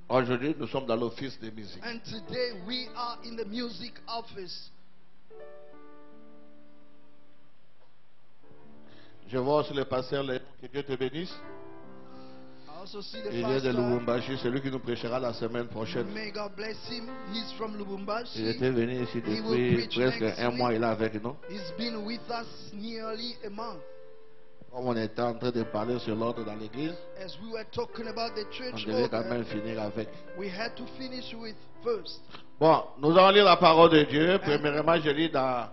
Aujourd'hui, nous sommes dans l'office de musique. And today we are in the music office. Je vois aussi le pasteur Léon, que Dieu te bénisse. I also see the Il vient de pastor. Lubumbashi, c'est lui qui nous prêchera la semaine prochaine. May God bless him. He's from Lubumbashi. Il était venu ici He will depuis preach presque next un mois, week. il est avec nous. He's been with us nearly a month. Comme on était en train de parler sur l'ordre dans l'église, As we were talking about the on church devait quand order, même finir avec. we had to finish with first. Bon, nous allons lire la parole de Dieu. Premièrement, je lis dans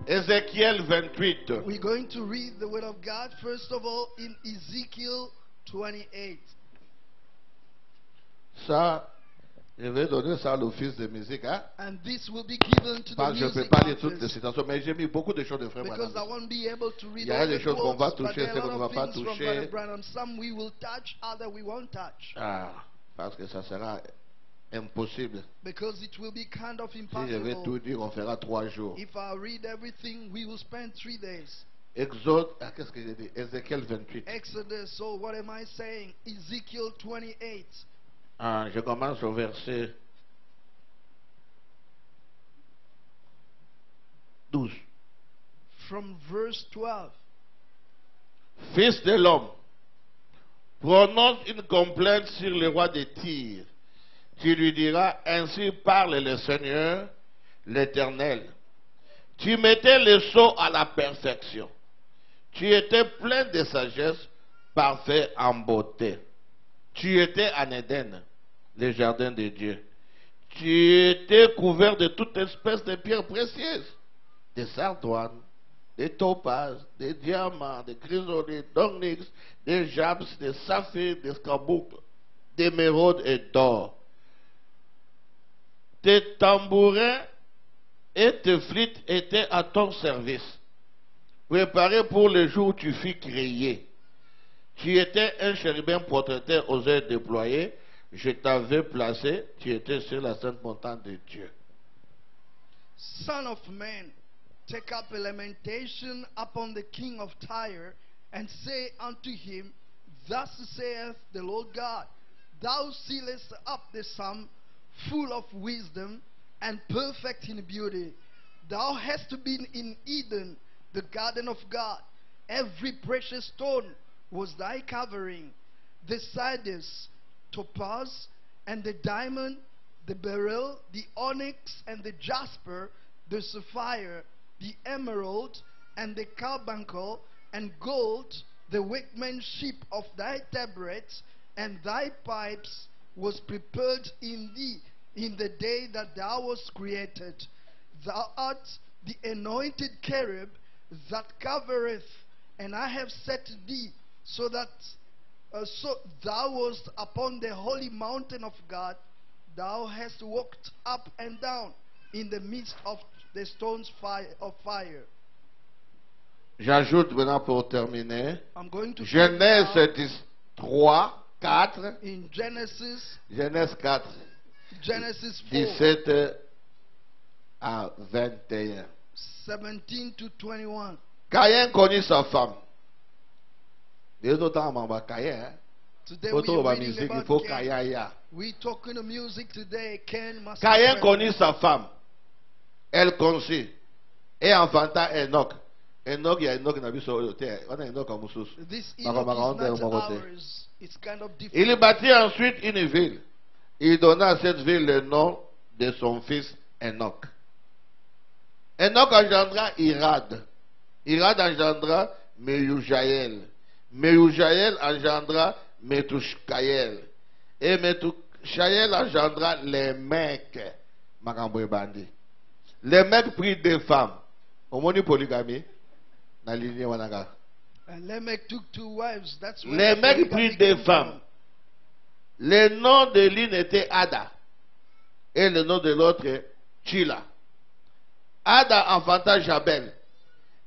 Ézéchiel 28. We're going to read the word of God, first of all, in Ezekiel 28. Ça, je vais donner ça à l'office de musique. Hein? And this will be given to the Parce que je ne peux music pas lire toutes les office, citations, mais j'ai mis beaucoup de choses de frère because I Branham. won't be able to read Il y a all des the choses qu'on va quotes, but toucher, there c'est are qu'on a ne lot va pas of things from toucher. Brother Branham. Some we will touch, other we won't touch. Ah, parce que ça sera impossible. Because it will be kind of Si je vais tout impossible. dire, on fera 3 jours. If I read everything, we will spend 3 days. Exode, qu'est-ce que j'ai dit? Ézéchiel 28. Exodus, so what am I saying? Ezekiel 28. Ah, je commence au verset 12. From verse 12. Fils de l'homme, prononce une complainte sur le roi de Tyr. Tu lui diras, ainsi parle le Seigneur, l'Éternel. Tu mettais le sceau à la perfection. Tu étais plein de sagesse, parfait en beauté. Tu étais en Éden, le jardin de Dieu. Tu étais couvert de toute espèce de pierres précieuses, des sardoines, des topazes, des diamants, des chrysolites, d'onyx, des japs, des saphirs, des scarboupes, d'émeraudes et d'or. Tes tambourins et tes flûtes étaient à ton service, préparés pour le jour où tu fus créé. Tu étais un chérubin portrait aux ailes déployées. Je t'avais placé, tu étais sur la sainte montagne de Dieu. Son of man, take up a lamentation upon the king of Tyre, and say unto him, Thus saith the Lord God, Thou sealest up the sum, full of wisdom, and perfect in beauty. Thou hast been in Eden, the garden of God. Every precious stone was thy covering, the sardius, topaz, and the diamond, the beryl, the onyx, and the jasper, the sapphire, the emerald, and the carbuncle, and gold, the workmanship of thy tabrets, and thy pipes was prepared in thee in the day that thou wast created. Thou art the anointed cherub that covereth, and I have set thee so that so thou wast upon the holy mountain of God. Thou hast walked up and down in the midst of the stones of fire. J'ajoute maintenant pour terminer, I'm going to Genèse put down 3, 4, in Genesis, Genèse 4, Genesis 4, 17 à 21. 17 to 21. Caïn connut sa femme. Les autres en Caïn, hein? Today Autour de we are la reading musique, il about faut Cain. Caïn. We talking to music today. Cain must Caïn be connut pregnant. sa femme. Elle conçut et enfanta Enoch. Enoch, il y a Enoch qui a vu sur le terre. On a Enoch comme sous. This Mara- Enoch Mara- is not Mara- Mara- ours. It's kind of Il different. bâtit ensuite une ville. Il donna à cette ville le nom de son fils Enoch. Enoch engendra Irad. Irad engendra Meyujaël. Meyujaël engendra Metushkaël. Et Metushkaël engendra les mecs. Makambo bandi. Les mecs prirent des femmes. Au moins une polygamie. Dans l'lignée Wanaga. And Lamech took 2 wives. That's where Les the mecs polygamy prirent des come femmes. from. Le nom de l'une était Ada. Et le nom de l'autre, Chila. Ada enfanta Jabel.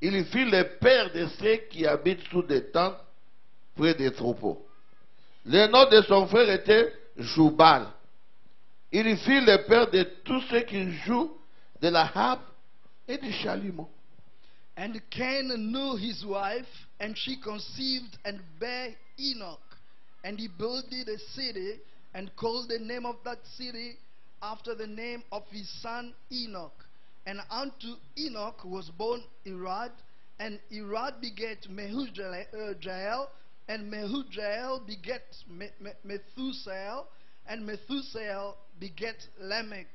Il fut le père de ceux qui habitent sous des tentes près des troupeaux. Le nom de son frère était Joubal. Il fut le père de tous ceux qui jouent de la harpe et du chalumeau. And Cain knew his wife, and she conceived and bare Enoch. And he builded a city and called the name of that city after the name of his son Enoch. And unto Enoch was born Irad, and Irad begat Mehujael, and Mehujael begat Methusael, and Methusael begat Lamech.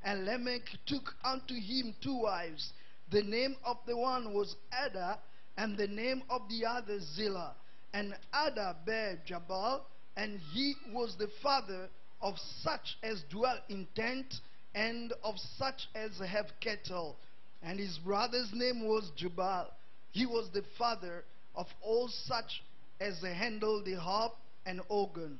And Lamech took unto him 2 wives. The name of the one was Ada, and the name of the other Zillah. And Ada bare Jabal, and he was the father of such as dwell in tent, and of such as have cattle. And his brother's name was Jubal. He was the father of all such as handle the harp and organ.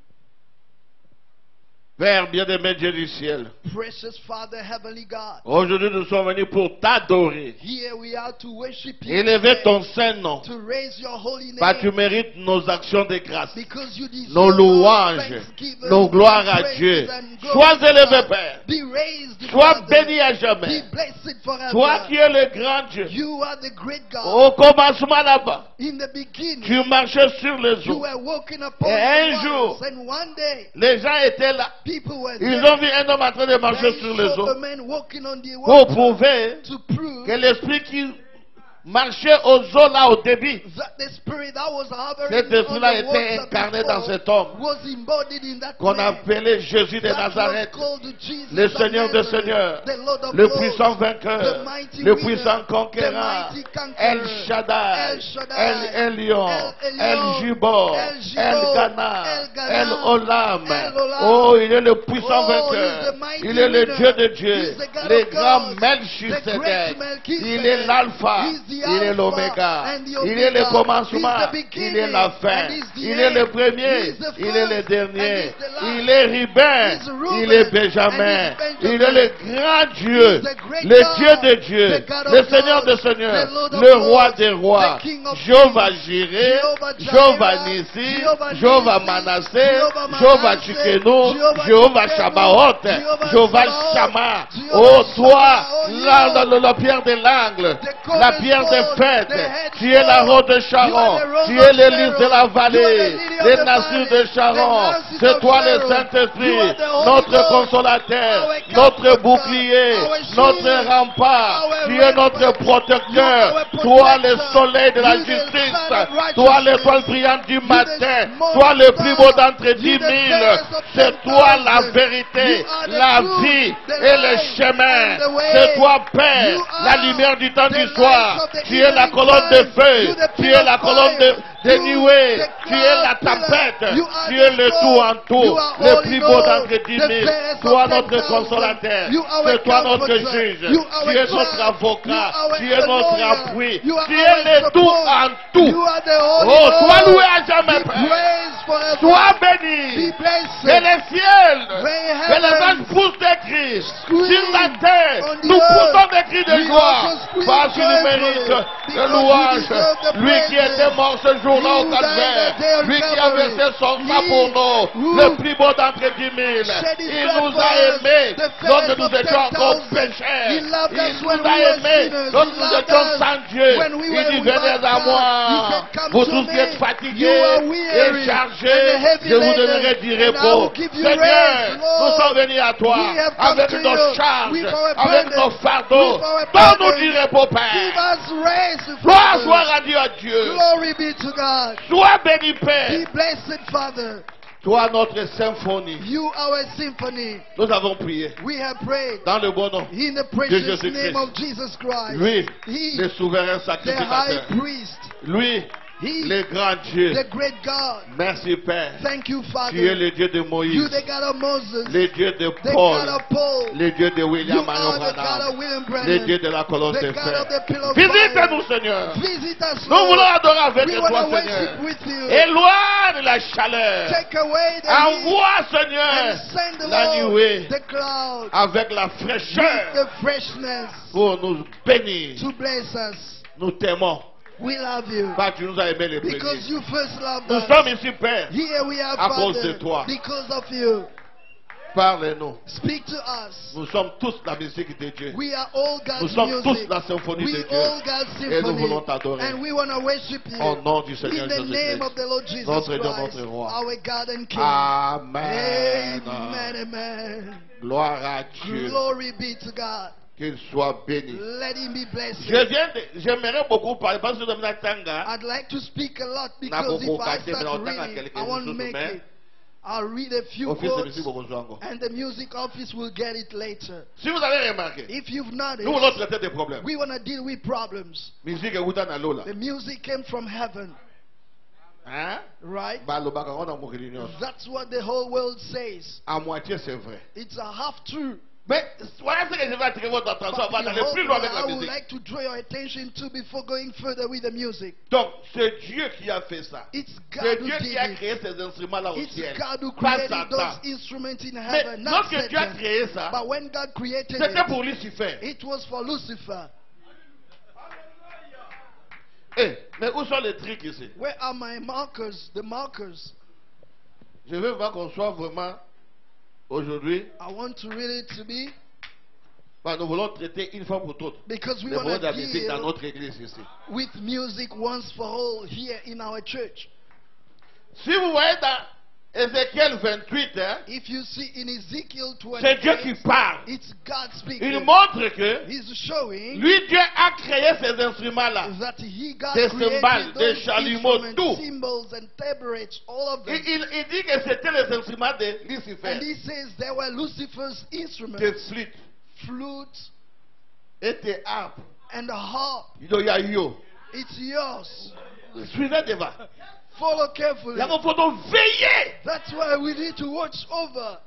Père bien-aimé Dieu du ciel, Precious Father, Heavenly God, aujourd'hui nous sommes venus pour t'adorer, here we are to worship you, élever ton saint nom, to raise your holy name, car tu mérites nos actions de grâce, because you deserve nos our louanges, thanksgiving, nos gloires à praises Dieu. and Sois glory, élevé, God. Père. Be raised, Sois Father. béni à Be jamais. blessed forever. Toi qui es le grand Dieu. You are the great God. Au commencement là-bas, In the beginning, tu marchais sur les you eaux. were walking upon Et un the jour, waters, and one day, les gens étaient là. people were Ils there. ont vu un homme en train de marcher They sur les saw eaux a man walking on the pour water prouver to prove que l'esprit qui marchait aux eaux là au début, that the spirit that was hovering cet on esprit-là the était water incarné dans before cet homme was embodied in that qu'on man. appelait Jésus de That Nazareth, was called Jesus le of Seigneur des Nazareth, Seigneurs, the Lord of le Lords, puissant the vainqueur, mighty le winner, puissant the conquérant, mighty conqueror, El Shaddai, El Shaddai, El Elyon, El El Elyon, Gibor, El Gibor, El Gana, El Gana, El Olam. El Olam. Oh, il est le puissant Oh, vainqueur, he's the mighty il est le winner. Dieu de Dieu, He's the God le of grand gods, the Melchisedec, great Melchizedek. il est l'alpha, He's the il est Alpha l'oméga, and the il est le Omega. commencement, He's the il est la beginning fin, and he's the il est le end. premier, He's the il est le first dernier, and he's the last. il est Rubin, He's Reuben il est and Benjamin, he's Benjamin. il est le grand Dieu, He's the great le God, Dieu de Dieu, the God of le Seigneur gods, des Seigneurs, the Lord of le lords, roi des rois, the King of Jéhovah kings, Jireh, Jehovah Jéhovah Jireh, Nissi, Jehovah Jéhovah Nissi, Manasseh, Jehovah Jéhovah Manasseh, Tsidkenu, Jehovah Jéhovah Tsidkenu, Sabaoth, Jehovah Jéhovah Sabaoth, Shammah. Jehovah Oh toi, Shammah, oh la pierre de l'angle, the la pierre de cornerstone, fête, the head tu es la stone, rose de you Sharon, are the rose tu of es le lys de Sharon, la you are vallée, the lily of les the nations valley, de Sharon, the nurses c'est of toi le Sharon, Saint-Esprit, you are the Holy notre Ghost, consolateur, our notre comforter, bouclier, our notre shield, rempart, our tu es notre refuge, protecteur, you are our toi le protector, soleil de la you the justice, sun of righteousness, toi l'étoile brillante du the matin, morning toi le plus beau star, d'entre you 10 the 000, fairest of c'est 10,000, toi la vérité, you are the la truth, vie the et le life chemin, and the way, c'est toi Père, you la are lumière du temps the du light soir, of the tu es la evening colonne de time, feu, you the tu pillar es la of colonne fire, de you nuée, the tu es la cloud pillar, tempête, you are tu the es le storm, tout en tout, you are le all plus in beau all, d'entre 10 the 000, fairest toi of notre 10,000, consolateur, you are c'est a toi notre comforter, juge, you are tu a es notre judge, avocat, you are tu a es notre lawyer, appui, you are tu es our le tout support, en you tout. are the Holy Oh, sois Ghost. loué à jamais, Be Père. praised forever. Sois Be béni. blessed. Que les ciels, May que les heaven anges poussent des cris. scream Sur la terre, on the nous earth. poussons des cris de We joie. also scream Parce qu'il joyfully, mérite de because louange. you deserve the Lui qui praises. était mort ce jour-là au You died calvaire. that day on Lui qui a Calvary. versé son sang He pour nous. who Le plus beau d'entre 10 000. shed his Il blood nous for a us, aimés the lorsque fairest nous of étions encore 10,000. pécheurs. He loved Il us nous when a we were aimés sinners. lorsque He nous loved étions us sans Dieu. when we Il were dit without venez à God. moi. He said, come Vous to tous qui me. êtes fatigués You are et weary chargés, and heavy je vous laden, donnerai du and I repos. will give you Seigneur, rest. nous Lord, sommes venus à toi we have come avec to nos you charges, with our avec burdens, nos fardeaux. with our Donne-nous burdens. du repos, Give Père. us rest, Gloire soit Father. rendue à Dieu. Glory be to God. Sois béni, Be Père. blessed, Father. Toi, notre symphonie. You are a symphony. Nous avons prié We have prayed dans le bon nom. in the precious Jésus-Christ. name of Jesus Christ. Lui, He, le souverain the high sacrificateur. priest. Lui, He, le grand Dieu. the great God. Merci, Père. Thank you, Tu es Father. le Dieu de You, Moïse, the God of Moses. le Dieu de The Paul, God of Paul. le Dieu de You William are Marion the God Branham, of William le Dieu Branham. de la colonne de The God of fer. the pillar of fire. Visite-nous, Seigneur. Visit us, Nous voulons Lord. adorer avec We toi, want to Seigneur. worship with you. Éloigne la chaleur. Take away the heat Envoie, Seigneur, and send the la Lord, nuée the cloud, avec la with fraîcheur the freshness pour nous bénir. to bless us. Nous t'aimons. We love you Parce que tu nous as aimés les because premiers. you first loved Nous us. sommes ici, Père. Here we are, À cause Father, de toi. because of you. Parlez-nous. Speak to us. Nous sommes tous la musique de Dieu. We are all Nous God's sommes tous music. la symphonie de We Dieu. all God's Et nous voulons symphony. t'adorer. And we want to worship you. Au nom du Seigneur In the name of Jésus-Christ. the Lord Jesus Notre Dieu, Christ, notre roi. our God and King. Amen. Amen, amen. Gloire à Dieu. Glory be to God. Qu'il soit béni. Let him be blessed. J'aimerais beaucoup parler parce que dans la Tanga, I'd like to speak a lot Na because if I beaucoup start mais reading, on I won't quelques make choses, it. I'll read a few office de quotes musique Bokozwango. and the music office will get it later. Si vous avez remarqué, If you've nous noticed, voulons traiter des problèmes. we want to deal with problems. Musique écoutant à l'eau là. The music came from heaven, Hein? right? Bah, le bac, on a mon réunion. That's what the whole world says. À moitié, c'est vrai. It's a half true. Mais voilà ce que je vais attirer votre attention. On va But aller behold, plus loin what avec la I would musique. like to draw your attention to before going further with the music. Donc, c'est Dieu qui a fait ça. It's C'est God who Dieu did qui a it. créé ces instruments-là au It's ciel. God who Pas created Satan. those instruments in Mais heaven, not lorsque Dieu a Satan. créé ça, But when God created c'était it, pour Lucifer. it was for Lucifer. Eh, mais où sont les trucs ici? Where are my markers? The markers. Je veux voir qu'on soit vraiment aujourd'hui. I want to read it to be Bah, nous voulons traiter une fois pour toutes because we les want problèmes de la to musique dans deal notre église ici. with music once for all here in our church. Si vous voyez dans Ézéchiel 28, hein, If you see in Ezekiel c'est Dieu qui 28, parle. it's God Il speaking. montre que He's showing lui, Dieu a créé ces instruments-là. that he God Des created cymbales, des those chalumeaux, instruments, tout. cymbals and tabrets, all of them. Il dit que c'était les instruments de And Lucifer. he says they were Lucifer's instruments, Des flûtes flute et des harpes. and a harp. Il y a yo. It's yours. Suivez devant. Follow carefully. Il y a un photo veiller. That's why we need to watch over.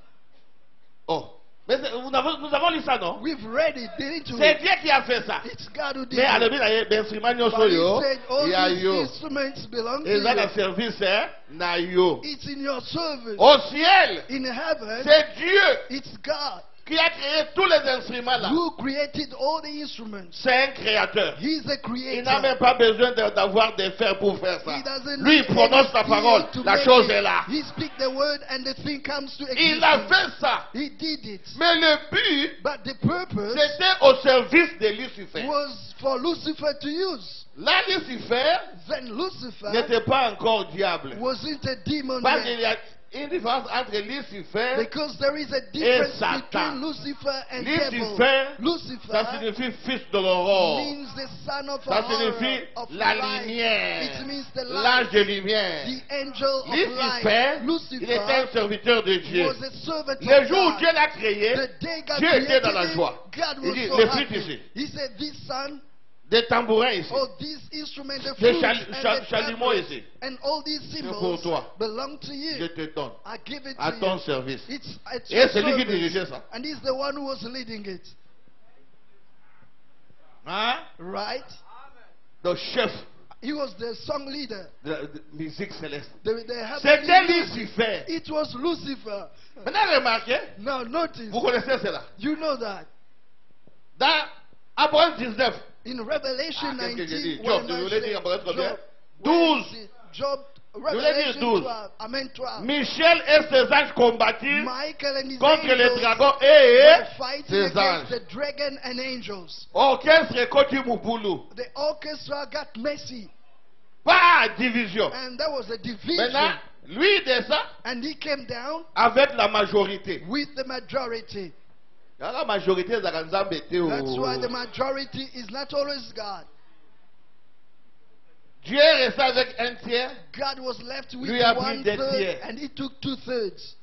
Oh. Mais nous avons lu ça, non? We've read it, didn't we? C'est Dieu qui a fait ça. It's God who did Mais à it. l'objet, il y a des instruments qui But sont he yo. said all Il y a these yo. instruments belong to Et là, le you. service est na yo. It's in your service. Au ciel, In heaven, c'est Dieu it's God qui a créé tous les instruments là. who created all the instruments. C'est un créateur. He's a Il n'a même creator. pas besoin d'avoir des fers pour faire ça. He doesn't Lui, il need prononce any la parole. skill to La make chose it. est là. He speaks the word and the thing comes to Il a existence. fait ça. He did it. Mais le but, But the purpose c'était au service de Lucifer. was for Lucifer to use. Là, Lucifer Then Lucifer n'était pas encore diable. wasn't a demon Parce yet. qu'il y a une différence entre Lucifer, Because there is a difference Satan. between Lucifer and devil. Lucifer, ça Lucifer signifie fils de l'aurore. means the son of Ça a horror, signifie of la light. lumière. It means the light, L'ange de lumière. the angel of Lucifer, light. il était un Lucifer serviteur de Dieu. was a servant Le of jour où God. Dieu l'a créé, The day God Dieu était created dans la him, joie. God Il was dit, so les flûtes happy. ici, He said, this son, des tambourins ici, all these instruments, the des flutes and the chalumeaux tabrets, ici, and all these pour symbols toi. belong to je you. te donne I give it à to ton you. service. It's Et your c'est lui qui service. dirigeait ça. And he's the one who was leading it. Hein? Right? Le chef He was the song leader. de la musique céleste. The heavenly C'était music. Lucifer. It was Lucifer. Maintenant, remarquez, Now notice, vous connaissez cela. you know that. Dans Abraham 19, In Revelation qu'est-ce que j'ai 19, dit? Job, when I vous voulez say dire Abraham combien? Job, 12. where is it? Job, voulez dire Revelation 12. 12. Amen 12. Michel et ses anges combattirent Michael and his contre les angels dragons were et fighting ses against anges. the dragon and angels. Orchestre Koti Mupulu. The orchestra got messy, Pas division. and there was a division. Maintenant, lui descend And he came down avec la majorité. with the majority. La majorité, c'est Nzambe te o. That's why the majority is not always God. Dieu est resté avec un tiers. God was left with Lui a pris 1/3, des and he took 2/3.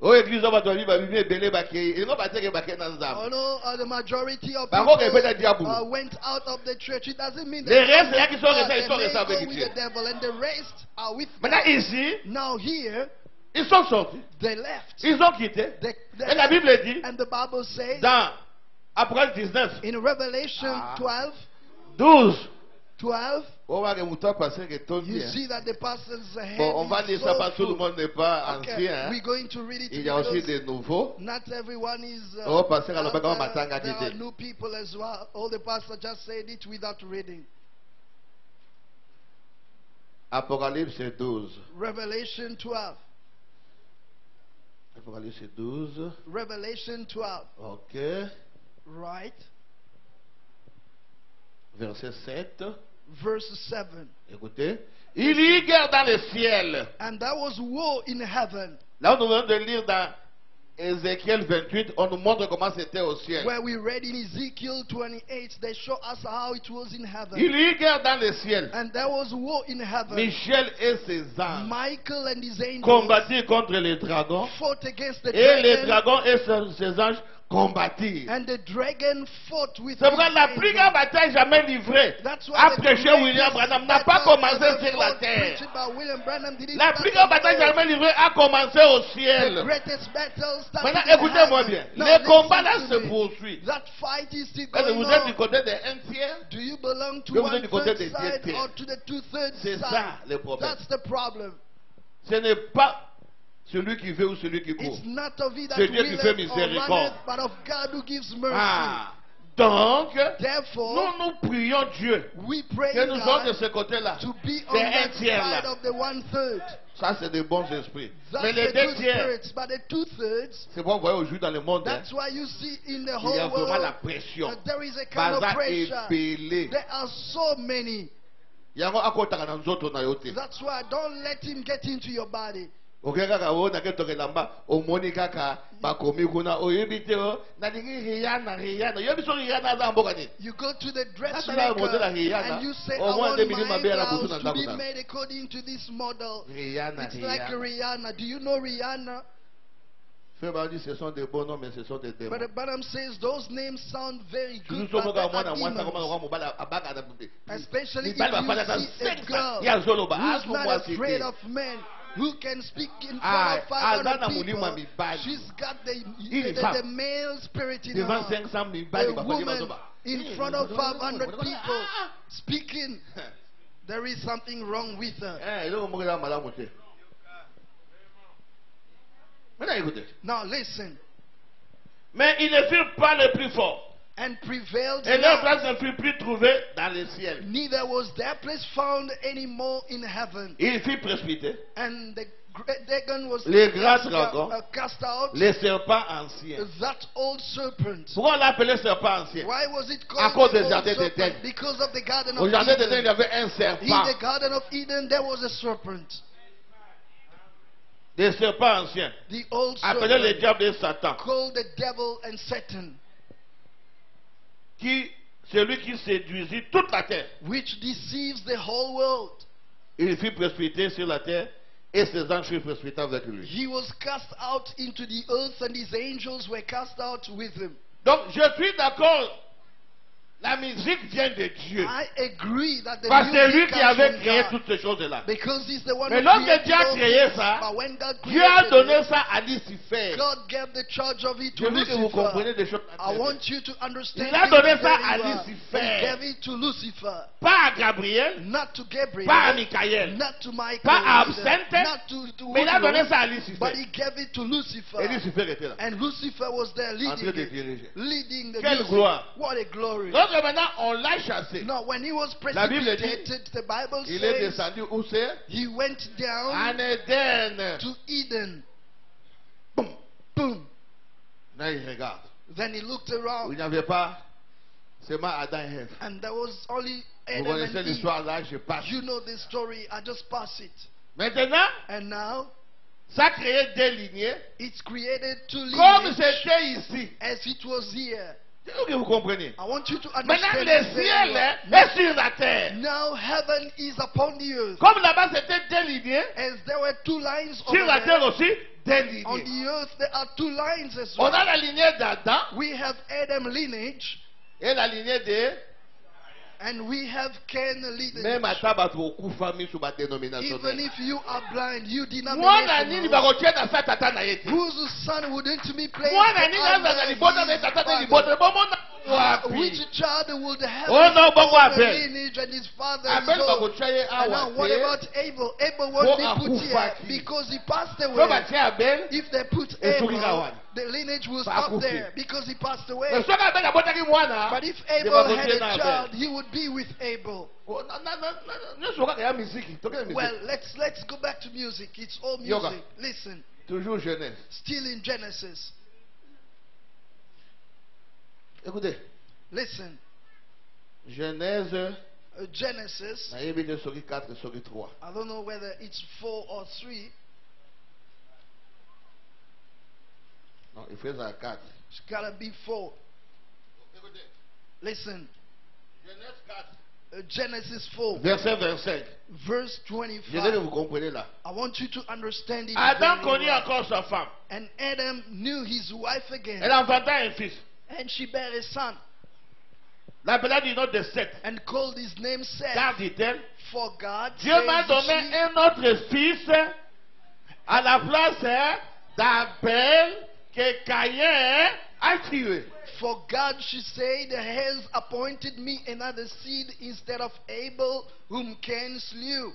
Oh, église, on va te dire, Bible belé bakei. Il va pas dire que bakei dans Nzambe. Although the majority of Par contre, people il peut dire diable. went out of the church, it doesn't mean Les that restes, c'est là qui sont restés, they ils sont may restés avec go with Dieu. the devil, and the rest are with Maintenant, God. ici, Now here, ils sont sortis. they left. Ils ont quitté. They Et la Bible dit, and the Bible says dans Abraham 19, in Revelation Ah. 12, 12, on va remonter passer que ton you bien. see that the person's head Bon, on va is lire ça so parce que tout le full. monde n'est pas Okay, ancien. we're Hein. going to read it Il y a aussi because des nouveaux. not everyone is. On va passer à la out bagarre there. matanga There are qui new people as well. All the pastors just said it without reading. Apocalypse 12. Revelation 12. Apocalypse 12. Revelation 12. Ok. Right? Verset 7. Verse 7. Écoutez. Il y eut guerre dans le ciel. And there was war in heaven. Là, nous venons de lire dans Ézéchiel 28, on nous montre comment c'était au ciel. Where we read in Ezekiel 28, they show us how it was in heaven. Il y eut guerre dans le ciel. And there was war in heaven. Michel et ses anges Michael and his angels combattirent contre les dragons. fought against the Et les dragon. dragons et ses anges combattirent. And the dragon fought with C'est pourquoi his la plus angels. grande bataille jamais livrée That's why à the prêcher greatest William Branham n'a pas battle commencé ever sur la fought, terre. preached by William Branham didn't La start plus grande on bataille earth. jamais livrée a commencé au The ciel. greatest battle started Maintenant, in écoutez-moi heaven. bien. Now, Les listen combats là to se me. poursuivent. That fight is still Est-ce que going vous êtes du on. côté des 1 tiers? Do you belong to Que vous êtes du côté one-third des side tiers. or to the two-thirds C'est side? ça le problème. That's the problem. Ce n'est pas celui qui veut ou celui qui court. It's not of he that C'est Dieu qui fait willeth or miséricorde. runneth, but of God who gives mercy. Ah. Donc, Therefore, nous prions Dieu we pray que nous sommes de God ce côté-là. to be on C'est un that tiers là. side of the one-third. Ça, c'est des bons esprits. That's Mais les the deux good tiers, spirits, but the two-thirds, c'est pourquoi vous voyez aujourd'hui dans le monde, hein, that's why you see in the il y a whole vraiment la world pression. that there is a kind of Baza pressure. épelé. There are so many. Yango akotaka na nzoto na yo te. That's why don't let him get into your body. Oke kaka o na keto kelamba omoni kaka bakomi kuna oyebi te o na dingi Rihanna yobi so Rihanna za mboka ni. You go to the That's why I was dressmaker like, Rihanna. and you say, Oh, I one want day, minimum, my be able to house put on to be that. made according to this model. Rihanna, It's like Rihanna. Do you know Rihanna? Fais pas dire ce sont des bons noms mais ce sont des démons. But Branham says those names sound very Nous good, sommes but comme they moi are moi ça demons. comment mobala abaka da bube. Especially if Il parle pas you see a girl ya zolo ba who's asu not moi afraid c'était. of men, who can speak in Ah, front of 500 Azana mulima people. mibali. She's got the femme. male spirit in Devant her. 500 000 balles A ba woman in front of 500 people speaking. There is something wrong with her. Eh, ile mo ga malamu te. Maintenant écoutez. Now listen. Mais ils ne furent pas les plus forts. And prevailed Et leur not. place ne fut plus trouvée dans le ciel. Neither was their place found anymore in heaven. Il fut précipité. And the great dragon was Les grands dragons. cast out. Les serpents anciens. That old serpent. Pourquoi on l'appelait serpent ancien? Why was it À called cause the des old jardins serpent? d'Éden. Because of the Garden Au of jardin d'Éden, il y Eden. avait un In serpent. the Garden of Eden, there was a serpent. Des serpents anciens. The old Appelés le serpent diable et Satan. called the devil and Satan, Celui qui séduisit toute la terre. which deceives the whole world. Il fut précipité sur la terre et ses anges furent précipités avec lui. He was cast out into the earth and his angels were cast out with him. Donc, je suis d'accord. La musique vient de Dieu. I agree that the Parce que c'est lui music qui comes avait from créé God, toutes ces choses-là. because he's the one Mais who lorsque created Dieu a all créé things. ça, But when God Dieu a created donné it, ça à Lucifer. God gave the charge of it Je to veux que vous compreniez Lucifer. des choses. I want you to understand Il a this donné ça very à well. Lucifer. He gave it to Lucifer, Pas à Gabriel, not to Gabriel, pas à Michael, not to Michael, pas à either, Absinthe, not to mais il a donné Woodrow, ça à but Lucifer. he gave it to Lucifer. Et Lucifer était là. And Lucifer was there En train leading de it, diriger. leading the Quelle music. gloire. What a glory. Donc maintenant, on l'a chassé. Now, when he was La Bible dit, precipitated, the Bible il est says descendu où c'est? he went down En Éden. to Eden. Boum. Boom. Là, il regarde. Then he looked Il around, n'y avait pas seulement Adam et Ève. and there was only Vous Adam connaissez and Eve. l'histoire là, je passe. You know this story. I just pass it. Maintenant, And now ça a créé des lignées. it's created two Comme lineage c'était ici. as it was here. C'est que vous comprenez. I want you to Maintenant, understand le this very ciel well. est sur la terre. Now heaven is upon the earth. Comme là-bas, c'était des lignées. As there were two lines Sur la over terre there, aussi, des on lignées. the earth there are two lines as On a well. la lignée d'Adam We have Adam lineage et la lignée de... and we have Cain Même à lineage. tabac beaucoup famille sous ma dénomination. Even if you are blind, you Moi, nani ni denomination. barotie na sa tata na yeti. Whose son wouldn't be playing Moi, nani na za under libota na his tata na father? libota. Bon, mon Which wapi. child would have Oh, no, his but what own Abel? lineage and his father's Abel own? bakotia ye And now what awa about Abel? Abel Go won't be put here akufaki. because he passed te. away. So batie Abel. If they put Esuki Abel, kawana. the lineage will Ba stop akufi. there because he passed away. Mais soki Abel abotaki mwana. But if de Abel bakotie had na a Abel. child, he would be with Abel. Oh, nyonso kaka ya miziki. Tokele Well, miziki. let's go back to music. It's all Yoga. music. Listen. Toujours Genèse. Still in Genesis. Écoutez. Listen. Genèse. Genesis. Na yebi de soki 4 soki 3. I don't know whether it's 4 or 3. Non, il faut à 4. It's gotta be 4. Écoutez. Listen. Genèse 4. Genesis 4. Verset 25. Verse Je veux que 25. vous compreniez là. I want you to understand it. Adam very connut well. encore sa femme. And Adam knew his wife again. Elle enfanta un fils. And she bare a son. L'appela du nom de Seth. And called his name Seth. Car dit-elle, For God Dieu m'a says donné she, un autre fils à la place d'Abel que Caïn a tué. For God, she said, has appointed me another seed instead of Abel, whom Cain slew.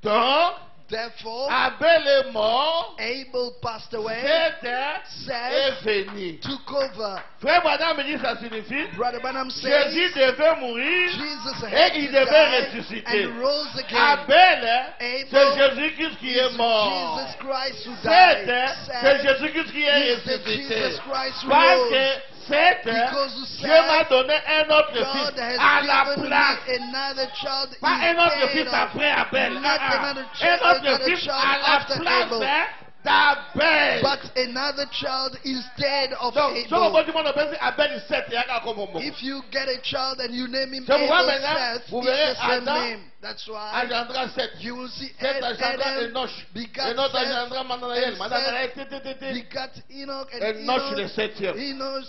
Donc, Therefore, Abel est mort, Abel passed away. Seth est Seth venu. took over. Frère Branham me dit ça signifie Brother Branham says Jésus devait mourir Jesus et had il to devait die ressusciter. and rose again. Abel, c'est Abel Jésus-Christ qui est is mort. Jesus Christ who Seth, died. c'est Seth Jésus-Christ qui est is the ressuscité. Jesus Christ who Parce rose. que Seth, Because Dieu m'a donné un autre God fils has à la given place. me another child Pas un autre instead fils of, après Abel. not Ah, another un child, autre another fils child à la after place Abel. d'Abel. but another child instead of Donc, si on Abel. continue à penser Abel, Seth, il y a comme un mot. If you get a child and you name him C'est pourquoi Abel maintenant, Seth, vous it's verrez the same Adam name. That's why engendra Seth. you will see Seth engendra Adam Enoch. begat Enoch Seth, engendra Mananaël. and Mananaël, begat Enoch, and Enoch le septième. Enoch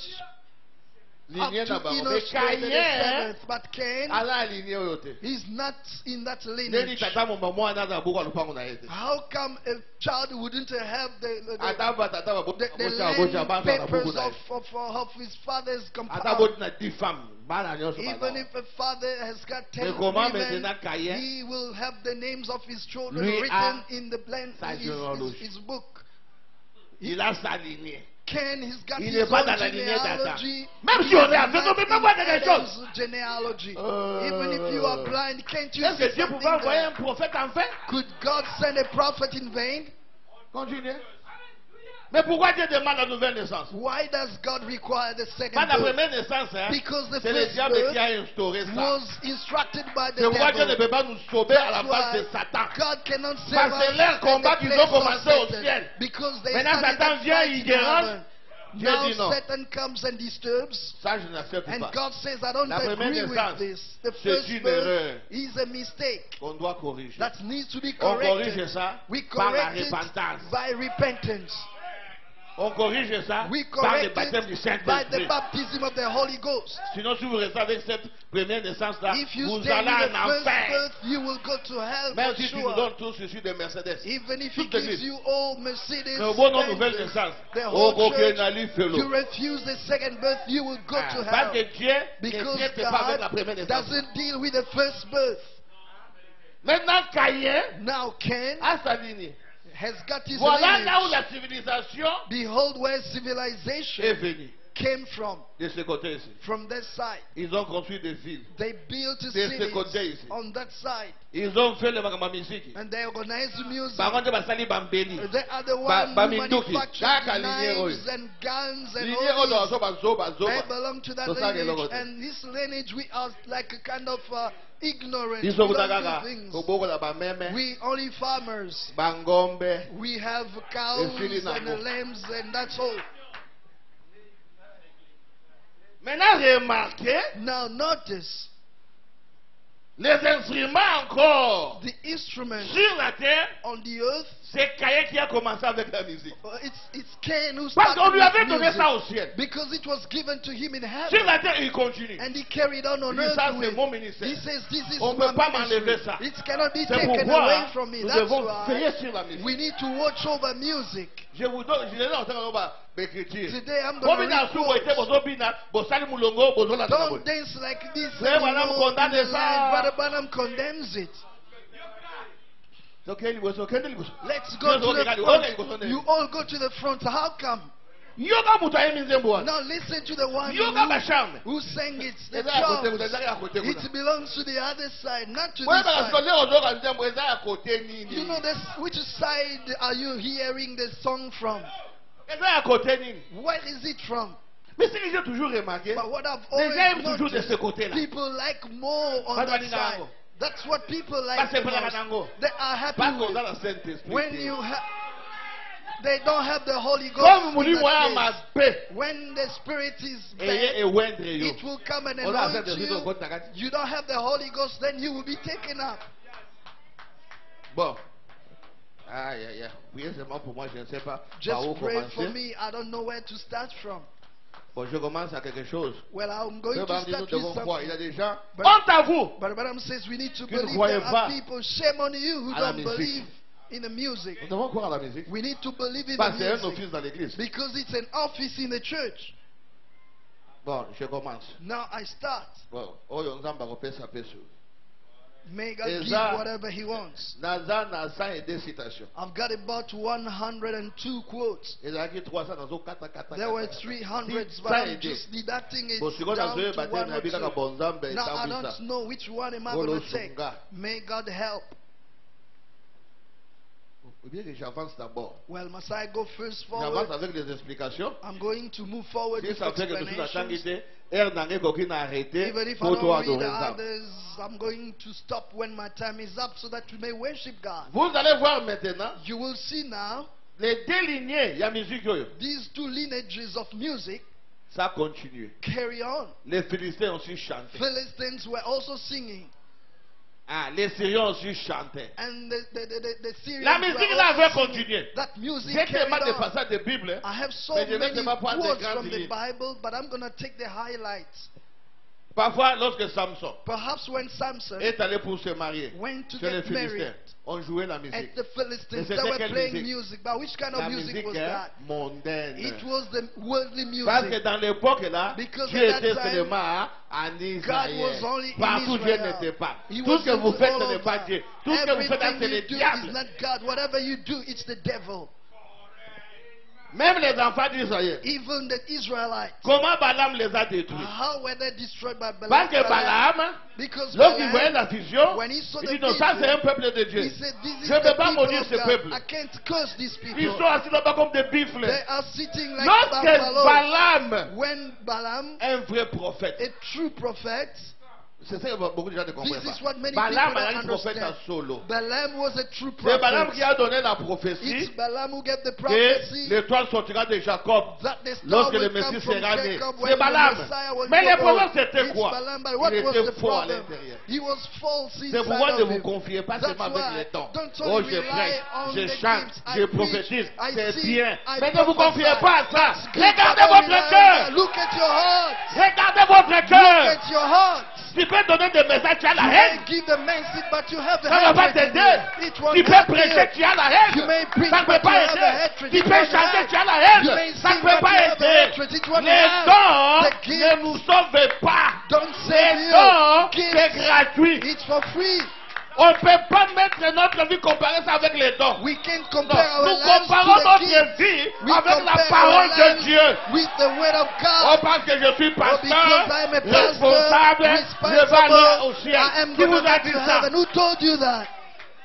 up Lignée to d'abord. Mais Enoch created the Caïn, seventh. But Cain Allah aligné au yote. is not in that Neli lineage. tata mon maman anaza buka lupango na yete. How come a child wouldn't have the Ata ba tata ba the bocha bocha land ba na papers buku na of, yete. of his father's Ata compound? bot na 10 femmes. Ba na nyonso ba Even na. if a father has got 10 Mais comment women, maintenant Caïn, he will have the names of his children lui written a in the plan, sa généalogie. his book. il a sa lignée. Cain, he's got Il his n'est pas own dans la lignée d'Adam. genealogy. Même si on est aveugle, on peut même voir quelque chose. Adam's genealogy. Even if you are blind, can't you Est-ce see que Dieu something pouvait envoyer un there? prophète en vain? Could God send a prophet in vain? Continuez. Mais pourquoi Dieu demande la nouvelle naissance? Why does God require the second Pas la birth? première naissance, hein? Because the C'est le first diable qui birth a instauré ça. was instructed by the C'est pourquoi Dieu ne devil. peut pas nous sauver à la That's base de why Satan. God cannot save Parce que us leur at combat the qu'ils place ont of commencé au Satan. ciel. Because they Maintenant, started Satan that vient, fight il in dérange. heaven. Dieu Now dit non. Satan comes and disturbs, Ça, je n'accepte and pas. God says, I don't La première agree naissance, with this. The c'est first une birth erreur is a mistake qu'on doit corriger. that needs to be On corrected. corrige ça We par la correct it repentance. by repentance. On corrige ça We par le correct baptême du it by the Saint-Esprit. baptism of the Holy Ghost. Sinon, si vous restez avec cette première naissance-là, If you vous stay allez with the en first enfer. birth, you will go to hell Même for si tu nous sure. donnes tous, je suis des Mercedes. Even if he Toute gives l'église. you all Mercedes, Le bon nom, nouvelle Benzes, naissance. the Oh, whole church, Nali Felo. you refuse the second birth, you will go to Parce hell. que Dieu ne Because traite pas avec la première God naissance. doesn't deal with the first birth. Maintenant, Caïn Now Cain a sa lignée. has got his Voilà là où lineage. la civilisation Behold where est civilization venue. came from De ce côté ici. that side. Ils ont construit des villes. They built ce côté cities ici. on that side. Ils ont fait le magama musique. And they organized music. Par contre, basali bambeli. They are the ones who Baminduki. manufactured Kaka lignée knives and guns and Lignée all odo these. bazo bazo They bazo. belong to that So ça, lineage, quello and this lineage we are like a kind of ignorant. Ils sont We don't kutagaga. do things. Koboko la bameme. We only farmers. Bangombe. We have cows Efili na and mo. lambs, and that's all. Maintenant, remarquez, Now notice les instruments encore the instrument sur la terre, on the earth. c'est Caïn qui a commencé avec la musique. It's Cain who Parce qu'on started lui avait with donné music, ça au ciel. because it was given to him in Sur heaven, la terre, il continue. and he carried on Il dit, earth ça, c'est with. mon ministère. He says, "This is On ne my peut pas ministry. m'enlever ça. It cannot be C'est taken away pourquoi from me." nous That's devons why veiller sur la musique. we need to watch over music. Je vous donne, je l'ai en train de d'écriture. Today I'm Bon, going bina to sou read boite, bozo bina, bosali mulongo, bozo la Don't tabo. dance like this. Frère Branham anymore in condamne the ça. land. Brother Branham condemns it. Ok, il bozo, ok, il bozo. Let's go to the Okay, front. okay. You all go to the front. How come? Yoga mutaye minzembo. Now listen to the one Yoga basham. who sang it. The Eza ya kote, drums. eza ya kote kuna. It belongs to the other side, not to Wewe this baka side. sikoze ozoka nzembo eza ya kote nini? You know this, which side are you hearing the song from? Eza ya kote nini? Where is it from? Mais ce que j'ai toujours remarqué, But what I've les gens aiment always toujours de ce noticed, côté-là. people like more on Pas that de side. Nango. That's what people like Parce the que pas most. Nango. They are happy Parce qu'on with. a la Saint-Esprit. When you they don't have the Holy Comme Ghost mouli in moya that ma place. paix. When the Spirit is Eye there, e wendre yo. it will come and On a la anoint Saint-Esprit you. au compte nakati. You don't have the Holy Ghost, then you will be taken up. Bon. Aïe, aïe, aïe. Priez seulement pour moi, je ne sais pas par Just où pray for commencer. me. I don't know where to start from. Bon, je commence à quelque chose. Well, I'm going Le to Bible dit nous start with devons croire. Il y a something. des gens. But- Honte à vous! But Madam says we need to Qui ne believe croyez there pas are people. Shame on you who à la don't musique. believe in the music. Nous devons croire à la musique. We need to believe in Parce que c'est un the music office dans l'église. because it's an office in the church. Bon, je commence. Now I start. Bon, oyo nzamba kopesa peso. May God give Eza- whatever He wants. Naza na 102 citations. I've got about 102 quotes. Ezalaki 300 nazo kata kata. There were kata. 300s, but 102. I'm just deducting it Bon, sikoyo down nazoyeba to te one na or bikaka two. bonzambe Now I etambwisa. don't know which one am I Bolo going to take. sunga. May God help. Ou bien que j'avance d'abord. Well, must I go first J'avance forward? avec des explications. I'm going to move forward Si with ça fait que nous sommes explanations. attendus, air nange koki na arrêté Even if I pour toi don't read adorer the ça. others, I'm going to stop when my time is up so that we may worship God. Vous allez voir maintenant You will see now les deux lignées, il y a musique yo. these two lineages of music Ça continue. carry on. Les Philistins ont aussi chanté. Philistines were also singing, Ah, les Syriens ont aussi chanté. and the Syrians La musique were là also va singing. continuer. That music J'ai carried tellement de on. passages de Bible. I have so Mais je vais many seulement prendre des quotes grandes from the lignes. Bible, but I'm going to take the highlights. Parfois, lorsque Samson Perhaps when Samson est allé pour se marier went to chez les get married Philistins, on jouait la musique. at the Philistines, Mais they c'était were quelle playing musique? music. But which kind La of music musique was est that? mondaine. It was the worldly Parce que music. dans l'époque là, Because Dieu at that était time, seulement en God Israël. was only in Partout Dieu Israel. n'était pas. He Tout was ce que vous into faites, all ce n'est of pas that. Dieu. Tout ce que vous faites, là, c'est Everything le you do diable. is not God. Whatever you do, it's the devil. Même les enfants d'Israël. Even the Israelites. Comment Balaam les a détruits? How were they destroyed by Parce que Balaam? Balaam, Because lorsqu'il voyait Balaam, la vision, when he saw il the dit non, ça c'est vision, un peuple de Dieu. he said, "This is Je ne the peux pas people maudire of ce God. peuple. I can't curse these Ils people. sont assis là-bas comme des bifles. They are sitting like Lorsque buffaloes." Balaam, When Balaam, un vrai prophète, a true prophet, c'est ça que beaucoup de gens ne comprennent this is pas. what many Balaam people a don't un prophète en understand. solo. Balaam was a true C'est Balaam qui prophet. a donné la It's prophétie Balaam who gave the que prophecy l'étoile sortira de Jacob that the star lorsque will le come Messie from sera né. Jacob C'est when the Balaam. Messiah will Mais be le born. problème c'était It's quoi? Balaam, but what Il was était the faux à problem? l'intérieur. He was false C'est inside pourquoi ne of vous him. confiez pas That's seulement avec why les dons. don't Oh, only je rely prêche, on je the chante, gifts. je I preach, prophétise, I c'est sing, bien. I Mais ne vous prophesy. confiez pas à ça. That's good, Regardez but don't votre rely on cœur. that. Look at your heart. Regardez votre Look cœur. at your heart. Tu peux donner des messages, tu as la You haine. may give the message, but you have the Ça ne va pas hatred in t'aider. you. It won't Tu peux help prêcher, you. tu as la You may haine. preach, Ça ne peut but you pas have the aider. hatred. Tu It peux won't chanter, help. tu as la You may haine. Ça sing, ne peut but pas you have the aider. hatred. It won't Les help. dons The gift ne nous sauvent pas. don't Les save dons, you. c'est Gifts, gratuit. it's for free. On ne peut pas mettre notre vie, comparer ça avec les dons. We can't Non, compare our nous lives comparons to the notre gifts. vie We avec la compare parole our de lives Dieu. with the word of Oh, God. parce que je suis because pasteur, I'm a pastor, responsable, je vais aller au responsible, ciel. I am Qui vous going a to dit ça? heaven. Who told you that?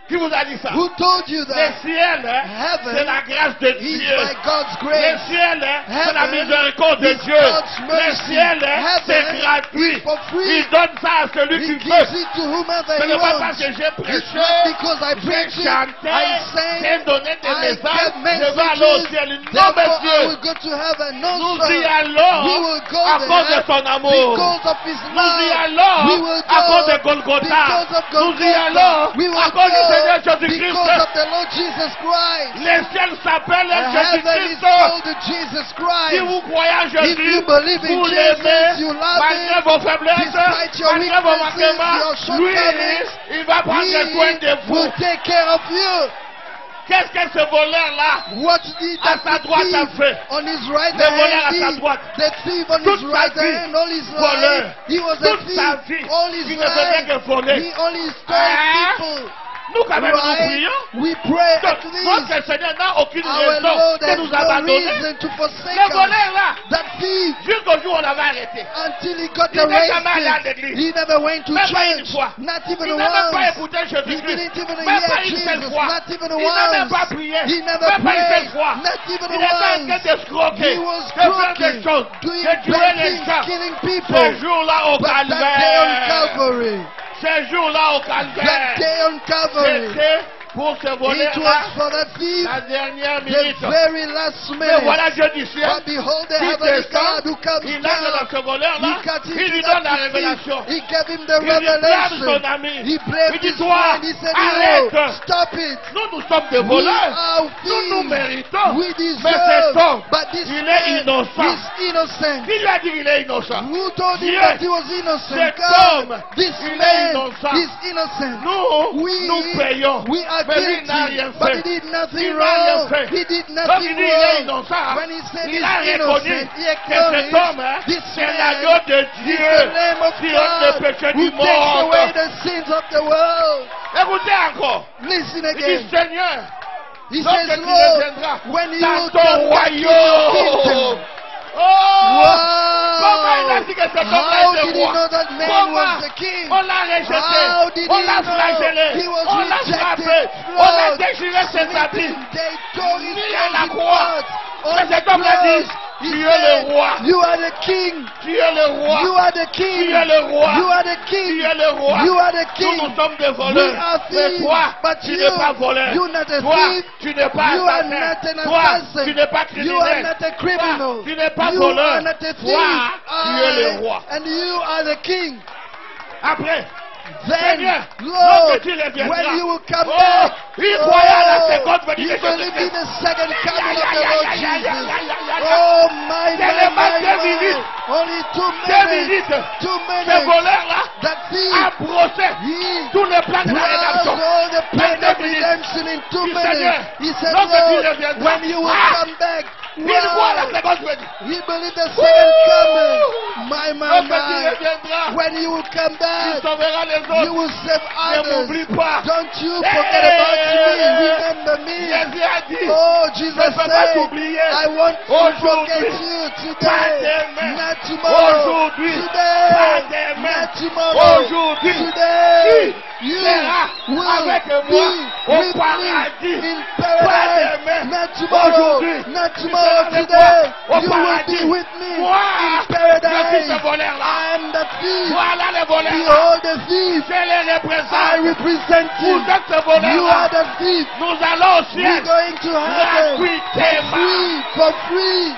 Qui vous a dit ça? Who told you Le that? ciel, Heaven c'est la grâce de is Dieu. by God's Le grace. ciel, c'est la Heaven miséricorde de is Dieu. God's Le mercy. ciel, c'est Heaven gratuit. is for free. Il donne ça à celui He qui gives veut. it to whomever Ce he n'est pas wants. parce que j'ai It's prêché, not because I j'ai preach it, chanté, I sang, j'ai donné des I messages, gave je vais aller au messages, ciel. Non, therefore I monsieur. will go to heaven. No, Nous sir. y We allons will go à cause de there son amour. because of his Nous y love. allons We will à cause de go Golgotha. because of Nous y Golgotha. allons We will à cause du Seigneur go Jésus-Christ. because of the Lord Jesus Christ. Les ciels s'appellent The heaven is Jésus-Christ. called to Jesus Si Christ. vous croyez en If Jésus, you believe in vous Jesus, l'aimez, you love malgré him, vos faiblesses, despite your malgré vos weaknesses, manquements, your lui, shortcomings, il va prendre soin de He vous. will take care of you. Qu'est-ce que ce voleur-là, What did à that sa droite, a thief fait? on his right Le voleur à hand sa did? droite. The thief on Toute his sa right vie, hand, all his voleur. life, he was a Toute sa thief. vie, All his il ne faisait que life, voler. he only stole Hein? people. Nous, quand même, nous right? prions. We pray Donc, at least. notre Seigneur n'a aucune Our raison Lord de has nous no abandonner. reason to forsake Le us. voleur là, That thief, jusqu'au jour où on l'avait arrêté. until he got Il n'est jamais allé à arrested, l'église. he never went to Même pas une church. fois. Not Il even n'a même pas once. écouté He Jésus-Christ. didn't even Même hear pas une seule Jesus. fois. Not even Il n'a même pas once. prié. He never Même pas une seule prayed. fois. Not even Il était en train once. d'escroquer, He was de faire des croaking, choses, doing de tuer bad les things, gens. killing Ce people. jour-là au But that day on calvaire. Calvary, Ce jour-là au that calvaire. day on Calvary, C'était pour ce it voleur-là was for that thief, la dernière the minute. very last Mais minute. voilà Dieu du ciel. But behold the Qui heavenly descend, God who comes il entre down. dans ce voleur-là, He got il into lui donne la that thief. révélation. He gave him the Il lui blâme revelation. son ami. He blamed Il dit, his toi, friend. He said, arrête. "No, stop it. Nous sommes des We voleurs. are Nous thieves. méritons. We Mais cet deserve. homme, But this il est man innocent. is innocent." Qui lui a dit qu'il est innocent? Who told him Dieu. that he was innocent? Cet God. homme, This il est man innocent. is innocent. Nous, We, nous payons. we are Mais lui n'a guilty, rien but fait. he did Il nothing n'a rien wrong. fait. He did Donc il nothing dit il est wrong. innocent. When he said Il he's a reconnu innocent, he que cet acknowledged homme, this c'est man l'agneau de is Dieu the Lamb of qui ôte le God péché who du takes away monde. the sins of the world. Écoutez encore. Listen Il dit again. Seigneur, He lorsque says, tu Lord, reviendras when you dans will ton come back in your royaume. kingdom. Oh! Comment il a Wow! dit que cet homme How était did he roi? know that man Comment? was the king? On l'a rejeté, How did on he l'a know flagellé, he was on l'a rejected, frappé, on a flogged, déchiré ses habits. They tore his Mis à la hands in croix. blood on Mais the cet homme a dit, cross. tu He es le said, roi, "You are the king. tu es le roi, You are the king. tu es le roi, You are the tu king. es le roi. You are the Nous, king. nous sommes des We voleurs. are Mais thieves, toi, but tu n'es pas voleur. you're not a Toi, thief. tu n'es pas You are assassin. not an Toi, assassin. tu n'es pas You are criminel. not a criminal. Toi, tu n'es pas You voleur. are not a thief. Toi, tu es le roi. And you are the king. Après, Then, Seigneur, Lord, lorsque tu reviendras, when you will come oh, back, il croyait à la seconde venue you de believe in Jésus-Christ. the second coming of the Aïe, Lord aïe, aïe, Jesus. aïe, aïe, aïe, aïe. Oh my, C'est my, le match my, de my. minutes. Only 2 2 minutes. minutes. 2 Ce minutes. voleur-là That a thief, brossé he tout le plan de la was rédemption. all the plan Dans of 2 minutes. redemption in 2 Il Seigneur, minutes. He said, lorsque tu Lord, reviendras, when you will ah, come back, il voit la wow, seconde venue. he believed the second coming. My, Lorsque tu my. reviendras, When you will come tu back, sauveras les you autres. will save Ne others. m'oublie pas. Don't you Hey! forget about me. Remember me. Jésus a dit, Oh, je Jesus ne peux pas said, t'oublier. I want to Aujourd'hui, forget you pas today. demain. Not tomorrow. Aujourd'hui, Today. pas demain. Not tomorrow. Aujourd'hui, Today. tu You seras will avec be moi au with paradis. me in Pas paradise. demain. Not tomorrow. Aujourd'hui, Not tu tomorrow. seras avec Today. moi au You will paradis. be with me Moi, in je suis paradise. ce voleur-là. I am the thief. Voilà les voleurs. Behold the thief. Je les I représente. represent Vous you. êtes ce You are voleur-là. the thief. Nous allons au We're ciel. going to heaven Gratuitement. for free.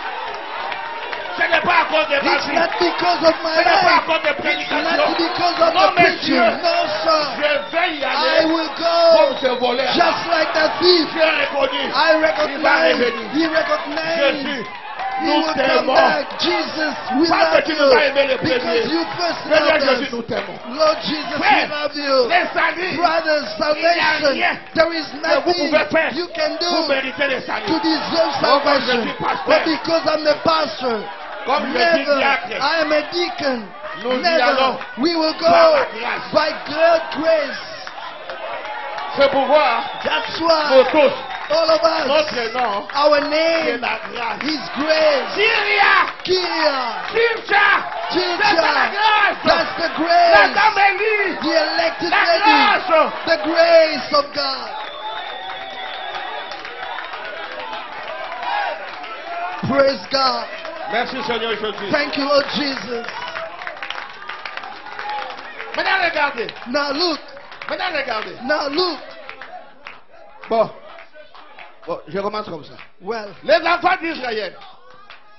Ce n'est pas à cause de ma It's vie. not because of my Ce n'est pas à life. cause de It's prédication. not because of Non, the preaching. messieurs. No, sir. Je vais y I aller will comme go ce voleur. just like the thief. J'ai reconnu. I recognize. He recognized. Jésus, He nous will come t'aimons. back. Jesus, we Parce que love tu nous as you. aimé le Because premier. you first Seigneur loved Jésus, us. nous t'aimons. Lord Jesus, we Frère, love you. les saluts, Brothers, salvation. rien There is vous nothing pouvez faire you can vous do méritez les to saluts. deserve Oh, comme je salvation. suis pasteur. But because I'm the pastor, Comme je suis never, diacre, I am a deacon. nous y Never, allons we will go par la grâce. by God's grace. Ce pouvoir, That's nous why tous, all of us, notre nom, our c'est name la grâce. is grace. Syria, Kia, Chimcha, c'est la Chicha, grâce. that's the La grace. dame Élie, The elected la lady, grâce. the grace of God. Praise God. Merci Seigneur Jésus. Thank you, Lord Jesus. Maintenant regardez, Now look, maintenant regardez. now look. Bon, je commence comme ça. Well, Les enfants d'Israël,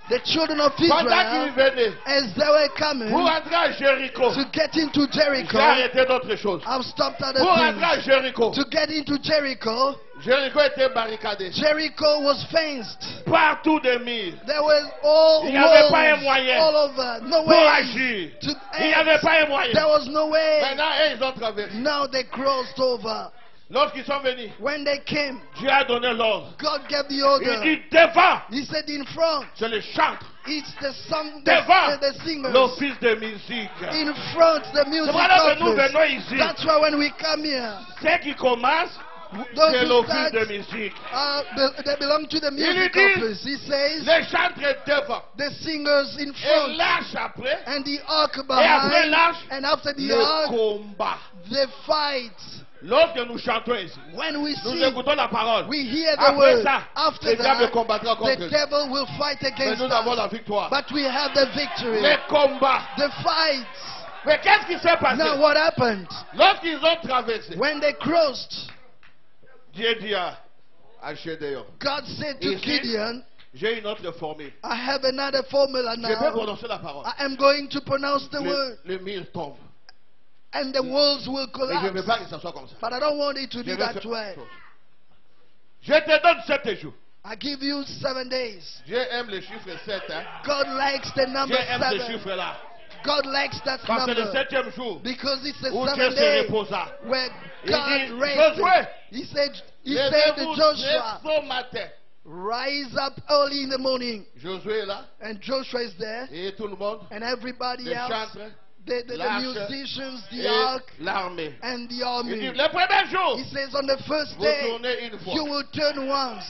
the children of pendant qu'ils Israel, venaient as they were coming pour entrer à Jéricho, to get into j'ai Jericho, arrêté d'autres choses. I've stopped other Pour entrer things. à Jéricho, To get into Jericho, Jéricho était barricadé. Jericho was fenced. Partout des murs. There was all Il n'y avait walls pas un moyen all over. No pour way agir. to Il n'y avait pas un moyen. There was no way. Maintenant, eux, ils ont traversé. Now they crossed over. Lorsqu'ils sont venus, When they came, Dieu a donné l'ordre. God gave the Il order. dit devant, He said in front, c'est le chantre. it's the song, Devant, the singers. l'office de musique. In front, the C'est music pour ça que nous office. venons ici. That's why when we come here, Ceux qui commencent, those c'est who l'office start, de musique. they belong to the music dit, office. He says, Les chantres devant. the singers in Et front, l'arche après. and the ark Et après behind, l'arche, and after the le ark, combat. the fight. Lorsque nous chantons ici, When we nous sing, écoutons la parole. we hear the Après word. ça, After le diable that, combattra contre the nous. devil will fight Mais against nous avons la us. victoire. But we have the victory. Les combats. The fight. Mais qu'est-ce qui s'est passé? Now what happened? Lorsqu'ils ont traversé, When they crossed, Dieu dit à Gédéon, God said to Ici, Gideon, j'ai une autre formule. I have another formula Je vais now. prononcer la parole. I am going to pronounce the word, Le mur tombe. and the walls will Mais je ne veux collapse. pas que ça soit comme ça. But I don't want it to Je be vais that faire way. autre chose. Je te donne 7 jours. I give you 7 days. Dieu aime le chiffre 7. Hein. God likes the number Dieu aime ce 7. chiffre-là. God likes that Parce que le number 7e jour, because it's a où Dieu 7 se day reposa. where Il God dit, raised Josué, him. He said to levez-vous Joshua, très tôt matin. rise up early in the morning. Josué est là, And Joshua is there, et tout le monde, and everybody les else, chantres the l'arche musicians, the et ark, l'armée. and the Il dit, army. le premier jour, He says on the first vous day, tournez une fois. you will turn once,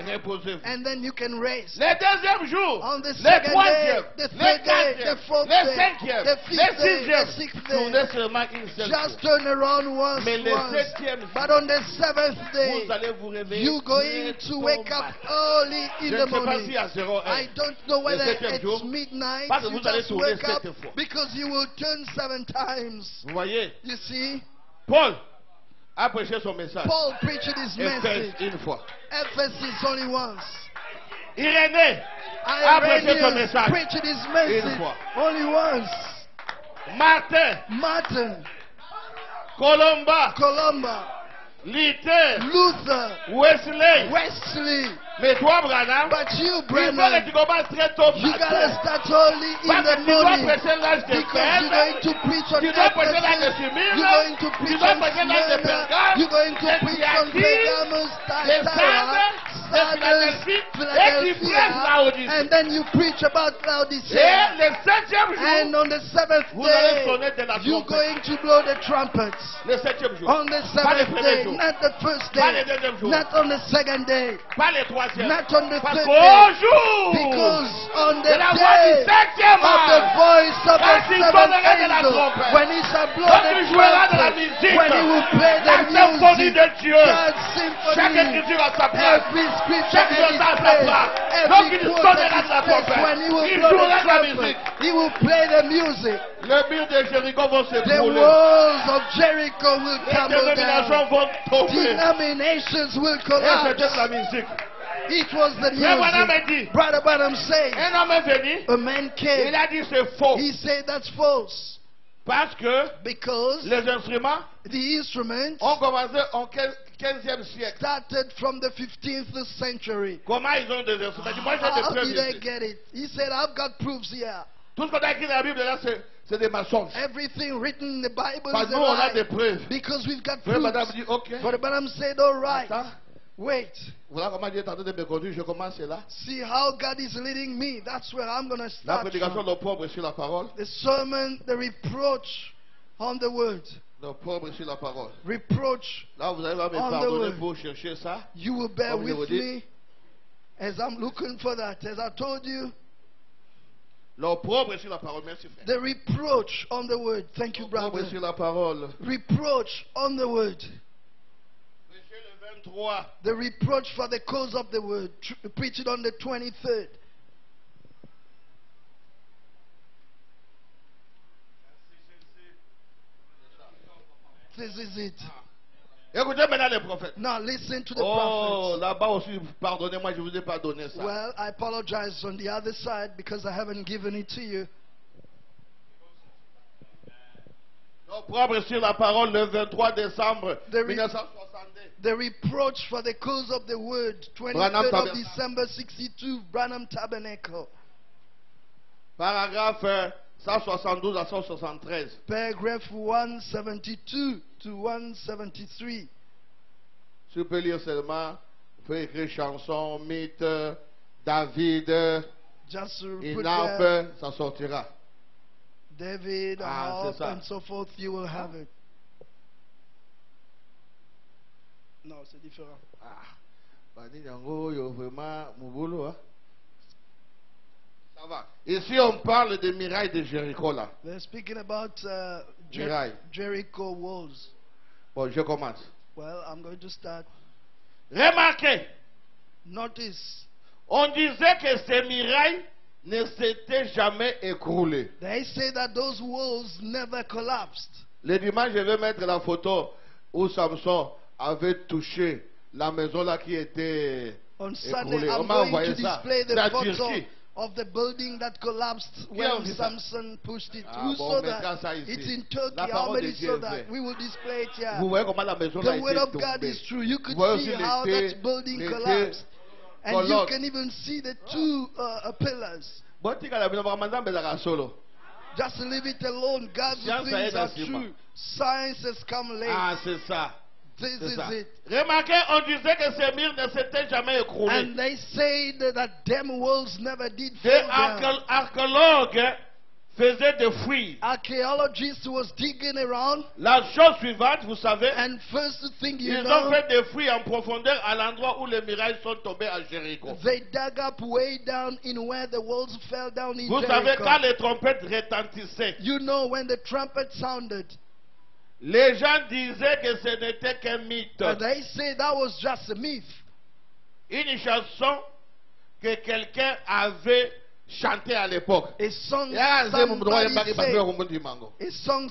Reposez-vous. and then you can raise. Le deuxième jour, On the le second day, troisième, the le third day, quatrième, the fourth le day, cinquième, the le fifth day, the sixième. sixth Tournez day. seulement une seule Just fois. turn around once, Mais le once. septième jour, But on the seventh day, vous allez vous réveiller. you're going très to tôt wake up matin. early in Je the ne sais pas morning. si à 0 I don't know whether septième it's jour, midnight. parce que You vous allez just tourner wake up 7 fois. because you will turn 7 times. Vous voyez, You see, Paul a prêché son message. Paul preached his Éphèse message. une fois. Ephesus only once. Irénée a prêché son Irenaeus message. preached his message fois. only once. Martin, Martin, Colomba, Columba, Luther, Luther, Wesley. Wesley. Mais toi, Branham, But you, il faut que Brennan, tu commences très tôt you gotta matin. start early in Parce que the tu dois morning. prêcher l'âge de Because you're going to preach on tu dois prêcher l'âge de Ephesus, Smyrne, you're going to tu preach dois on prêcher l'âge de Smyrna, Pergame, you're going to de preach on Thyatire, Pergamos, de Thyatira, Sardes, de Sardis, Philadelphie, et tu prêches Philadelphia, Laodicée. and then you preach about Et Laodicea. le septième And jour, on the seventh vous allez day, sonner de la you're trompette. going to blow the trumpets. Le septième jour. On the Pas le seventh premier day, jour. not the first Pas le day, deuxième jour. not on the second day, Pas le troisième. not on the Parce third qu'au day, jour because on de the la voix du day septième of the ange, voice of quand the il seventh sonnera de la angel, trompette, when he shall blow quand the il jouera de la trumpet, musique, when he will play la the symphonie music, de Dieu, God's chaque symphony, écriture à sa place, every scripture chaque at chose his à sa place, place. Donc every il quote sonnera at de his la place, trompette, when he will il blow jouera the de la trumpet, musique. he will play the music. Le mur de Jéricho vont The s'écrouler. walls of Jericho will Les tumble dénominations down. vont tomber. Denominations will Et c'était de la collapse. musique. It was the Frère Branham a music. dit, Brother Branham said, un homme est venu, a man il came. a dit c'est faux. He said that's false Parce que because les instruments the instruments ont commencé au 15e siècle. started from the 15th century. Comment ils ont des instruments? Moi j'ai des How preuves did I ici. get it? He said, I've got proofs here. Tout ce qu'on a écrit dans la Bible là, c'est des mensonges. Everything written in the Bible Parce is que a nous on a des lie preuves. because we've got Frère Madame proofs. dit ok. Brother Branham said, all right, Attends. wait. Voilà comment Dieu est en train de me conduire. Je commence là. See how God is leading me. That's where I'm going to La start prédication from. de pauvres sur la parole. The sermon, the reproach on the word. De pauvres sur la parole. Reproach. Là vous allez me On the pardonner word. pour chercher ça. You will bear Comme je with vous dis. me as I'm looking for that. As I told you, L'opprobre sur la parole. Merci frère. the reproach on the word. Thank you, L'opprobre brother. sur la parole. Reproach on the word. Monsieur le 23. The reproach for the cause of the word. Preach it on the 23rd. This is it. Écoutez maintenant les prophètes. Now listen to the Oh, prophets. là-bas aussi, pardonnez-moi, je ne vous ai pas donné ça. Well, I apologize on the other side because I haven't given it to you. L'opprobre sur la parole le 23 décembre The 1962. The reproach for the cause of the word, 23rd Branham of Tabernacle. December 62, Branham Tabernacle. Paragraphe 172 à 173. Paragraph 172 to 173. Tu peux lire seulement, il faut écrire chanson, mythe, David, Just put there Inarpe, ça sortira. David, Ah, c'est harp, ça. and so forth, you will have it. Non, c'est différent. Ah, Bani Yango, yo vraiment, mon boulot, hein. Ça va. Ici, on parle des murailles de Jéricho, là. They're speaking about Murailles. Jericho walls. Bon, je commence. Well, I'm going to start. Remarquez, Notice, on disait que ces murailles ne s'étaient jamais écroulées. they say that those walls never collapsed. Le dimanche, je vais mettre la photo où Samson avait touché la maison là qui était On écroulée. Sunday, On I'm m'a going to envoyé ça. display C'est the à photo Turquie. of the building that collapsed a when vu ça? Samson pushed it. Ah, Who bon, saw on mettra that? ça ici. It's in Turkey. La How parole many de Dieu saw est that? vraie. We will display it here. Vous voyez comment la maison là a The word été of God tombée. is true. You could Vous voyez see aussi how l'été- that building l'été collapsed. And you colonne. can even see the two pillars. Bon, tu as la maison vraiment dans solo. Just leave it alone. God's Science things aide are à ciment. true. Science has come late. Ah, c'est ça. This C'est is ça. it. Remarquez, on disait que ces murs ne s'étaient jamais écroulés. And they say that them walls never did Des fall down. archéologues faisaient des fouilles. Archaeologists was digging around, La chose suivante, vous savez, and first thing you ils ont know, fait des fouilles en profondeur à l'endroit où les murailles sont tombées à Jéricho. they dug up way down in where the walls fell down in Vous savez, Jericho. quand les trompettes retentissaient, You know when the trumpet sounded, les gens disaient que ce n'était qu'un mythe. and they say that was just a myth. Une chanson que quelqu'un avait chantée à l'époque. A song A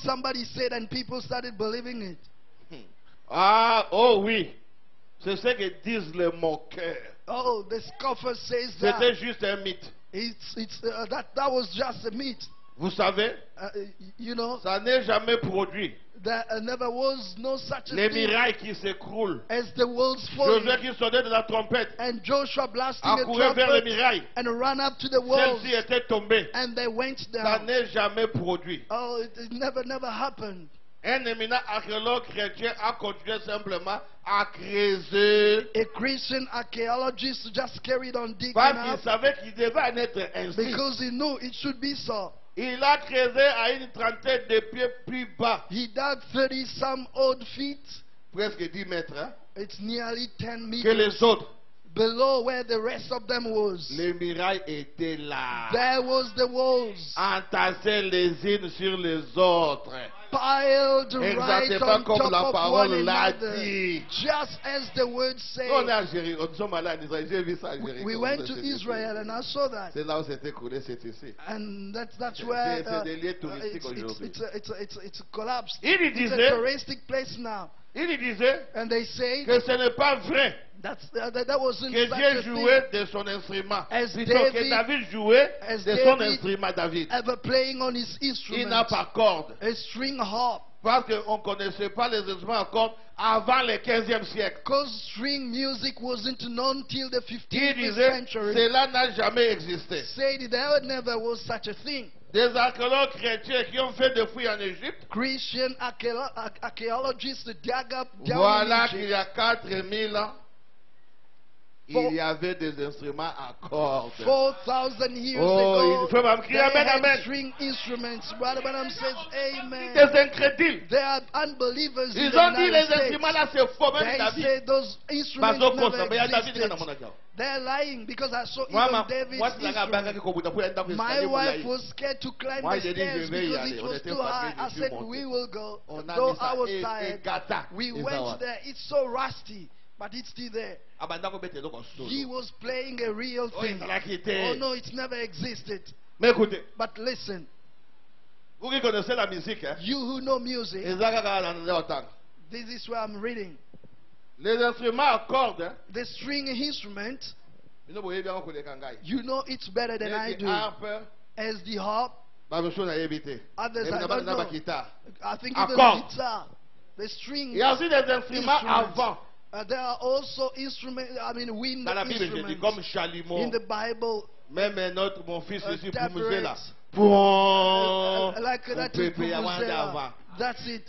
somebody said, and people started believing it. Ah, oh oui. C'est ce que disent les moqueurs. Oh, the scoffer says C'était that. juste un mythe. That was just a myth. Vous savez, You know, ça n'est jamais produit. there never was no such a Les thing murailles qui s'écroulent. as the walls falling. Josué qui sonnait de la trompette, And Joshua blasting a accourait vers les trumpet murailles. and ran up to the walls, Celle-ci était tombée. and they went Ça down. n'est jamais produit. Oh, it never happened. Un éminent archéologue chrétien a continué simplement à creuser. A Christian archaeologist just carried on digging Parce qu'il up savait qu'il devait en être ainsi. because he knew it should be so. Il a creusé à une trentaine de pieds plus bas, He dug 30 some odd feet. presque 10 mètres, hein, It's nearly 10 que meters les autres. below where the rest of them was. Les murailles étaient là, There was the walls entassées les unes sur les autres. piled right Exactement on comme top la of one parole l'a another, dit. just as the word On est says. à Jéricho, nous sommes allés en Israël, j'ai vu ça à Jéricho. We went to C'est ici. Israel and I saw that. C'est là où c'était coulé, c'est ici. And that's C'est- where c'est des lieux touristiques aujourd'hui. it's collapsed. Il It's a disait, touristic place now. il disait And they say que ce n'est pas vrai that wasn't que such Dieu a thing jouait de son instrument. As Plutôt que David- David jouait as de son David- instrument, David. ever playing on his Il instrument, n'a pas corde. a string harp. Parce qu'on ne connaissait pas les instruments à cordes avant le 15e siècle. Because string music wasn't known till the Il 15th disait, century. cela n'a jamais existé. Said there never was such a thing. Des archéologues chrétiens qui ont fait des fouilles en Égypte, Christian archaeologists dug up down voilà in qu'il Egypt. y a 4000 ans, il y avait des instruments à cordes. 4,000 years Oh, il faut ago, même they crier Amen, had Amen. string instruments. Brother Branham says, Amen. Des incrédules. They are unbelievers in Ils the ont dit United les States. instruments là c'est faux, même They David. say those instruments Parce que never il y a David existed. dans mon account. They're lying because I saw Moi, even David's moi, c'est la instrument. bagarre qu'on peut faire dans My l'escalier, wife vous was scared to climb Moi, the j'ai dit, je stairs vais y because aller. it On was était too fatigués, high. I je suis said, monté. we will go. On a Though mis ça I was et tired, gata. we Et ça went va. there. It's so rusty, but it's still there. Ah, bah, d'accord, mettez donc en solo. He was playing a real Oh, thing. il l'a quitté. Oh no, it's never existed. Mais écoutez, But listen, vous qui connaissez la musique, hein, you who know music, les agagars dans leur temps. this is where I'm reading. Les instruments à cordes, hein, The string instrument, vous voyez bien qu'on les kangai. you know it's better than I Les do. harpes, As the harp, bah, monsieur, on a évité. others Et I puis, don't la know. guitare. I think À even cordes. the guitar, the string. Il y a aussi des instruments avant. There are also instruments, I mean wind Dans la Bible, je dis instruments. comme chalumeau. In the Bible, Même notre, mon fils ici, pour musée là. tabrets, Pour like that is pépé avant vuvuzela. d'avant. That's it.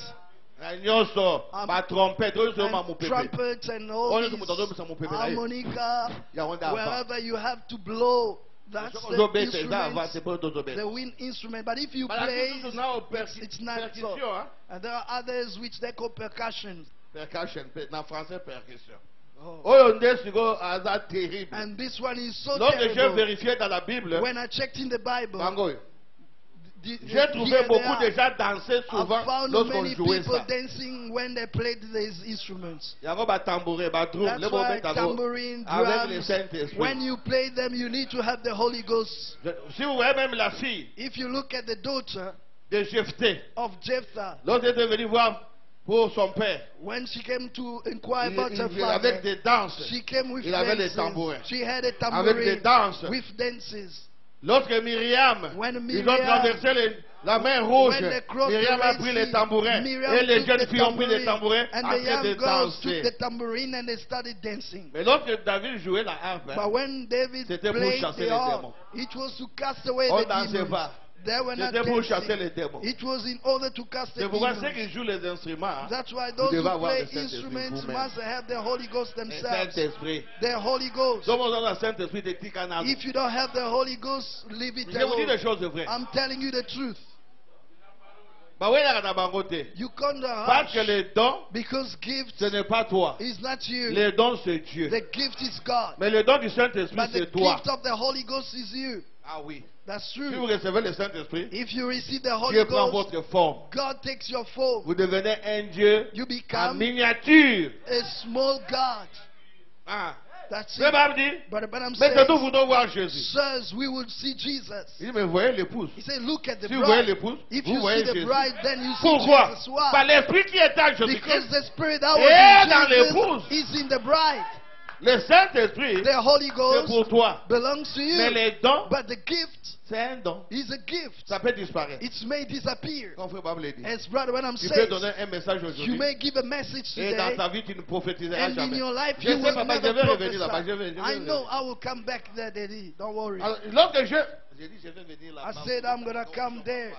Nyoso, ma trompette, oyo so ma and mupepe. trumpets and all Oyo so these mutazo bisa mupepe na ye. harmonica, Ya wanda ava. wherever you have to blow, that's So the zo bete za ava, instrument, c'est pas to zo bete. the wind instrument. But if you But play, I now it's not so. percussion, hein? And there are others which they call percussion. Percussion, na français percussion. Oh. Oyo nde siko aza terrible. And this one is so Lorsque j'ai terrible. vérifié dans la Bible, When I checked in the Bible, Bango, the- j'ai trouvé here they beaucoup are. de gens danser I souvent found lorsqu'on many jouait people ça. dancing when they played these instruments. Yango ba tambourin, ba drum, That's le why moment d'abord, tambourine, avec le drums, Saint-Esprit. when you play them, you need to have the Holy Ghost. Si vous voyez même la fille If you look at the daughter de Jephthé, of Jephthah, lorsqu'elle est venue voir pour son père, when she came to inquire about her avec father, des danses. she came with Il avait les dances. tambourins. She had a Avec des tambourine danses. with dances. Lorsque Myriam, When ils ont Myriam- traversé la mer rouge, When they crossed Myriam the a Red pris Sea, les tambourins Miriam et les took jeunes the filles ont pris les tambourine, tambourins and en the train de young girls took danser. the tambourine and they started dancing. Mais lorsque David jouait la harpe, But when David C'était pour played chasser the les harp, démons. it was to cast away On the dansait demons. pas. They were not c'était pour chasser dancing. les démons. It was in order to cast the C'est pourquoi ceux demons. qui jouent les instruments, That's why vous those devez who avoir play le Saint-Esprit instruments vous-même. must have the Holy Ghost Le themselves. Saint-Esprit. The Holy Ghost. Donc on a le Saint-Esprit de Tikana. If you don't have the Holy Ghost, leave it Je vous dis des alone. choses vraies. I'm telling you the truth. Bah oui, là, on a bangoté. You can't Parce que rush les dons, because gift ce n'est pas toi. is not you. Les dons, c'est Dieu. The gift is God. Mais le don du Saint-Esprit, But the c'est toi. gift of the Holy Ghost is you. Ah oui. That's Si vous true. recevez le Saint-Esprit, If you receive the Holy Dieu prend Ghost, votre forme. God takes your form. Vous devenez un Dieu You en become miniature. a small God. Ah. That's Le it. Bible dit, But Branham mais says, nous voulons voir Jésus. sirs, we will see Jesus. Il dit, mais voyez l'épouse. He said, look at the Si vous voyez bride. l'épouse, If vous you voyez see the Jésus. bride, then you see Pourquoi? Jesus. Why? Par l'Esprit qui est en Because Jésus-Christ. the spirit that Et was dans in l'épouse. Jesus is in the bride. Le Saint-Esprit, The Holy c'est Ghost pour toi. belongs to Mais you. les dons, But the gift c'est un don. is a gift. Ça peut disparaître. It may disappear. Comme Frère Bible dit. As Brother Branham Tu peux says, donner un message you aujourd'hui. may give a message Et dans today, ta vie, tu ne prophétiseras and in jamais. your life Je you sais, will papa, je never vais revenir là-bas. prophesy. I know I will come back there, Daddy. Don't worry. Alors, lorsque j'ai dit, je vais venir I là-bas. said I'm going to come there.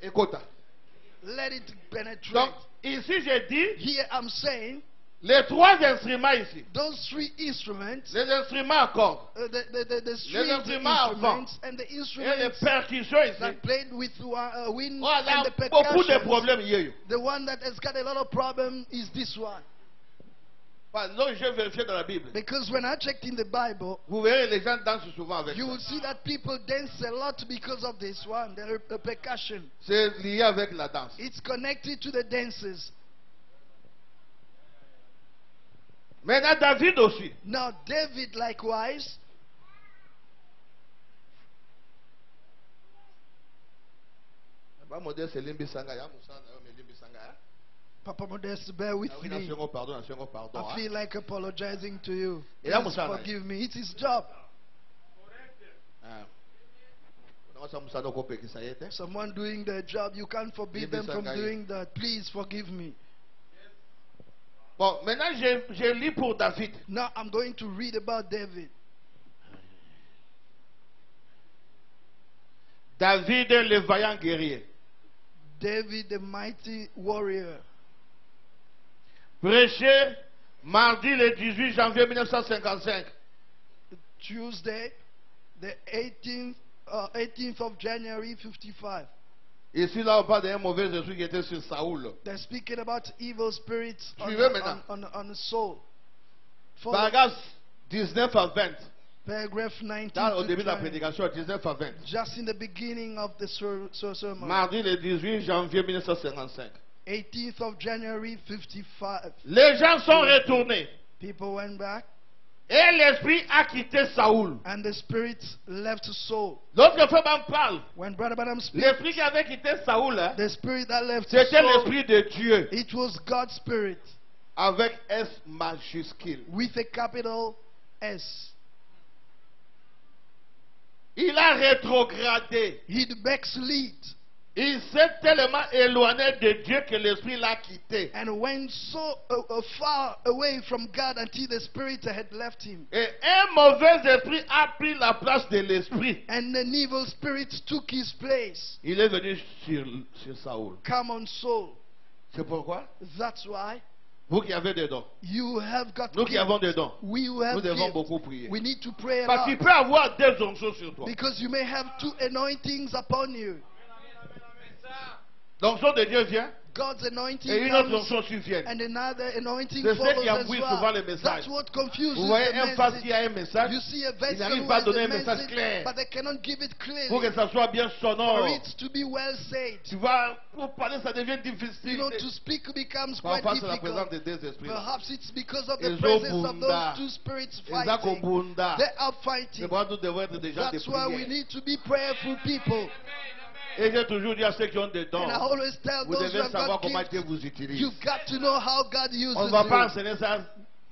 Écoute. Let it penetrate. Donc, ici, j'ai dit, Here I'm saying, les trois instruments ici. those three instruments, Les instruments à cordes. the string instruments instruments and the Et les instruments percussions ici. that played with wind On and a the beaucoup de percussion, problèmes hier. the one that has got a lot of problem is this one. Donc, j'ai vérifié dans la Bible. Because when I checked in the Bible, Vous verrez, les gens dansent souvent avec you ça. will see that people dance a lot because of this one, the percussion. C'est lié avec la danse. It's connected to the dances. Maintenant, David aussi. Now, David likewise, Papa Modeste, c'est Limbi Sanga. Ya Moussa, mais Limbi Sanga, hein? Papa Modeste, bear with Ah oui, me. nation, pardon, nation, pardon. I hein? feel like apologizing to you. Et là, Please Moussa, là. forgive me. It's his job. Ah. Non, ça, Moussa, donc, on peut que ça y est, hein? Someone doing their job, you can't forbid Give them me from some doing that. Please forgive me. Bon, maintenant, je lis pour David. Now I'm going to read about David. David, le vaillant guerrier. David, the mighty warrior. Prêché mardi le 18 janvier 1955. Tuesday, the 18th of January 55. Ici, là, on parle d'un mauvais esprit qui était sur Saoul. They're speaking about evil spirits Suivez maintenant. on the soul. Follow Paragraphe 19 à 20. paragraph 19. Dans, au to début de la 20. prédication, 19 à 20. Just in the beginning of the sermon. Mardi le 18 janvier 1955. 18th of January 55. Les gens sont retournés. People went back Et l'esprit a quitté Saoul. and the spirit left Saul. Lorsque Frère parle, When Brother Branham speaks, l'esprit qui avait quitté Saoul, hein, the spirit that left c'était Saul, l'esprit de Dieu. it was God's spirit Avec S majuscule. with a capital S. Il a rétrogradé. He'd backslid. Il s'est tellement éloigné de Dieu que l'esprit l'a quitté. And went so far away from God until the spirit had left him. Et un mauvais esprit a pris la place de l'esprit. And an evil spirit took his place. Il est venu sur Saoul. Come on, Saul. C'est pourquoi That's why vous qui avez des dons, you have got nous qui gifts. avons des dons, We who have nous devons gifts. beaucoup prier. We need to pray a Parce lot. qu'il peut avoir deux onctions sur toi. Because you may have two anointings upon you. L'onction de Dieu vient God's anointing et une autre comes, onction survient. and another anointing C'est ce follows qui as embrouille souvent les well. messages. That's what confuses Vous voyez the un face message. qui a un message, You see a il vessel n'arrive who pas à has donner a un message message, clair but they cannot give it pour clearly. que ça soit bien For sonore. it to be well said. Tu vois, pour parler, ça devient You difficile. know, to speak becomes quite Parfois, c'est la présence difficult. des deux esprits. Perhaps it's because of the Ils ont presence of bunda. those two spirits Ils ont fighting. bunda. They are C'est fighting. pourquoi nous devons être des gens de That's why we prière. need to be prayerful people. Et j'ai toujours dit à ceux qui ont des dons, And I always tell vous those who devez have savoir got comment gifts, Dieu vous utilise. you've got to know how God uses On ne va pas you. enseigner ça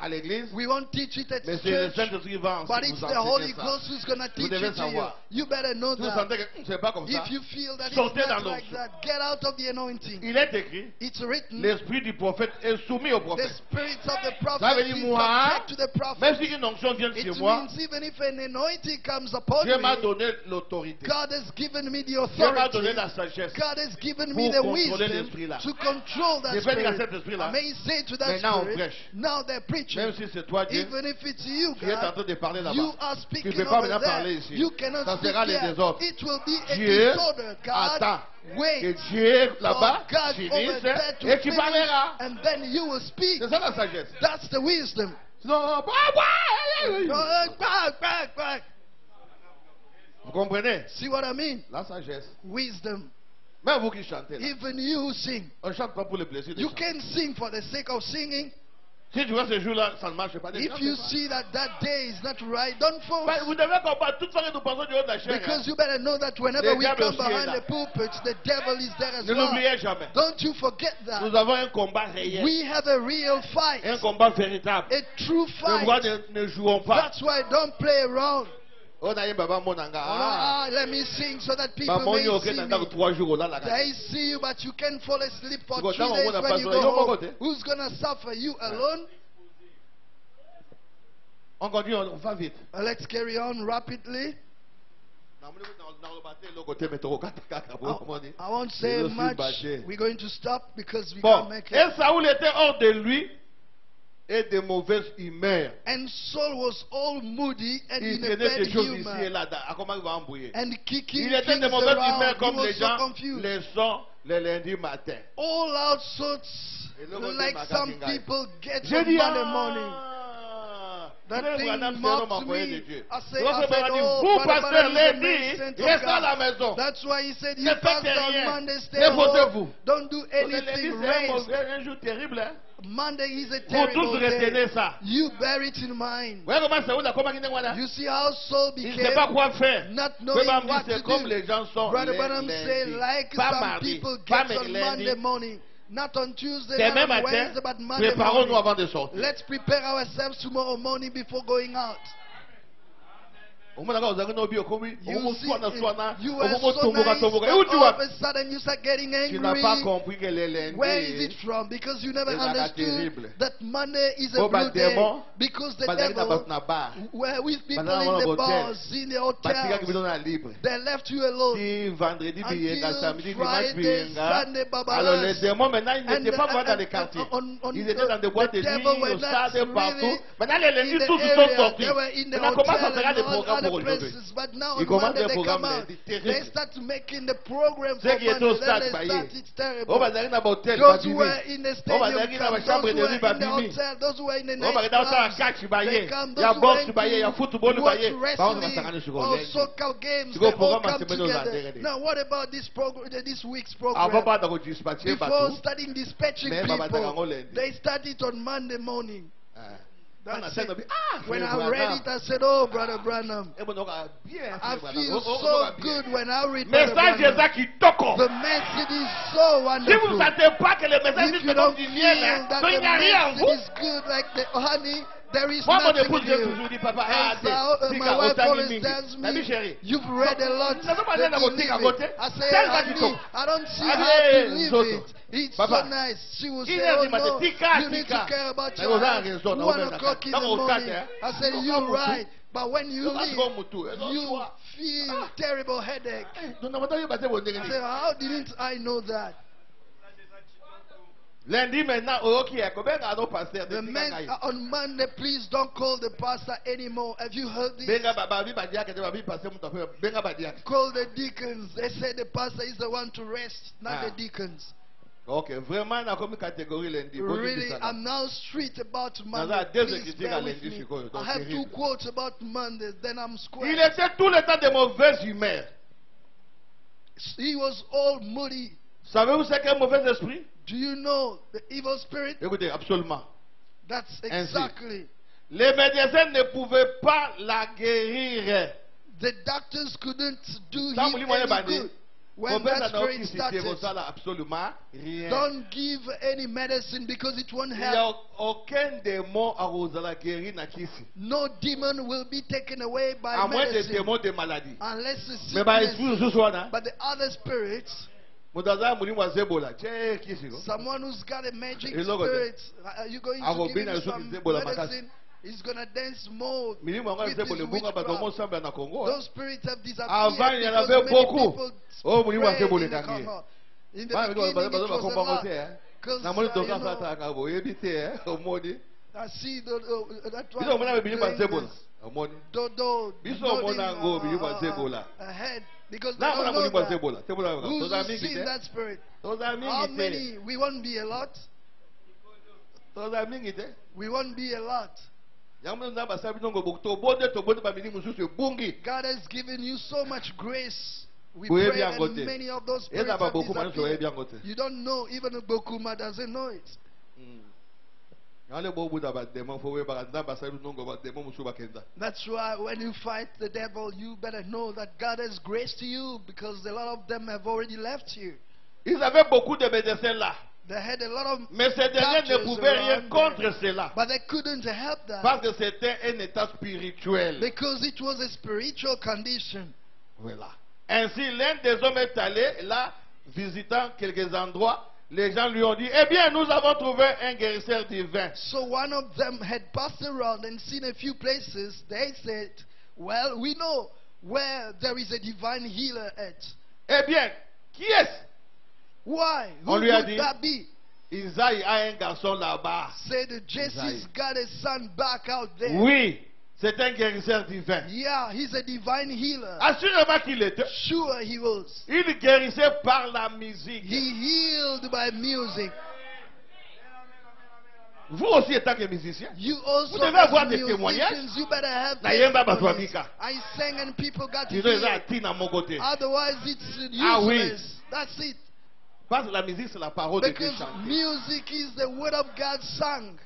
à l'église, We won't teach it at mais c'est le church, Saint-Esprit qui va but it's vous the Holy enseigner ça. Ghost who's going to teach devez it to you. savoir. You better know Si vous that. sentez que c'est pas comme ça, If you feel that it's sortez dans not like l'onction. that, get out of the anointing. Il est écrit, It's written, l'esprit du prophète est soumis au the prophète. spirits of the Ça prophet veut dire be moi, subject to the prophet. même si une onction vient It sur moi, means even if an anointing comes upon Dieu m'a me, donné l'autorité. God has given me the Dieu m'a donné authority. la sagesse. God has given Pour me the contrôler wisdom l'esprit-là. to control that Je peux dire à spirit. cet esprit-là, I may say to that maintenant on spirit, prêche. now they're preaching. Même si c'est toi Dieu, Even if it's you, tu es en God, train de parler you là-bas. are Tu speaking ne peux pas over maintenant there. parler ici. You cannot Ça speak sera les here. désordres. It will be a Dieu disorder. God, attend que wait Dieu là-bas for God over finisse there to et tu finish, parleras. and then you will speak. C'est ça la sagesse. That's the wisdom. Non, vous comprenez? See what I mean? La sagesse. Wisdom. Même vous qui chantez, là, Even you who sing. on ne chante pas pour le plaisir de You chanter. can sing for the sake of singing. Si tu vois ce jour-là, ça ne marche pas. If you see that that day is not right, don't force. Vous devez comprendre, toute fois que nous pensons du haut de la chair, Because you better know that whenever Le we diable come aussi est behind là. the pulpit, the devil is there as ne well. l'oubliez jamais. Don't you forget that. Nous avons un combat réel, We have a real fight, un combat véritable. a true Ne, moi, fight. ne jouons pas. That's why don't play around. On a eu Baba Monanga. Let me sing so that people Maman, may il y a see aucun me. 3 jours là, la They see you, but you can fall asleep for Because 3 that one days won't when pass you away. go You won't home. go there. Who's going to suffer? You alone? On continue, on va vite. Let's carry on rapidly. I won't say much. We're going to stop because we Bon, can't make et it. Saoul était hors de lui et de mauvaise humeur. And Saul was all moody and Il in a tenait bad des choses ici et humor. là. Comment il va embrouiller? And kicking Il était things de mauvaise around. humeur He comme was les so gens confused. le sont le lundi matin. All out sorts Et l'autre like dit, some Magasinga. people get J'ai on dit, Monday morning. That Frère thing Branham, c'est un homme mocked envoyé de me. Dieu. I said, Votre Branham dit, oh, vous, Brother pasteur, Branham is a lundi, man sent of restez à God. la maison. That's why he said, Ne you faites pastor on rien. Monday, stay Ne votez-vous. home. Don't do Parce que lundi, anything. c'est Rest. un jour terrible. Hein? Monday is a Vous tous terrible day. retenez ça. You bear it in mind. Vous voyez comment Saoul a commencé là? You see how Saul Il ne sait pas became quoi faire. not Frère knowing Branham what dit, c'est to comme do. les gens sont Brother les Branham say, lundis. like Pas some mardi, people pas get on lundi. Monday morning, not on Tuesday, Demain not on matin, Wednesday, but Monday préparons-nous morning. avant de sortir. Let's prepare ourselves tomorrow morning before going out. You see, you were so nice, but all of a sudden you start getting Tu n'as pas angry. compris que les lundis, Where is it from? Because you never C'est la understood terrible. that Monday is a Oh, blue but day. démon, Because the bazali na devil bato na bar. were with people Bazali na in the hotel. bars, in the Batika qui hotels. na libre. They left you alone. Si vendredi biyenga, Until samedi, dimanche Friday, biyenga. Sunday, Alors les babalas. démons maintenant ils And n'étaient pas the- vraiment dans and- les quartiers. on- Ils étaient dans des boîtes de the nuit, devil were au not stade, partout. really Maintenant les lundis in the tous sont area. sortis. They were in the Maintenant comment ça hotel sera and des all programmes other pour aujourd'hui? places. But now Ils on commencent Monday des they come programmes out. terribles. They start making the program for Ceux qui étaient au Monday. Then stade they baillé. start, it's Oh terrible. bazali na hôtel Those who babimi. were in the Oh stadium bazali na come, chambre those de who were nuit in the babimi. hotel, those who were in the Oh bazali na nightclubs, catch they baye. come, Ya those who boxe went baye, ya to football watch baye. Baona wrestling masakani sur or lundi. soccer games, Tu they comprends all come ma semaine aux together. intérêts. Now what about this program, this week's Avant program? pas de dispatcher Before bateau. starting dispatching Mais Baba Tagango people, lundi. they started on Monday morning. That's That's it. Ah, When frère I read Branham. it, I said, oh, Brother Branham, Eh ben, on aura bien, I frère Branham. feel On so aura bien. good when I read Brother Message Branham. Jésus qui toque. The message is so Si vous ne wonderful. sentez pas que le message If est you comme don't du feel miel, hein, that donc il the n'y a rien en message vous. is good like the honey, There is Moi, mon nothing épouse, in j'ai you. toujours dit, papa, And arrête. my wife always tells La vie me, chérie. you've read a lot. Nous avons but parlé you dans mon leave tic à it. côté. I say, Tel va honey, du tout. I don't see Allez, how to leave Zoto. it. It's Papa, so nice. She will il say, est oh dit, mais no, tika, you need tika. to care about Mais your vous avez health. raison, 1 on o'clock in dans the mon morning. cadre, I said, dans you're mon right. But when you Nous avons leave, comme Moutou, et donc, you toi. feel terrible headache. Nous n'avons pas eu passé mon I dernier. said, how didn't I know that? Lundi maintenant, au qui est combien à nos pasteurs de The men on Monday, please don't call the pastor anymore. Have you heard this? Benga babi badia que babi passer mon temps. Benga badia. Call the deacons. They say the pastor is the one to rest, not the deacons. Ok, vraiment, on a comme catégorie lundi. Really, I'm now strict about Monday. Deux Please critiques bear à with lundi, me. je crois, donc I have terrible. 2 quotes about Mondays, then I'm square. Il était tout le temps de mauvaise humeur. He was all moody. Savez-vous ce qu'est un mauvais esprit? Do you know the evil spirit? Écoutez, absolument. That's Ainsi. exactly. Les médecins ne pouvaient pas la guérir. The doctors couldn't do Ça, him vous dites, any good. When that spirit started, absolument rien. don't give any medicine because it won't Il n'y a help. aucun démon à vous la guérir ici. No demon will be taken away by À moins des medicine démons de maladie. unless the Mais bah, sickness. esprit ce soir, hein. But the other spirits, Mudaza muli wa zebola. Che kisiko. someone who's got a magic Hello, God. spirit, are you going I to will give be him na some yusufu zebola medicine? He's going to dance more with Milimu anga his zebola bunga ba domo witchcraft. samba na Congo. Those spirits have disappeared Avant, il y en because avait many beaucoup. people Oh, muli wa prayed zebola in the kangi. Congo. In the Ba mi beginning, ba it ba was ba a komba lot. ngote eh. 'Cause, Na muli you toka know, fata ka bo yebite omoni. I see that one. Biso mona be bilimu wa doing zebola. this. Omoni. Dodo, Biso nodding, mona ngo bilimu wa zebola. ahead because they Na don't mona know muli wa that. zebola. Zebola. Who's Toza mingi seen te. that spirit? Toza How mingi te. many? We won't be a lot. Toza mingi te. We won't be a lot. Yango nzamba sabi nongo bokto bode ba milimu susu bungi. God has given you so much grace. We Boye pray bien and gote. many of those Eza spirits ba have beaucoup manu soye disappeared. bien gote. You don't know, even Bokuma doesn't know it. Yale bo buda ba demon fo we ba nzamba sabi nongo ba demon musu ba kenza. That's why when you fight the devil, you better know that God has grace to you because a lot of them have already left you. Ils avaient beaucoup de médecins là. They had a lot of Mais ces derniers ne doctors pouvaient rien around contre there, cela. but they couldn't help that Parce que c'était un état spirituel. because it was a spiritual condition. Voilà. Ainsi, l'un des hommes est allé là, visitant quelques endroits. Les gens lui ont dit, eh bien, nous avons trouvé un guérisseur divin. So one of them had passed around and seen a few places. They said, well, we know where there is a divine healer at. Eh bien, qui est-ce? Why? Who On lui a could dit, that be? Isaïe a un garçon là-bas. Said Jesse's got a son back out there. Oui, c'est un guérisseur divin. Yeah, he's a divine healer. Assurément qu'il était. Sure he was. Il guérissait par la musique. He healed by music. Vous aussi, étant que musicien, You also Vous devez as avoir des témoignages. musicians, you better have Na yemba testimonies. batwabika. I sang and people got sinon ils ont healed. atteint à mon côté. Otherwise it's useless. Ah oui. That's it. Parce que la musique, c'est la parole de Dieu Because chantée. music is the word of God sung.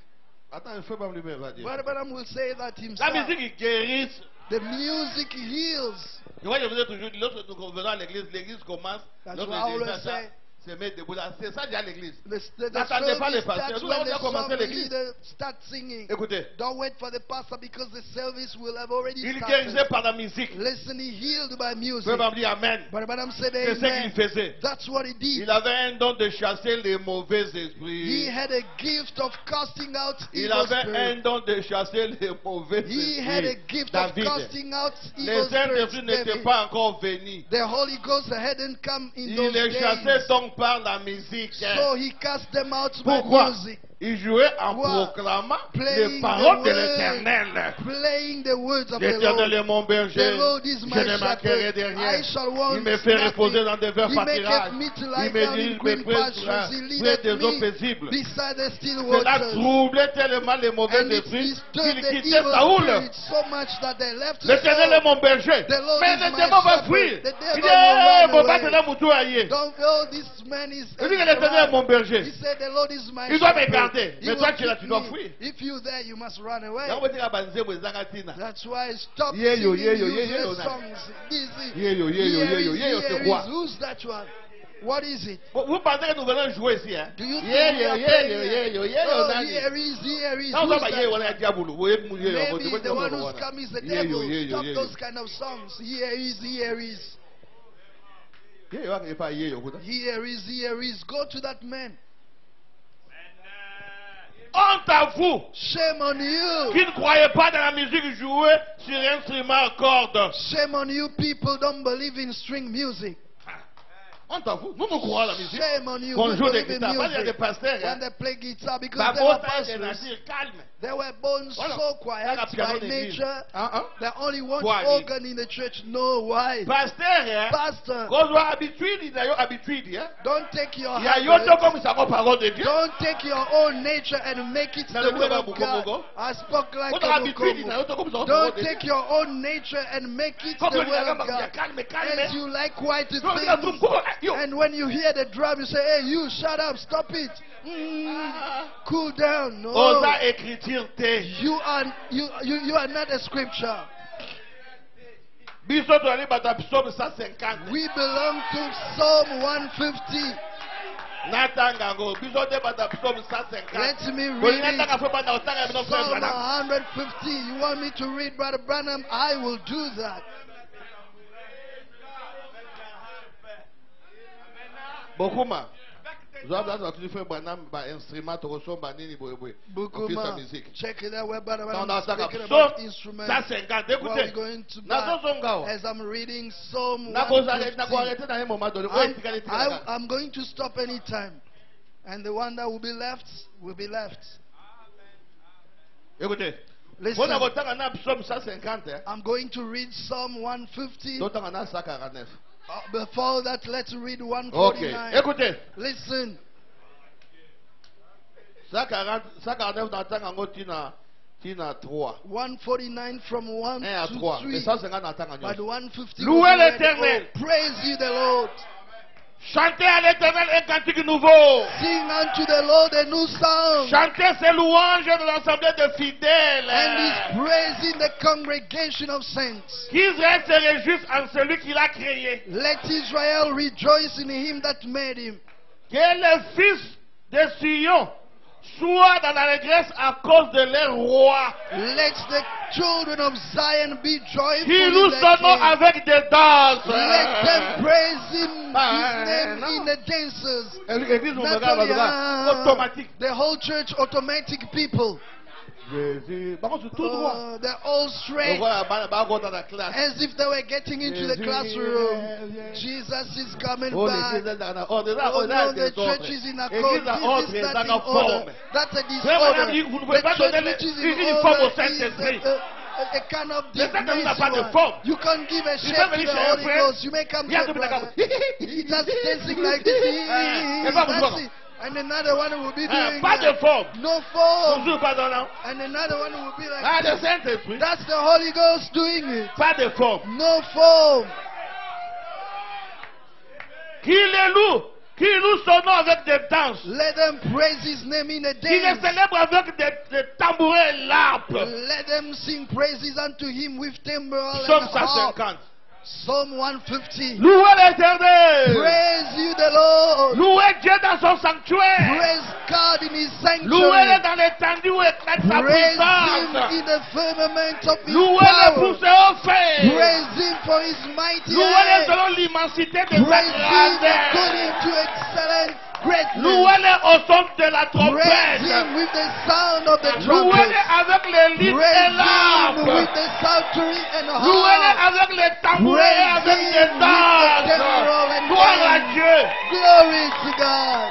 Attends, il faut pas me le dire. Abraham will say that La himself. musique, il guérit. The music heals. Et moi, je vous ai toujours dit, lorsque nous venons à l'église, l'église commence. That's Lorsque why I les always gens say- se mettent debout là. C'est ça déjà l'église. The N'attendez pas les service pasteurs. starts Nous when avons the déjà commencé song l'église. leader starts singing. Écoutez, Don't wait for the pastor because the service will have already il started. guérissait par la musique. Listen, he healed by music. Frère me dit Amen. But Abraham said C'est ce qu'il amen. faisait. That's what he did. Il avait un don de chasser les mauvais He esprits. had a gift of casting out Il evil avait spirits. un don de chasser les mauvais He had a esprits. gift of David, casting out evil les Saints-Esprits spirits. n'étaient David. pas encore venus. The Holy Ghost hadn't come in Il those les chassait days. donc par la musique. So he cast them out by Pourquoi? music. Il jouait en What? proclamant Playing les paroles the de word. l'Éternel. Playing the words of the L'Éternel Lord. est mon berger, The Lord is je my ne manquerai shepherd. de rien. I shall want Il me fait nothing. reposer dans des verts He maketh pâtirages. me to Il lie me down dit, in il me green presse pastures. He près leadeth des eaux me paisibles. beside the still Cela waters. troublait tellement les mauvais And it esprits disturbed qu'ils the quittaient evil Saoul. spirits so much that they left L'Éternel est Saul. mon berger. The Lord Mais is les my démons vont shepherd. fuir. The Il devil dit, will eh, run mon away. battre là, moutou aillé. Don't oh, this man is Il dit que l'Éternel est mon He berger. said the Lord is my Il doit me shepherd. garder. He Mais will toi, tu es là, keep tu dois me. fuir. If you there, you must run away. Là, on va dire à Banzé, vous êtes That's why stop Yeah, yo, singing yeah, yo, yeah, useless yeah, songs. This is Yeah, yo, yeah, yo, here yeah, yo, is- yeah, yo, here c'est is- quoi? Who's that one? What is it? Vous pensez que nous venons jouer ici, hein? Do you think Yeah, we yeah, are yeah, playing yeah, here? yeah, yeah, Oh, yeah, here is. Non, Who's ça va, that? yeah, voilà, diable. Maybe the one who's come is the Yeah, devil. yeah, Stop yeah, those kind of songs. Here is. Here Is. Go to that man. Honte à vous Shame on you. qui ne croyez pas dans la musique jouée sur un instrument à cordes. Shame on you people don't believe in string music. Honte à vous. Nous nous croyons à la musique. Shame on you. Qu'on Who joue des believe in guitares. Il y a des music. pasteurs. When they play guitar, because Bah, they bon, were ça, des pastors, nasirs, calme. they were born Voilà. so quiet Dans la piano by d'église. nature. Hein? They only one Quoi, organ in the church. No, why? Pasteur, hein? Pastor, Qu'on soit habitué, il y a habitude, hein? don't take your Il y a yoto habits. comme ça, parole de Dieu. Don't take your own nature and make it Dans the le word Congo, of God. Congo. I spoke like Qu'on a habitué, il y a Mukongo. yoto comme ça, parole Don't de Dieu. take your own nature and make it Comme the le word of diable, il y a God. calme, As calme. you like quiet Non, il y a tout, things, yo. and when you hear the drum, you say, "Hey, you shut up, stop it, cool down." No, Osa écriture T. you are not a scripture. Biso to ali bata psaume 150. We belong to Psalm 150. Natangango. Biso te bata psaume 150. Let me Bon, read natanga it. fo bata otanga bino frère Psalm Branham. 150. You want me to read, Brother Branham? I will do that. Bokuma. Zoabla za tu frère Branham ba instrument to somba nini boyeboy. Bukuma, musique. check it out where Brother Non, Branham non, is ça speaking va. about Psaume instruments. 150. What are we Écoutez. going to Nazo buy? zonga. As I'm reading Psalm Nako 150, arrêter dans un moment donné. Oh, tika tika. I'm going to stop anytime. And the one that will be left, will be left. Écoutez. Listen, Bona botanga na psaume 150. I'm going to read Psalm 150. Dotanga na 149. Before that, let's read OK. 149. Écoutez. Listen. 149 natanga ngo tina 3. 149 from 1 1 à to 3. 3. Mais 150 natanga But nyo. 150 Louez will be read. l'Éternel. Oh, praise you the Lord. Chantez à l'Éternel un cantique nouveau. Sing unto the Lord a new song. Chantez ses louanges de l'assemblée de fidèles. And is praising the congregation of saints. Qu'Israël se réjouisse en celui qui l'a créé. Let Israel rejoice in him that made him. Que les fils de Sion soient dans l'allégresse à cause de leur roi. Let the children of Zion be joyful Qui in loue their son nom king. avec des danses. Let them praise him, Ah, his name non. in the dances. L'église nous Not regarde, only, automatique. the whole church automatic people. Jésus. Par contre, c'est tout droit. They're all On straight, voit dans la classe. as if they were getting into the Jésus, classroom. yeah. Jesus is coming Oh, back. l'église est dans ordre. Oh no, the church is in a code. L'église en ordre This is est not dans in la order. forme. That's a Frère, madame, disorder. vous ne pouvez The pas church donner which is une in forme au order is Saint-Esprit. a kind of Le Saint-Esprit n'a pas de one. forme. You can't give a Il shape peut to venir the chez un Holy frère. Ghost. You may come Il y a to tout a le monde brother. He just dancing like this. Et pas vous voir. That's it. And another one will be doing Pas de that. forme. No form. Toujours pas d'honneur. And another one will be like Pas de this. Saint-Esprit. That's the Holy Ghost doing it. Pas de forme. No form. Qui le loue. Qui loue son nom avec des danses. Let them praise his name in a Qui le dance. célèbre avec des tambourins et l'harpe. Let them sing praises unto him with timbrel Psaume and harp. 150. Psalm 150. Louez l'Éternel. Praise you the Lord. Louez Dieu dans son sanctuaire. Praise God in his Louez-le sanctuary. dans l'étendue où éclate sa Praise him puissance. in the firmament of his Louez-le pour power. ses hauts faits. Praise him for his mighty Louez-le acts. selon l'immensité de sa Praise him grandeur. according to excellent greatness. Louez-le au son de la Praise trompette. him with the sound of the Louez-le trumpet. avec les lyres et Praise him l'harpe. with the psaltery and Louez-le harp. avec les tambourins et avec Praise les him with the danses. temporal and Gloire à dance. Dieu. Glory to God.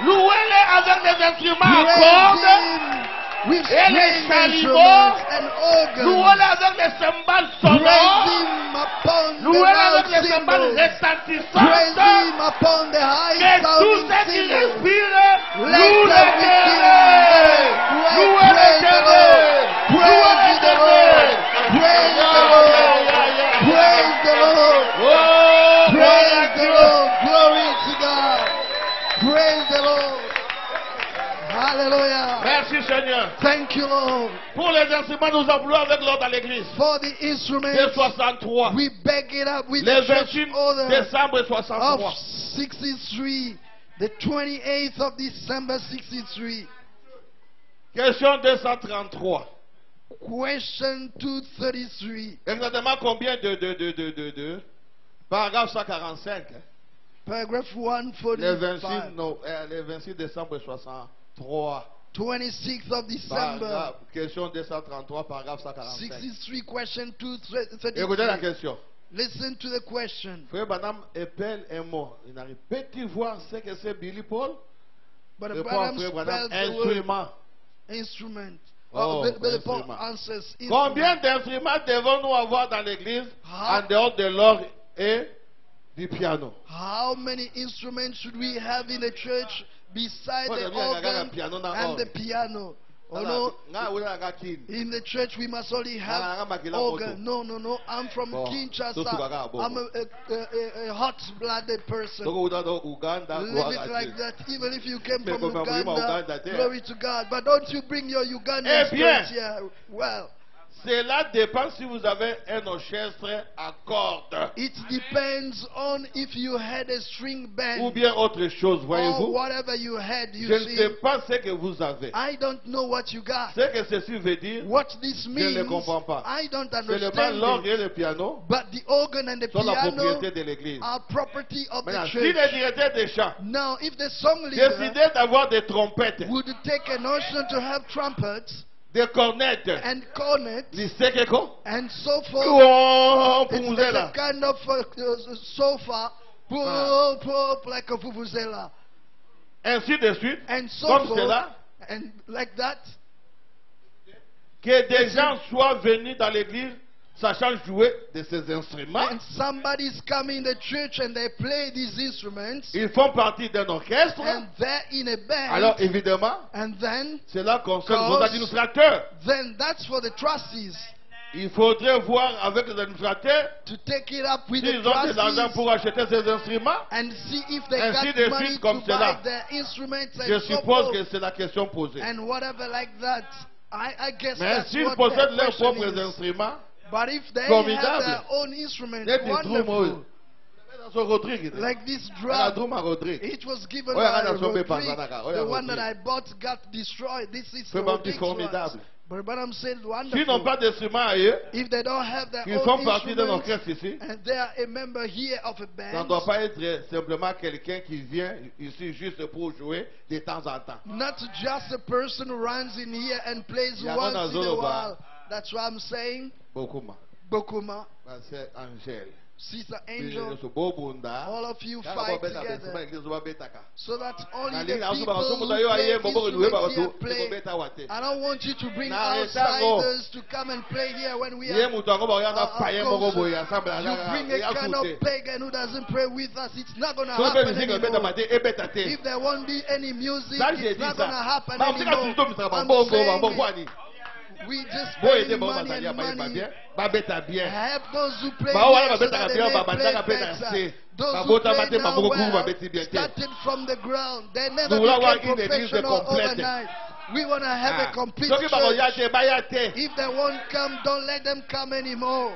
Louez-le avec les instruments à Praise cordes. him with Et les string chalumeaux. instruments and organs. Louez-le avec les cymbales Praise sonores. him upon the Louez-le avec loud les cymbales cymbals. Praise retentissantes. him upon the Que high tout sounding ce qui cymbals. respire, Let loue everything l'Éternel. Louez praise the l'Éternel. Lord. Praise the Lord. Praise the Lord. Praise the Lord. Oh, Praise the Lord. Glory to God. Praise the Lord. Hallelujah. Merci Seigneur. Thank you, Lord. Pour les instruments, nous employons avec l'ordre à l'église. For the Le instruments, 63. we back it up with Le the church 28 order décembre of 63. 63. The 28th of December 63. Question 233. Question 233. Exactement combien de paragraphe 145. Paragraph Le 26, 145. le 26 décembre 63. 26th of December. Question 233, paragraphe 145. 63, question Écoutez la 233. question. Listen to the question. Frère Branham épelle un mot. Il n'arrive pas. Peux-tu voir ce que c'est Billy Paul? But Répond Branham Frère Branham, spells the word instrument. instrument. Oh, Billy Paul instrument. answers Combien instrument. d'instruments devons-nous avoir dans l'église How- en dehors de l'orgue et du piano? How many instruments should we have in the church besides Oh, the il y a un organ piano dans and the orgue. piano? Oh Nga no, wula nga kin. in the church we must only have Nga makila organ. moto. No. I'm from Bon, Kinshasa. so subaga bongo. I'm a hot-blooded person. Doko wuda do Uganda. Live it like that, even if you came Mais from comme Uganda, Uganda. there. Glory to God. But don't you bring your Ugandan Eh bien. spirit here. Well, Cela dépend si vous avez un orchestre à cordes it depends on if you had a string band ou bien autre chose, or voyez-vous. whatever you had. Je You ne sais see, pas ce que vous avez. I don't know what you got. Ce que ceci veut dire, What this je ne means, comprends pas. I don't Seulement understand l'orgue it. et le piano But the organ and the sont la piano propriété de l'église. are property of the Maintenant, si church. le directeur des chants Now, if the song leader décidait d'avoir des trompettes, would take a notion to have trumpets des cornettes, and cornets du sekeko, and so forth, pour it's vous like là. a kind of sofa, like a vuvuzela, Ainsi de suite, and so comme forth, cela, and like that. que des gens soient venus dans l'église sachant jouer de ces instruments. And somebody's coming in the church and they play these instruments, Ils font partie d'un orchestre. and they're in a band. Alors évidemment, And then cela concerne vos Cause- administrateurs. that's for the trustees Il faudrait voir avec les administrateurs to take it up with the s'ils ont de l'argent trustees pour acheter ces instruments. and see if they Ainsi got de money suite, to comme buy cela. their instruments Je and so suppose forth que c'est la question posée. and whatever like that. I guess Mais that's s'ils what possèdent their leurs question propres is. instruments, But if they Formidable. have their own instruments, des petits drums, wonderful. sur Rodrigue. Like this La drum, drum à Rodrigue. it was given Oya, by kana sombe Rodrigue. panzanaka. Oya, The one that I Rodrigue. bought got destroyed. This is C'est pas un petit Rodrigue's formidable. one. But Branham said S'ils n'ont wonderful. pas d'instruments à eux, If they don't have their qu'ils own font partie d'un instruments orchestre ici, and they are a member here of a ça ne band, doit pas être simplement quelqu'un qui vient ici juste pour jouer de temps en temps. not just a person who runs in here and plays Il y a once un in a Zoloba. while. That's what I'm saying. Beaucoup, ma. Bokuma, C'est Angèle. Sister Angel, C'est beau bunda. all of you Car fight on va mettre together avec l'église, on va mettre à cas. so that Na only ligne, the en people sous-bas, who tout le monde a eu à y aller, play bon, bon, nous, instruments here on va play. mettre à Waté. I don't want you to bring Na etango. outsiders to come and play here when we Yé are. mouton, on va regarder païen, mon robot, il y a ça, You bring a kind of pagan who doesn't pray with us. It's not going to So, happen musique, on met à anymore. maté, et bête à thé. If there won't be any music, Ça, j'ai it's dit not going to ça. happen Mais en tout cas, anymore. tu tombes, I'm bon, saying bon, it. bon, ni. We just Bon, pay aider, bon, money bataille, and pas money. bien, pas bête à bien. Have those who play Bah, ouais, here bah, so bête à that they bien, may bah, play bête à bien, better. Those bah, who bota, play maté, bah, now beaucoup, bah, well, bête, bien, started from the ground. They never Nous voulons avoir became une église professional complète. overnight. We want to have a complete Ceux qui vont y church. aller, bah, y aller. If they won't come, don't let them come anymore.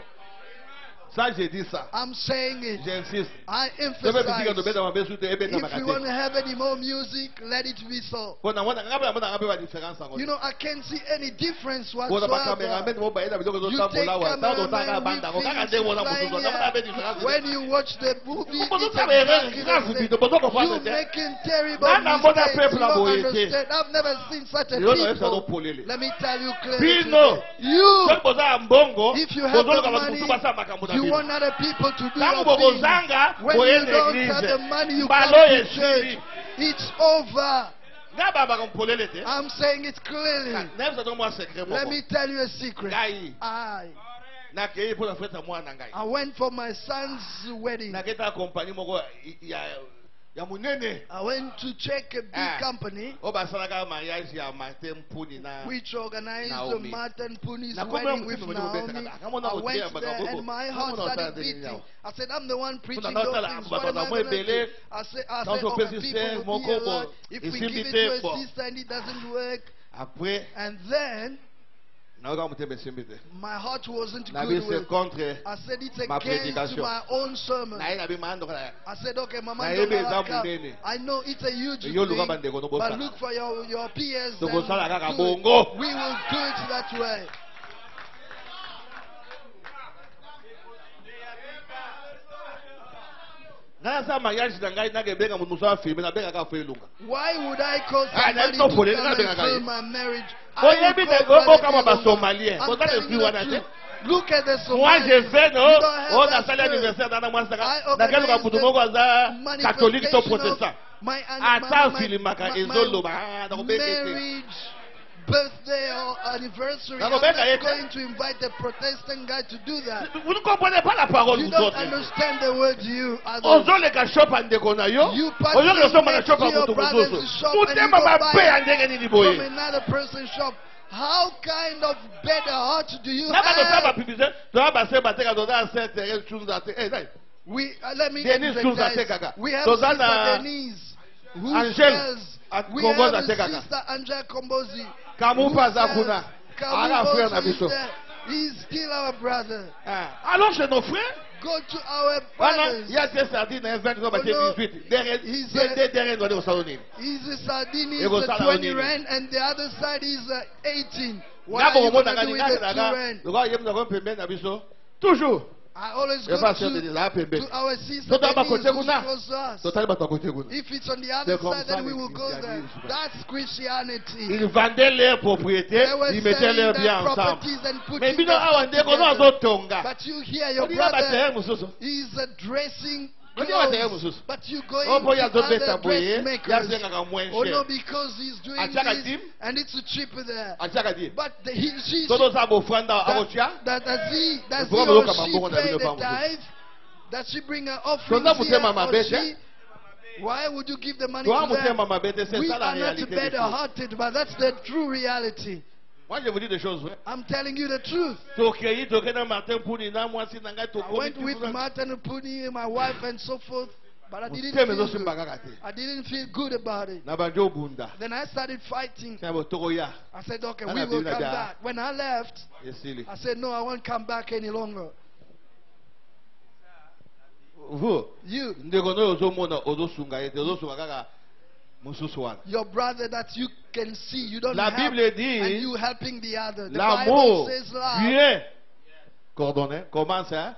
Ça, j'ai dit ça. I'm saying it. J'insiste. I Je veux dire que nous emphasize. mettons en baisse sur et bête à If you want maté. to have any more music, let it be so. Bon, on a la différence en You know, I can't see any difference Bon, on a whatsoever. caméraman, on va y aller, on You va take là, on va cameraman on with va things on flying here. When you watch the movie, Vous it's savez, exactly grave, the same. vous devez comprendre You ça. making terrible Nana, mon mistakes. peuple You a don't beau été. understand. I've never seen such a Yo, no, ça doit people. polele. Let me tell you clearly. Pino. today. You, Soki boza mbongo, if you have bozola the kama money, kusubasa makambo na you bino. want other people to do Tangu your thing. bokozanga, When boye you don't have the l'église. money, you Balo come to esili. church. It's over. Nga baba kompolele te. I'm saying it clearly. Nèm sa to moi secret Let moko. me tell you a secret. Ngai, I nakei pour la fête à moi na ngai. went for my son's wedding. Naketa compagnie moko ya munene. I went to check a big company O basalaka mariage ya Martin Mpuni na. which organized Naomi. Martin Puni's Na wedding kumbe with mtu mwenye Naomi. ubeta kaka. Kama una I hotel went hapa there kaboko. and my Kama heart una started hotel beating. yao. I said, I'm the one preaching Kuna those notala, things. baba, What am I baba, going to do? mbele. I said, Dans son okay, petit people mon will be a kobo, lot. If we ici give it invité, to a bon. sister and it doesn't work, Après, And then my my heart wasn't good with. I said it's against my own sermon. I said, okay, Mama, I know it's a huge thing, but look for your peers. We will do it that way. Why would I call somebody to come and film my marriage? I will call look at the moi j'ai fait non, on a that fait l'anniversaire dans le mois I catholique ou protestant. my marriage, birthday or anniversary. I'm not going to invite a Protestant guy to do that. Vous ne comprenez pas la parole, You vous don't autres. understand the word you others. You pass your brothers to shop and you go buy from another person's shop. How kind of better heart do you have? Let me explain. We have Sister Denise who says, we have Sister Angela Kombozi. He's still our brother. Allons chez nos frères. Go to our brothers. Il y a des sardines dans 23, 18. He's a sardine, he's a 20 rand, and the other side is 18. What are you going to do with the 2 rand? Toujours. I always go to our sister Denise who's close to us. If it's on the other side, then we will go there. That's Christianity. Ils vendaient leurs propriétés, ils mettaient leurs biens ensemble. Mais but you hear your brother, he's dressing clothes, but you go into other dressmakers. Oh no, because he's doing this and it's cheaper there. But does he or she pay the tithe? Does she bring her offering here or she? Why would you give the money to them? We are not better-hearted, but that's the true reality. Moi, je vous dis des choses vraies. I'm telling you the truth. I went with Martin Puni, my wife, and so forth, but I didn't feel good. I didn't feel good about it. Then I started fighting. I said, okay, we will come back. When I left, I said, no, I won't come back any longer. You. Your brother that you can see, you don't La help, Bible dit, and you helping the other. The l'amour Bible says love. bien coordonné. Comment ça?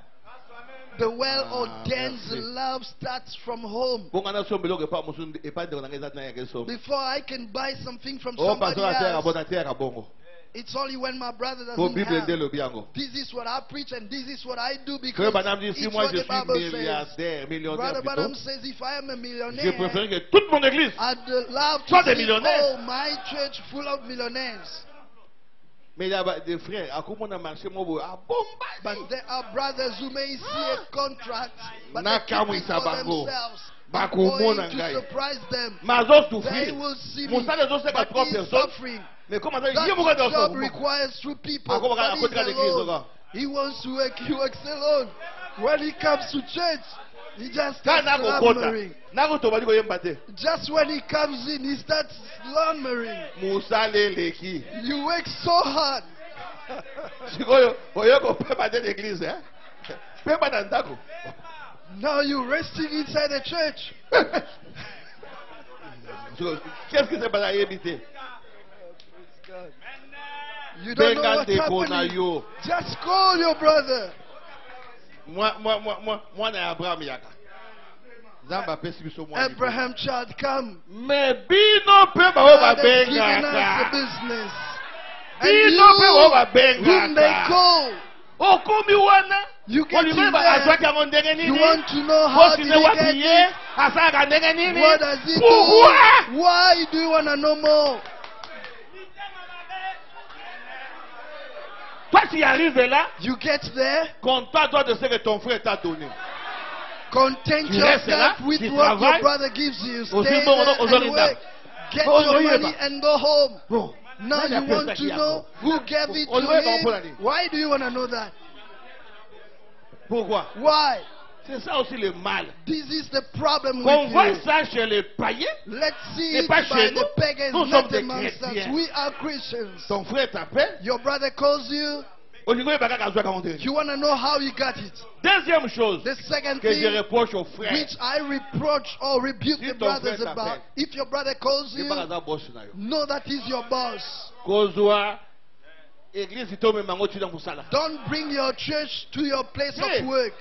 The well-ordained love starts from home. Before I can buy something from somebody else, it's only when my brother doesn't have. This is what I preach and this is what I do because it's what the Bible says. Brother Branham says if I am a millionaire, I'd love to see all my church full of millionaires. Mais il y a des frères, but there are brothers who may see a contract, but they keep it for themselves. Going to surprise them. They will see me, but he's suffering. That job requires two people. But he's alone. He wants to work. He works alone. When he comes to church, he just starts slumbering. Just when he comes in, he starts slumbering. You work so hard. Now you're resting inside the church. You don't know what's happening. Just call your brother. Abraham child, come. God has given us the business. And you, whom they call, you get in there. You want to know how did he get it? What does he do? Why do you want to know more? Toi, tu arrives là, you get there, contente-toi de ce que ton frère t'a donné. Content yourself with what your brother gives you. Stay there and work. Get your money and go home. Now you want to know who gave it to him. Why do you want to know that? Pourquoi? Why? C'est ça aussi le mal. This is the problem Qu'on with voit you. ça chez les païens. Let's see Mais it pas by chez nous. the pagans, Nous sommes not des amongst us. chrétiens. We are Christians. Ton frère t'appelle. Your brother calls you. You want to know how you got it. Deuxième chose The second que je thing reproche aux frères. which I reproach or rebuke Si the ton brothers frère about, t'appelle, if your brother calls c'est you, pas hasard boss na yo. know that he's your boss. Kozwa église ito me mango tu dans musala. Don't bring your church to your place Hey. of work.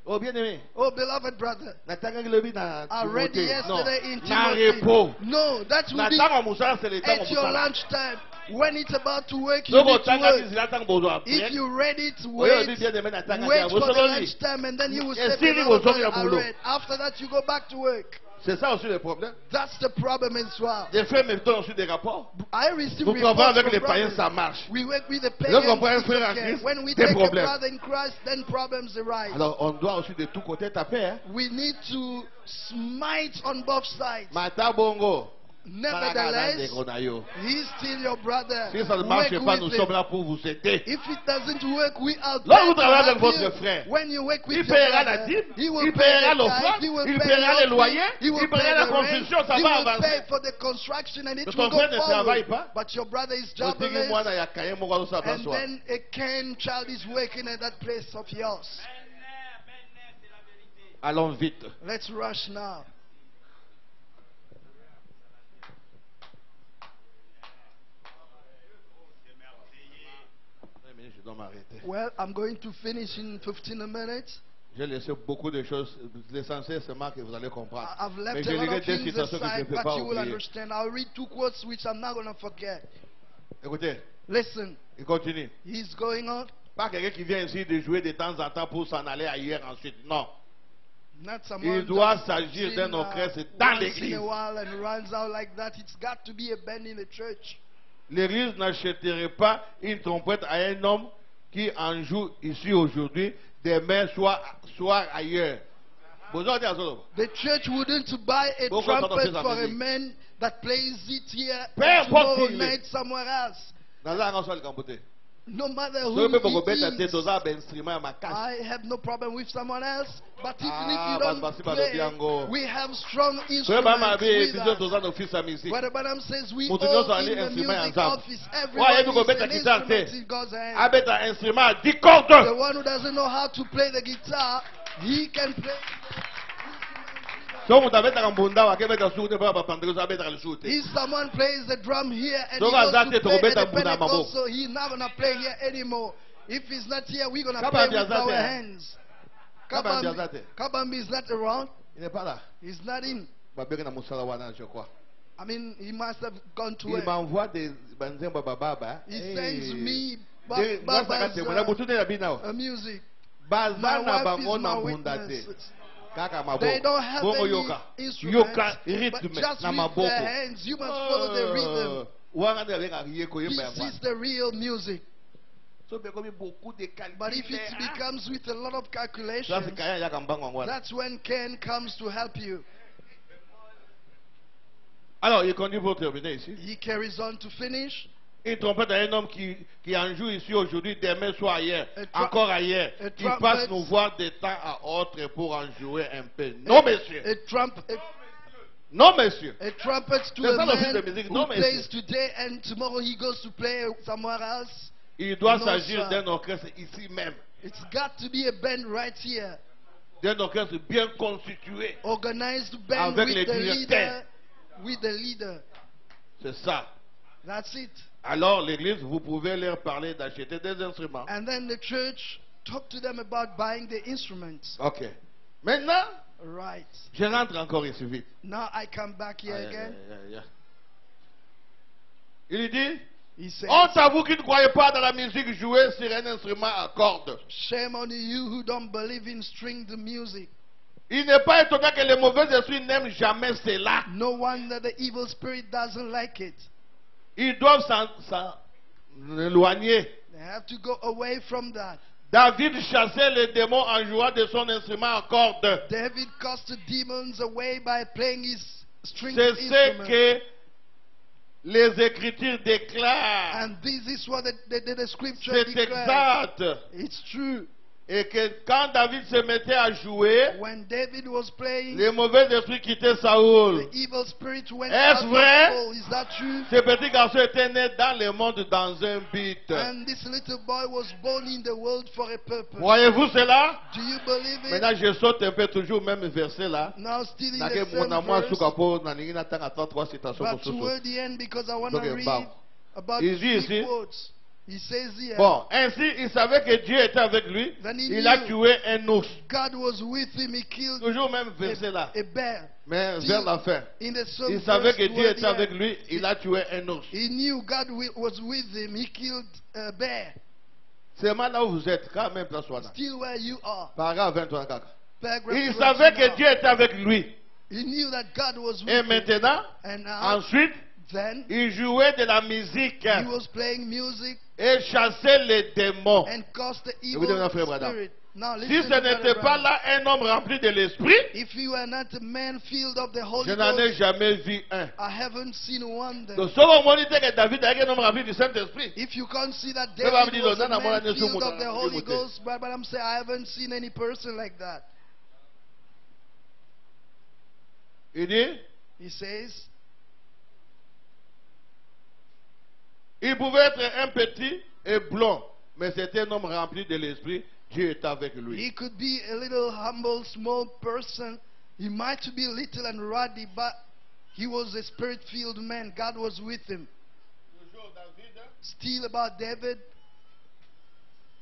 Oh bien aimé. Oh, beloved brother, Natanga lobi na I read Timothée. yesterday in Non. Na Timothy. repos. No, that will be Natanga musala c'est le temps at your musala. lunchtime. When it's about to work, you Donc need to otanga work. dizila tanga bozo If après. you read it, Oyo wait. di bien aimé natanga Wait dia. for the Bosololi. lunchtime and then you will Et say, si "Beloved, vous auriez I boulot." read. After that, you go back to work. C'est ça aussi le problème. That's the problem as well. Des frères me donnent aussi des rapports. I receive Vous reports comprenez avec from les païens brothers. ça marche. We work with the Donc, on pagans. prend un it's frère en okay. Christ, When we des take a problèmes. brother in Christ, then problems arise. Alors on doit aussi de tout côté taper. Hein? We need to smite on both sides. Mata bongo. Nevertheless, he's still your brother. Si ça ne marche Work pas, with nous him. sommes là pour vous aider. If it doesn't work, we are Là, there vous to travaillez avec help votre you. frère. When you work with Il your paiera la brother, dîme, he will il pay paiera the l'offrande, tithe, he will il pay paiera the les offering, loyers, he will il paiera pay la the rent, construction, ça he va will avancer. pay for the construction and it Mais will ton frère go ne travaille forward. pas. But your brother is Otigi jobless. mwana ya kaye moko azosa And paswa. then a Cain child is working at that place of yours. Allons vite. Let's rush now. Je dois m'arrêter. Well, I'm going to finish in 15 minutes. J'ai laissé beaucoup de choses. L'essentiel, c'est que vous allez comprendre. I've Mais left je a lot lirai of deux things citations que je ne aside, peux but pas you will oublier. understand. I'll read two quotes which I'm not going to forget. Écoutez, Listen, il continue. he's going on. Pas quelqu'un qui vient ici de jouer de temps en temps pour s'en aller ailleurs ensuite. Non. Not someone Il doit just s'agir sing, d'un orchestre dans once in l'église. a while and runs out like that. It's got to be a band in the church. L'église n'achèterait pas une trompette à un homme qui en joue ici aujourd'hui, demain soit ailleurs. The church wouldn't buy a Beaucoup sont trumpet dans ces for a musiques. man that plays it here Peu and importe tomorrow qui il est. night somewhere else. Dans la rançon de Campoté. No matter So, who peut beaucoup it mettre tête is, aux arbres instruments à ma casse. I have no problem with someone else. But even Ah, if you don't basi balo play, biango. we have strong So, ba ma instruments be with episode us. aux office à musique. Brother Branham says we Mutu all nyonso ali in the instrument music ensemble. office. Ouais, Everyone yebi ko is beta an guitare te. instrument in God's hand. Abeta instrument à 10 cordes. The one who doesn't know how to play the guitar, he can play. So, mutu abeta kambunda wa kebeta sute pa ba Pentecost abeta le sute. If someone plays the drum here and So, he goes azate to to play beta at the mbuna mabo. Pentecost, so he's not going to play here anymore. If he's not here, we're going to Kabambi play with azate, our hein? hands. Kabambi azate. Kabambi is not around. Il n'est pas là. He's not in. Ba beka na musala wana je crois. I mean, he must have gone to Il work. m'envoie des banzemba baba. He sends me Moi ça te mona butu na bina. music. Baza My na wife bango is na my bunda te. witness. Kaka mabo. They don't have Bongo any yoka. instruments, Yoka but rythme just na with maboko. their hands, you must follow the rhythm. Wanga de avec ariye ko yemba ya This kwa. is the real music. So be komi beaucoup de calculs. But if it becomes with a lot of Ça c'est calculations, kaya ya kambango ngwana. that's when Cain comes to help you. Alors, il continue pour terminer ici. He carries on to finish. Une trompette à un homme qui en joue ici aujourd'hui, demain soit ailleurs, A encore ailleurs. a Il passe trumpet- nous voir de temps à autre pour en jouer un peu. Non, monsieur. Non, monsieur. A trumpet to C'est a ça l'office man de musique. who Non, plays monsieur. today and tomorrow he goes to play somewhere else. Il doit Non, s'agir sir. d'un orchestre ici même. It's got to be a band right here. D'un orchestre bien constitué. Organized band Avec with les the directeurs. leader. With the leader. C'est ça. That's it. Alors, l'église, vous pouvez leur parler d'acheter des instruments. And then the church talk to them about buying the instruments. Ok. Maintenant, Right. je rentre encore ici vite. Now I come back here Aïe, again. aïe, aïe, aïe. Il dit, He says, honte à vous qui ne croyez pas dans la musique jouée sur un instrument à cordes. shame on you who don't believe in stringed music. Il n'est pas étonnant que les mauvais esprits n'aiment jamais cela. No wonder the evil spirit doesn't like it. Ils doivent s'en éloigner. They have to go away from that. David chassait les démons en jouant de son instrument à cordes. David cast the demons away by playing his stringed C'est ce instrument. que les Écritures déclarent. And this is what the scripture C'est declares. exact. It's true. Et que quand David se mettait à jouer, when David was playing, les mauvais esprits quittaient Saoul. the evil spirit went Est-ce out vrai? of Saul. Is that true? Ce petit garçon était né dans le monde dans un but. And this little boy was born in the world for a purpose. Voyez-vous cela? Do you believe it? Maintenant, je saute un peu toujours même verset là. Now still in Nake the same mon amour verse, sukapo na ningi na tanga 33 citations but pour ce soir. toward the end, because I want to Donc, read bah, about il dit three ici, quotes. He says here, Bon, ainsi il savait que Dieu était avec lui. Then he Il a knew. tué un ours. God was with him. He killed Toujours même verset là. a bear. Mais Still vers la fin. in the same Il savait verse que Dieu toward était the end, avec lui. Il a tué un ours. he knew God was with him. He killed a bear. C'est là où vous êtes. Quand même, place là. Still where you are. Paragraphe 23. Paragraph Il 29. savait que Dieu était avec lui. He knew that God was with Et him. maintenant, And now, ensuite, then, il jouait de la musique he was playing music et chassait les démons. and cast the vous donnez un evil frère, madame. spirit. Now Si listen ce to n'était Brother pas Branham. là un homme rempli de l'esprit, If you are not a man filled of the Holy je n'en ai Ghost, jamais vu un. I haven't seen one then. Donc, selon moi, il dit que David est un homme rempli du Saint-Esprit. If you can't see that Mais va me David dire, was a non, non, man moi, filled je of the suis Holy monté. Ghost, but I'm saying I haven't seen any person like that. Il dit, He says, il pouvait être un petit et blond, mais c'était un homme rempli de l'esprit. Dieu est avec lui. he could be a little humble, small person. He might be little and ruddy, but he was a spirit-filled man. God was with him. Toujours David, Still about David,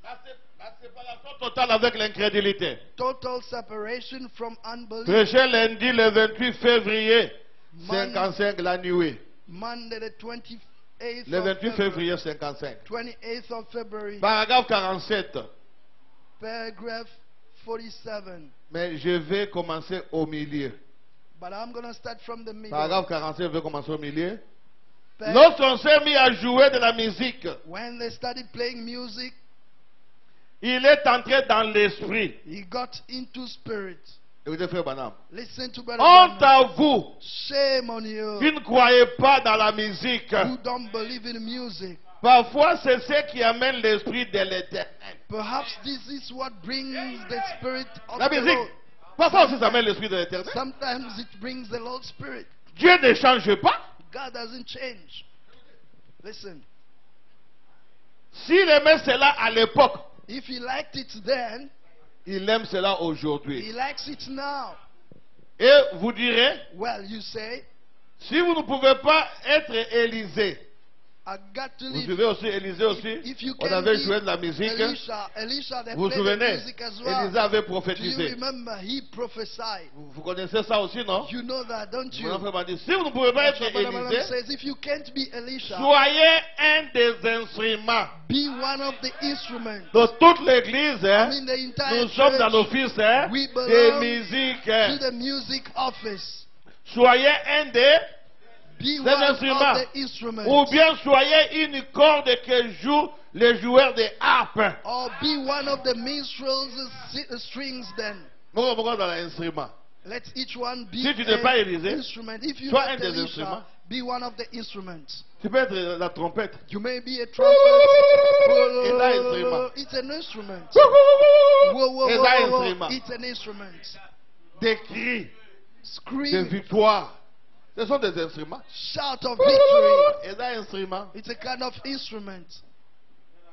la séparation totale avec l'incrédulité. total separation from unbelief. Prêché lundi le 28 février Man- 55 la nuit. Monday the 28th Le of 28 February. février 55. 28th of February. Paragraphe 47. Paragraph 47. Mais je vais commencer au milieu. But I'm going to start from the middle. Paragraphe 47, je vais commencer au milieu. Par- Lorsqu'on s'est mis à jouer de la musique, When they started playing music, il est entré dans l'esprit. he got into spirit. Écoutez, frère Branham. Listen to Brother Honte Branham. à vous Shame on you qui ne croyez pas dans la musique. who don't believe in music. Parfois, c'est ce qui amène l'esprit de l'éternel. Perhaps this is what brings the spirit of La the musique, Lord. parfois aussi, ça amène l'esprit de l'éternel. Sometimes it brings the Lord's spirit. Dieu ne change pas. God doesn't change. Listen, S'il aimait cela à l'époque, if he liked it then, il aime cela he aujourd'hui. likes it now. Et vous direz, Well, you say, si vous ne pouvez pas être Élisée, I got to vous live. suivez aussi Élisée aussi, If you on can avait be joué de la musique. Elisha, they Vous vous played the souvenez, music as well. Élisée avait Do you prophétisé. remember he prophesied? Vous connaissez ça aussi, non? You know that, don't you? Mon frère m'a dit, si vous ne pouvez pas That's être what Brother Branham Élisée, says. If you can't be Elisha, soyez un des instruments be one of the instruments. de toute l'église. I Hein? mean, the entire Nous sommes dans church, l'office hein, we des belong musiques. to Hein? the music office. Soyez un des, Be des one instruments. of the instruments. Ou bien soyez une corde que jouent les joueurs de harpe. Or be one of the minstrels' strings then. Pourquoi dans l'instrument? Let each one be Si tu n'es pas an Élisée, instrument. If you sois not un des Elisha, instruments. be one of the instruments. Tu peux être la trompette. You may be a trumpet. Et là, instrument. It's an instrument. Et Whoa, whoa, là, whoa, whoa. instrument. It's an instrument. Des cris de Scream, victoire. Ce sont des instruments. shout of victory. Et là, instrument. It's a kind of instrument.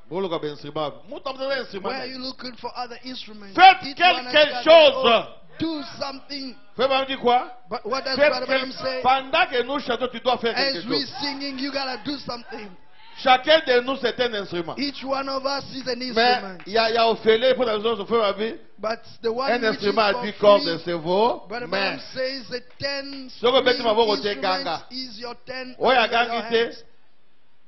Bon, le gars, instrument. Moi, t'as besoin d'un instrument. Where are you looking for other instruments? Faites Each one has quelque got chose. their own. Do something. Frère Branham dit quoi? But what does Faites Brother Branham quelque- say? Pendant que nous chantons, tu dois faire quelque As we chose. singing, you gotta do something. Chacun de nous, c'est un instrument. Each one of us is an Mais instrument. il y a Ophélie, pour la raison de faire ma vie, But the one un which is instrument à for 10 cordes free, de cerveau. Brother Mais, Branham says the 10 Soko beti string maboko te instruments ganga. is your 10 Oya under your gangi te. hands.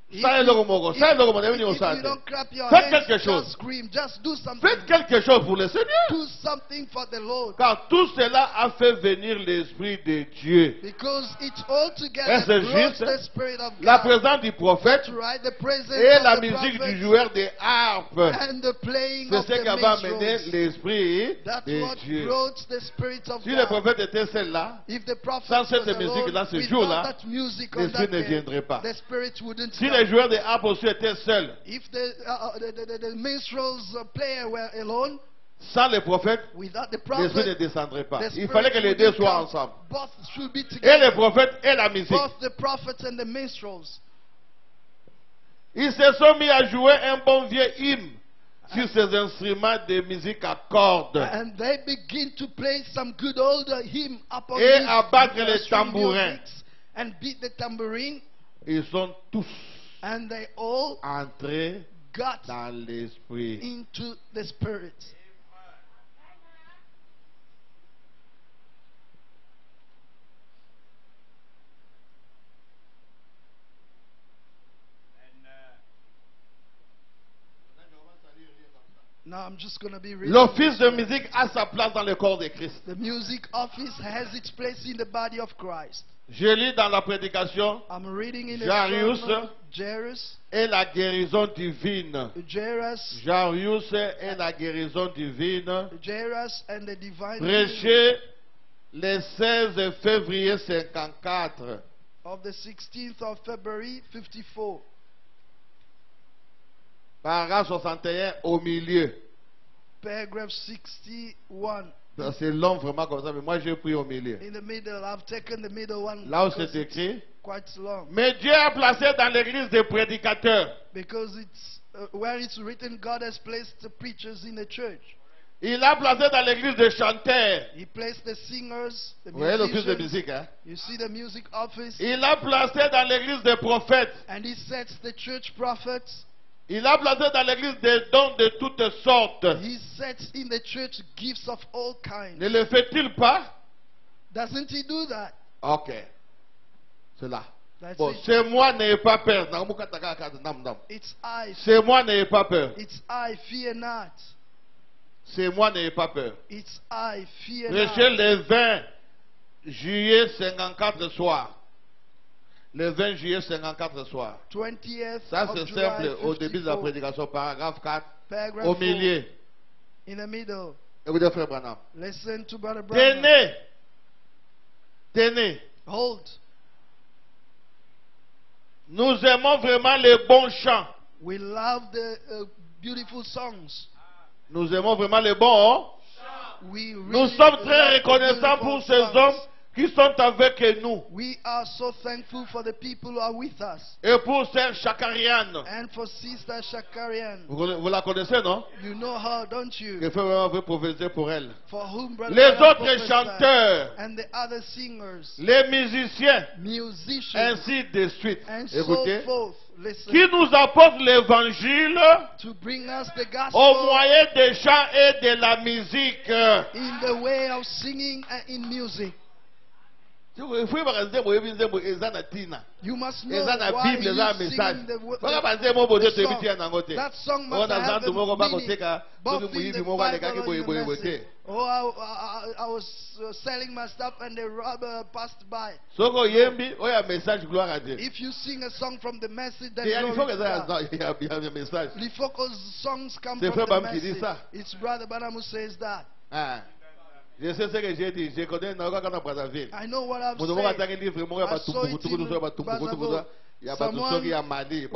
If ça est you- le moko, ça est le moko, if devenu au you centre. don't clap your Faites hands, quelque chose. just scream, just do something. Faites quelque chose pour le Seigneur. Do something for the Lord. Car tout cela a fait venir l'Esprit de Dieu. Because it all Est-ce together brought juste? the Spirit of La God. présence du prophète Right, the presence et of la the musique prophet du joueur de harpe. and the playing C'est of ce the qui va amener minstrels. l'Esprit That's de what Dieu. brought the Spirit of Si le God. prophète était celle-là, If the prophet sans cette was alone, musique-là, ce without jour-là, that music on l'Esprit that ne day, viendrait pas. the Spirit wouldn't si come. les joueurs de harpe aussi étaient seuls, If the minstrels player were alone, Sans les prophètes, Without the l'esprit ne prophet, descendrait pas. the Il fallait que les Spirit deux wouldn't soient come. ensemble. Both should be Et les together. prophètes et la musique. Both the prophets and the minstrels. Ils se sont mis à jouer un bon vieux hymne sur ces instruments de musique à cordes. And they begin to play some good old hymn upon Et these, à battre les string tambourins. musics and beat the tambourine. Ils sont tous And they all entrés got dans l'esprit. into the Spirit. Now I'm just going to be reading. L'office de musique a sa place dans le corps de Christ. The music office has its place in the body of Christ. Je lis dans la prédication I'm reading in the Jairus sermon, Jairus, et la guérison divine. Jairus, Jairus et la guérison divine. Jairus and the divine healing Prêché le 16 février 54. of the 16th of February 54. Paragraphe 61 au milieu. Paragraph 61. C'est long vraiment comme ça, mais moi j'ai pris au milieu. In the middle, I've taken the middle one Là où because c'est it's écrit. quite long. Mais Dieu a placé dans l'église des prédicateurs. Because it's where it's written, God has placed the preachers in the church. Il a placé dans l'église des chanteurs. He placed the singers, the Vous voyez l'office de musicians. musique, hein? You see the music office. Il a placé dans l'église des prophètes. And he sets the church prophets. Il a placé dans l'église des dons de toutes sortes. He sets in the church gifts of all kinds. Ne le fait-il pas? Doesn't he do that? Ok. C'est là. That's Bon, it. c'est moi, n'ayez pas peur. It's I. C'est moi, n'ayez pas peur. It's I. Fear not. C'est moi, n'ayez pas peur. It's I. Fear Prêchez not. le 20 juillet 54 soir. Le 20 juillet 54 soir. 20th Ça, of c'est July, simple au début de la 54. prédication, paragraphe 4, Paragraph au 4. milieu. In the middle. Écoutez, frère Branham. Listen to Brother Branham. Tenez. Tenez. Hold. Nous aimons vraiment les bons chants. We love the beautiful songs. Nous aimons vraiment les bons. We Nous really sommes love très the reconnaissants beautiful pour ces songs. hommes qui sont avec nous. We are so thankful for the people who are with us. Et pour Sœur Chakarian. And for Sister Shakarian. Vous la connaissez, non? You know her, don't you? Que frère veut prophétiser pour elle. For whom Brother Les Branham autres prophesied. chanteurs, And the other singers, les musiciens, musicians, ainsi de suite. and Écoutez. so forth. Listen. Qui nous apporte l'évangile To bring us the au gospel moyen des chants et de la musique. in the way of singing and in music. You must know why he's singing the song. That song must have a meaning. Both in the Bible or in the message. Oh, I was selling my stuff and the robber passed by. If you sing a song from the message, then glory to God. Il faut que songs come from the message. It's Brother Branham who says that. Je sais ce que j'ai dit. Je connais Naoka Brazzaville. I know what I've Il y a pas tout ça qui a Mali.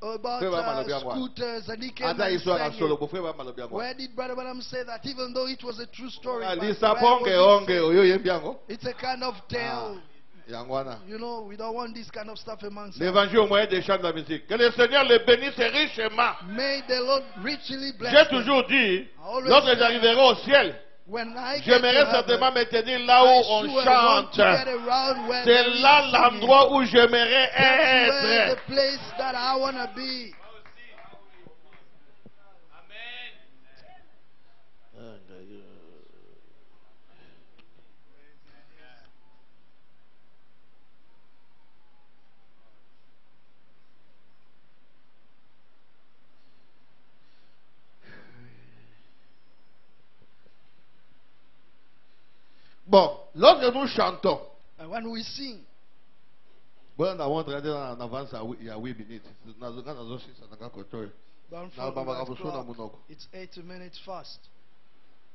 About scooters, and he came and sang it. Where did Brother Branham say that? Even though it was a true story, but where was it said? It's a kind of tale. You know, we don't want this kind of stuff amongst us. L'évangile au moyen des chants de la musique. Que le Seigneur les bénisse richement. May the Lord richly bless J'ai them. toujours dit, always lorsque said, j'arriverai au ciel, When I get j'aimerais to certainement heaven, me tenir là où I on sure want to chante. get around where C'est there is là singing. l'endroit où j'aimerais That's where être. the place that I want to be. Bon, lorsque nous chantons, And when we sing, bon, on a entré en avance il y a 8 minutes. don't Now, forget Baba, that Baba, clock. Baba, It's 8 minutes fast.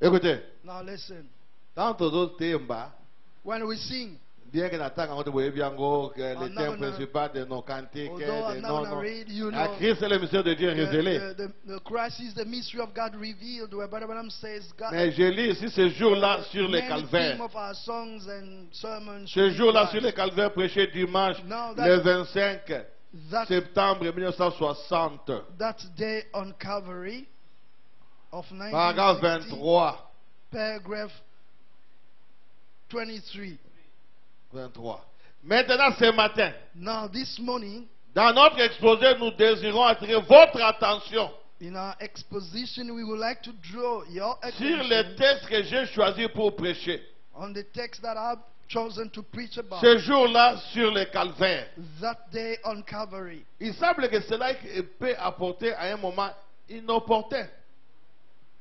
écoutez, Now listen. quand on temba, When we sing, Bien que Nathan a envoyé Biango, que I'm le not thème gonna- principal de nos cantiques, Although I'm de not non, going to non. read, you La know, Christ est le mystère de Dieu révélé. the Christ is the mystery of God revealed, where Brother Branham says God. Mais je lis ici ce jour-là sur les main calvaires. theme of our songs and sermons Ce should be jour-là Christ. sur les calvaires prêché dimanche, Now le that- 25 That, septembre 1960. that day on Calvary of Paragraphe 1960, 23. paragraph 23. 23. Maintenant, ce matin, Now this morning, dans notre exposé, nous désirons attirer votre attention in our exposition, we would like to draw your sur les attention textes que j'ai choisis pour prêcher. on the text that I've chosen to preach about. Ce jour-là sur les calvaires. That day on Calvary. Il semble que cela peut apporter à un moment inopportun.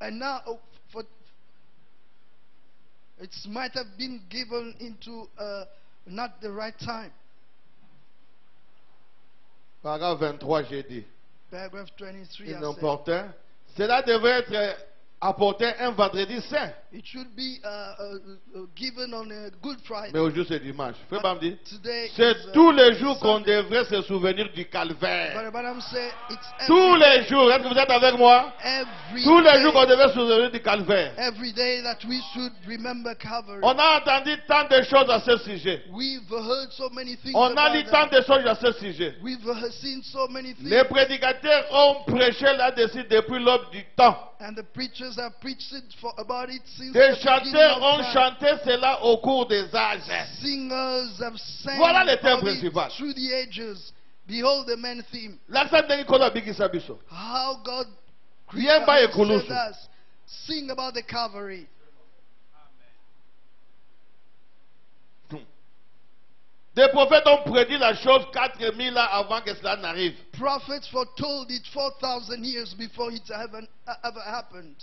And now, it might have been given into not the right time. Paragraphe 23, j'ai dit. Paragraph 23. I said. Inopportun. Cela devrait être apporté un vendredi saint. It should be given on a Good Friday. Mais aujourd'hui c'est dimanche. Fais pas me dire. Today C'est is, tous les jours qu'on Sunday. devrait se souvenir du calvaire. But Branham said it's Tous every les day. jours. Est-ce que vous êtes avec moi? Every Tous les day. jours qu'on devrait se souvenir du calvaire. Every day that we should remember Calvary. On a entendu tant de choses à ce sujet. We've heard so many things On a about lu tant that. de choses à ce sujet. We've seen so many things. Les prédicateurs ont prêché là-dessus depuis l'aube du temps. And the preachers have preached it about it since Des the beginning chanteurs of ont time. chanté cela au cours des âges. Singers have sang Voilà le thème about it principal. through the ages. Behold the main theme. L'accent de Nicolas Bigisa Bisso. How God Bien bas et saved Koulousou. us. Sing about the Calvary. Des prophètes ont prédit la chose 4000 ans avant que cela n'arrive. Prophets foretold it 4,000 years before it ever happened.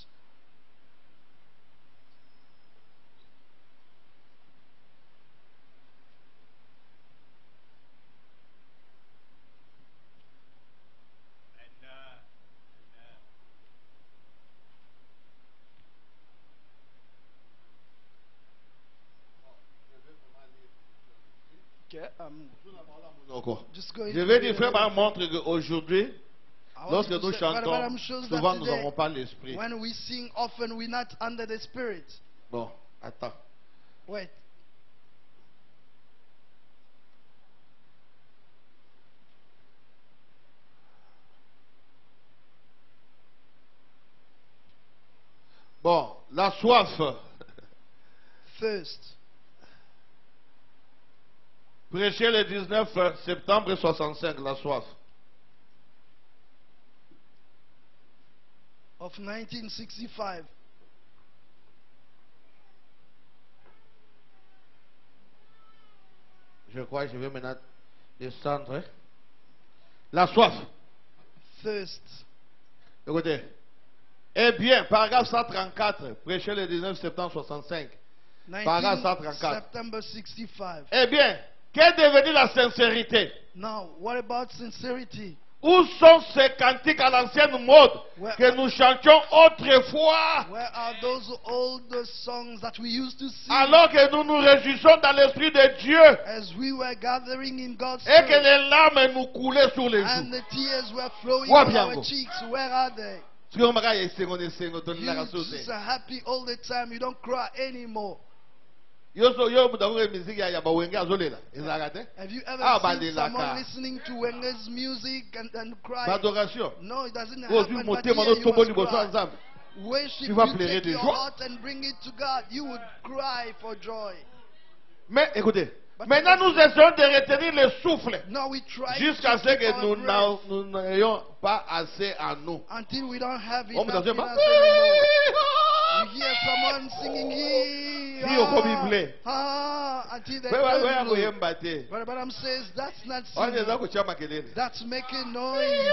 Okay, just going Je to vais read dire, a frère, little Branham montre qu'aujourd'hui, I want lorsque you to nous say, Brother chantons, Branham shows that souvent nous today, n'avons pas l'esprit. when we sing, often we're not under the Spirit. Bon, attends. Wait. Bon, la soif. Thirst. Prêché le 19 septembre 65, la soif. Of 1965. Je crois que je vais maintenant descendre. Hein. La soif. Thirst. Écoutez. Eh bien, paragraphe 134, prêché le 19 septembre 65. Paragraphe 19 134. September 65. Eh bien, qu'est devenue la sincérité? Now, what about sincerity? Où sont ces cantiques à l'ancienne mode Where- que nous chantions autrefois, Where are those old songs that we used to sing alors que nous nous réjouissons dans l'Esprit de Dieu as we were gathering in God's et que Spirit les larmes nous coulaient sur les and joues? the tears were flowing Wa on biango. our cheeks? Where are they? Parce que on m'a dit, Sengo, Tony You Narasote. just are happy all the time. You don't cry anymore. Yo so yo mudawure musique ya bawenge azolela. Ezakate? Have you ever Ah, seen bandilaka. someone listening to Wenger's music and crying? Adoration. No, it doesn't Oh, happen. du But monter here mon you tombeau must du bosso cry. ensemble. Worship, Tu vas you pleurer take de your joie. heart and bring it to God. You would cry for joy. Mais écoutez, But- maintenant nous essayons de retenir le souffle Now we try jusqu'à to ce keep que our breath nous n'ayons pas assez en nous. until we don't have On me enough dit in pas. us anymore. You hear someone singing here, Si, au Kobible. until they Wewe turn blue. kuyembate. But Branham says that's not Wanaweza singing. kuchia makelele. That's making noise.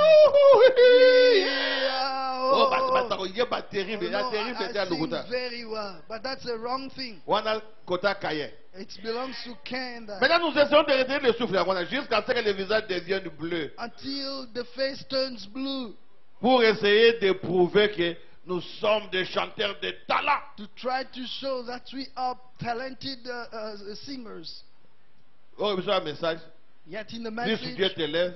Oh, bata kuyemba terrible, ya No, terrible I ya sing lukuta. very well, but that's a wrong thing. Wana kota kaye. It belongs to Cain. Maintenant nous essayons de retenir le souffle jusqu'à ce que le visage devienne bleu Until the face turns blue. pour essayer de prouver que nous sommes des chanteurs de talent. To try to show that we are talented singers. Oh, il y a un message. Yet in the Plus Dieu message, t'élève,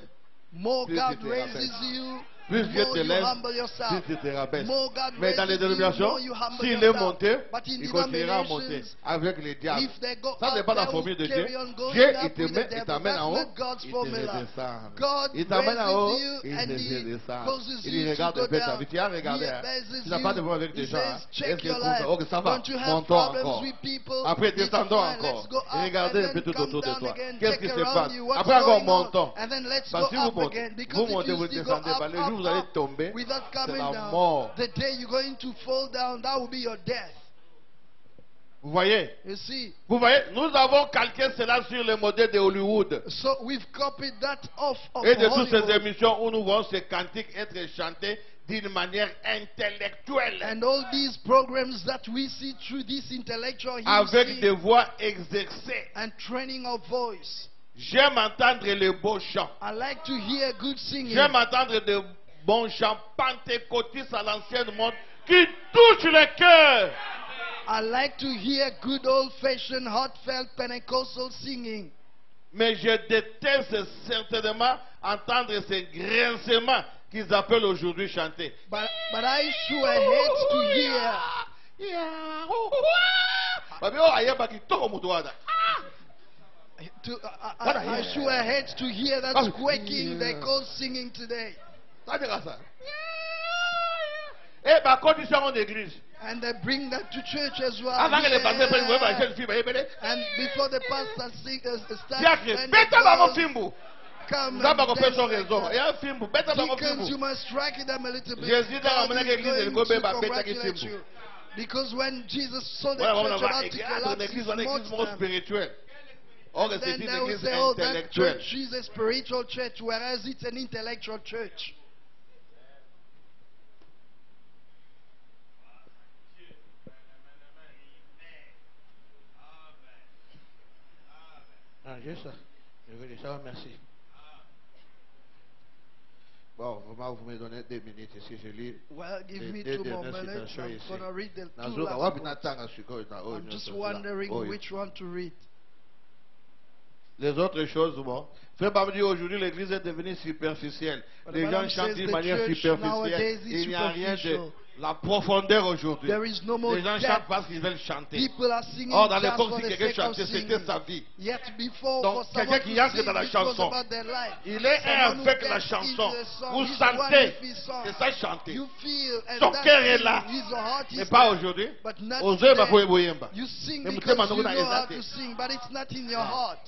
more plus God tu te raises rabaisses. you, Plus Dieu more you t'élève, humble yourself. plus tu te rabaisses. More God Mais dans les raises you, dénominations, more you humble s'il est yourself. monté, But in il continuera à monter denominations, avec les diables. if they go Ça n'est up, pas la they will formule de Dieu. carry on going Dieu, up il te with the met, il devil. t'amène That's en haut, not God's il te formula. redescend. God Il t'amène en haut, raises you il and te He redescend. causes Il you to regarde go un peu ta down. vie. Tu as regardé, He hein. raises Tu n'as pas de you. problème avec He des gens. Hein. says, Est-ce check que your comme life. ça? Ok, ça va. Don't you have Montons problems encore. with people? Après, It's descendons fine. encore. Let's go up Regardez and un peu then tout come autour de down toi. again. Qu'est-ce Check qui se around passe? you. What's Après encore, going on? montons. And then let's Parce go que si vous up montez, again. vous Because if montez, you vous still go descendez, bah, up, le jour où vous allez up, tomber, without c'est coming la down, mort. the day you're going to fall down, that will be your death. Vous voyez? You see? Vous voyez? Nous avons calqué cela sur le modèle de Hollywood. So we've copied that off of Et de toutes ces Hollywood. émissions où nous voyons ces cantiques être chantés d'une manière intellectuelle, And all these programs that we see through this intellectual avec hymn des voix exercées. and training of voice. J'aime entendre les beaux chants. I like to hear good singing. J'aime entendre de bons chants pentecôtistes à l'ancienne monde qui touchent le cœur. I like to hear good old-fashioned, heartfelt Pentecostal singing. Mais je déteste certainement entendre ces grincements qu'ils appellent aujourd'hui chanter. But I sure hate to hear. I sure hate to hear that squeaking they call singing today. Et ma condition en église. And they bring that to church as well. Avant que les pasteurs prennent, vous voyez ma Yeah. jeune fille, vous voyez, And before the pastor starts, Diacre, and bête the dans mon girls film. come Vous avez and compris dance son like raison. Il y that. a un film, bête dans mon Deacons, you film. must strike them a little bit. Jésus dans la God monnaie is église, il going go to back, bête congratulate qui you. Because when Jesus saw the Voilà, on church va about to une collapse, église, he une église smote moins them. spirituelle. Or c'est Then une they will église say, oh, that intellectuelle. church is a spiritual church, whereas it's an intellectual church. Ah, juste ça. Je vais dire ça, merci. Bon, vraiment, vous me donnez 2 minutes ici, je lis. Well, give me Deux 2 more dernières minutes. citations I'm ici. going to read the 2 Nazoka, last wapi ones. natanga siko na I'm just wondering which one to read. Les autres choses, bon. Frère Bab dit aujourd'hui l'église est devenue superficielle. But Les the gens Bible chantent says d'une the manière church superficielle. nowadays is Il n'y a rien de superficial. la profondeur aujourd'hui. There is no more Les gens depth. chantent parce qu'ils veulent chanter. People are singing Or, dans just l'époque, for si the quelqu'un sake of chantait, singing. c'était sa vie. Yet before, Donc, for quelqu'un someone qui to entre sing, dans la it was chanson, about their life. il est Someone who avec la gets chanson. into the song, Vous he's the one sentez. with his song. C'est ça chanter. You feel, and Son that's cœur est it. là. His heart Mais is pas there. aujourd'hui. But not Osez ma today. boyemba. You sing Mais because mutima you nungu na know how ezate. to sing, but it's not in your heart.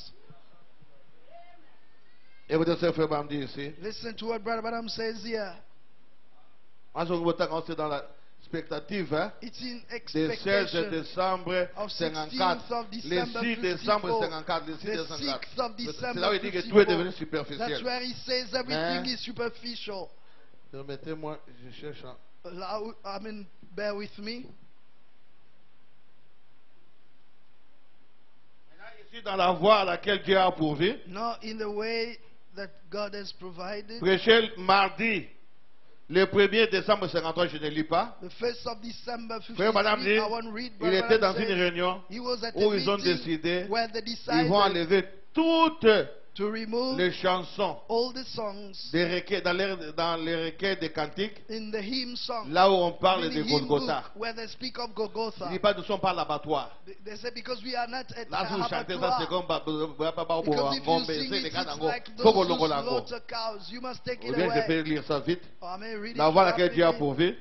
Et vous dites, frère Bam dit ici. Listen to what Brother Branham says here. En ce moment, on est dans la spectative, hein. It's in Le 16 expectation décembre of 54, 16th of le December 6 décembre 54, 54, le 6 the décembre 6th of 54. C'est December là où il dit que tout est devenu 54. superficiel. That's where he says everything Mais- is superficial. Permettez-moi, je cherche un... I mean, bear with me. Ici, dans la voie à laquelle Dieu a pourvu, Not in the way that God has provided. prêcher mardi, le 1er décembre 53, je ne lis pas. The 1st of December Frère Madame 53, dit, I want to read. il Brother était dans Branham une says réunion he was at a où ils ont meeting décidé, where they ils decided vont enlever toutes to remove les chansons all the songs des requêts, dans les requêts des cantiques, in the hymn song. là où on parle In de the hymn book Golgotha. where they speak of Il Golgotha. dit pas, nous ne sommes pas à l'abattoir. They say because we are not at Là, vous chantez ça, c'est abattoir. comme Because if you sing it, it's like those who slaughter cows. You must take Ou it bien je peux away. lire ça vite. I may read La it voie à laquelle Dieu a rapidly. pourvu.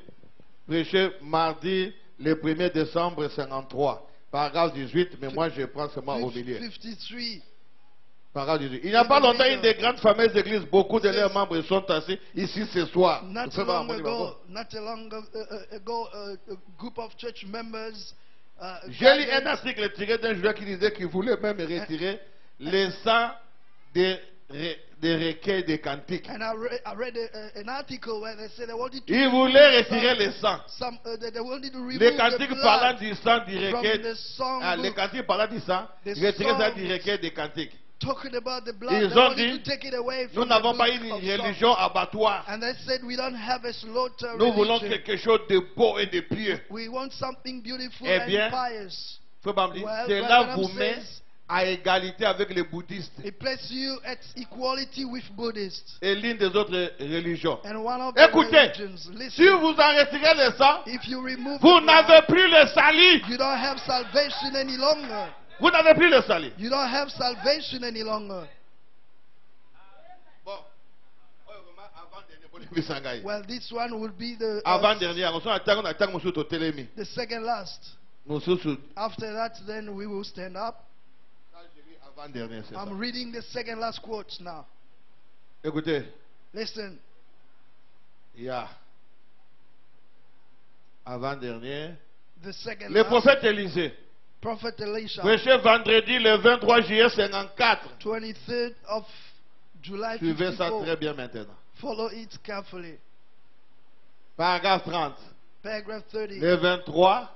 Prêcher mardi, le 1er décembre 53. Paragraphe 18, mais moi je prends seulement au milieu. 53. Paragraphe 18. Il n'y a pas longtemps, une des grandes fameuses églises, beaucoup de leurs membres sont assis ici ce soir. Not Nous faisons un long bon ago, a group of church members. J'ai lu un gathered article tiré d'un joueur qui disait qu'il voulait même retirer les sangs des requêts des cantiques. and I read an article where they said they wanted to Il voulait retirer les sangs. they wanted to remove Les the cantiques parlant blood du sang du from requet. the song Les book, cantiques parlant du sang, The retirer ça songs. du requet des cantiques. talking about the blood. Ils They ont wanted dit, to take it away Nous from the n'avons pas book une of religion songs. abattoir. And they said we don't have a slaughter Nous voulons religion. quelque chose de beau et de pieux. We want something beautiful Eh bien, and pious. Frère Bambi, Well, cela Branham vous met says, à égalité avec les bouddhistes It places you at equality with Buddhists et l'une des autres religions. and one of the Écoutez, religions. si Listen, vous en retirez le sang, if you remove vous the n'avez blood, plus le salut. you don't have salvation any longer. Vous n'avez plus le salut. You don't have salvation any longer. Bon. Avant-dernier, Well, this one will be the avant-dernier, on attend au télémi. the second last. After that, then we will stand up. Avant-dernier, c'est ça. I'm reading the second last quote now. Écoutez, Listen, il y a avant-dernier, the second le last. prophète Élisée, Prophet Elisha, prêché vendredi le 23 juillet 54. 23rd of July Suivez ça 54. très bien maintenant. Follow it carefully. Paragraphe 30. Paragraph 30. Le 23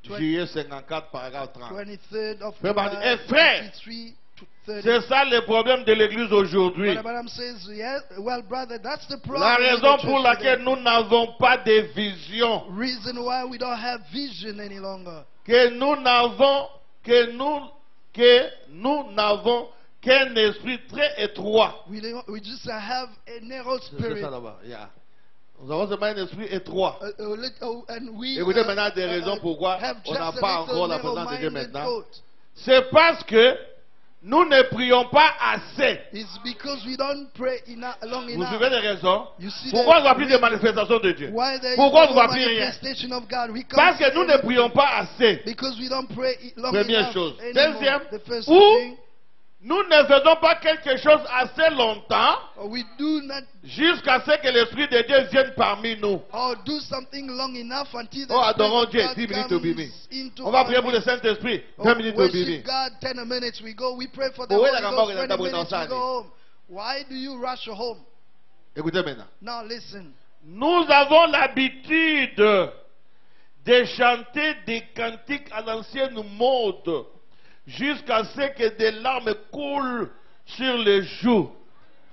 Twen- juillet 54, paragraphe 30. 23rd of Frère Branham, July, eh, frère, 53 to 30. c'est ça le problème de l'église aujourd'hui. Brother Branham says, yes, well, brother, that's the problem. La with the raison church pour laquelle today. nous n'avons pas de vision, Reason why we don't have vision any longer. que nous n'avons qu'un esprit très étroit. We just have a narrow C'est spirit. ça là-bas. Yeah. Nous avons seulement un esprit étroit. And we Écoutez maintenant des raisons pourquoi have on just n'a a pas little encore la présence de Dieu narrow-minded maintenant. thought. C'est parce que nous ne prions pas assez. It's because we don't pray long Vous enough. suivez les raisons? You see Pourquoi on the ne voit plus de reason manifestations de Dieu? why there is Pourquoi on ne no voit plus rien? manifestation of God? We can't Parce que see nous ne anything. prions pas assez. Because we don't pray long Première enough chose. anymore. Deuxième, The first ou thing, nous ne faisons pas quelque chose assez longtemps we do not jusqu'à ce que l'Esprit de Dieu vienne parmi nous. or do something long enough until the Oh, Spirit adorons of Dieu, God 10 minutes au bibi. comes into On va our prier pour le midst. Saint-Esprit, Oh, 20 minutes au bibi. worship God 10 minutes we go. We pray for the Oh, oui, Holy la Ghost gambagne, 20 la minutes we gambagne, go home. Why do you rush home? Écoutez maintenant. Now listen. Nous avons l'habitude de chanter des cantiques à l'ancienne mode jusqu'à ce que des larmes coulent sur les joues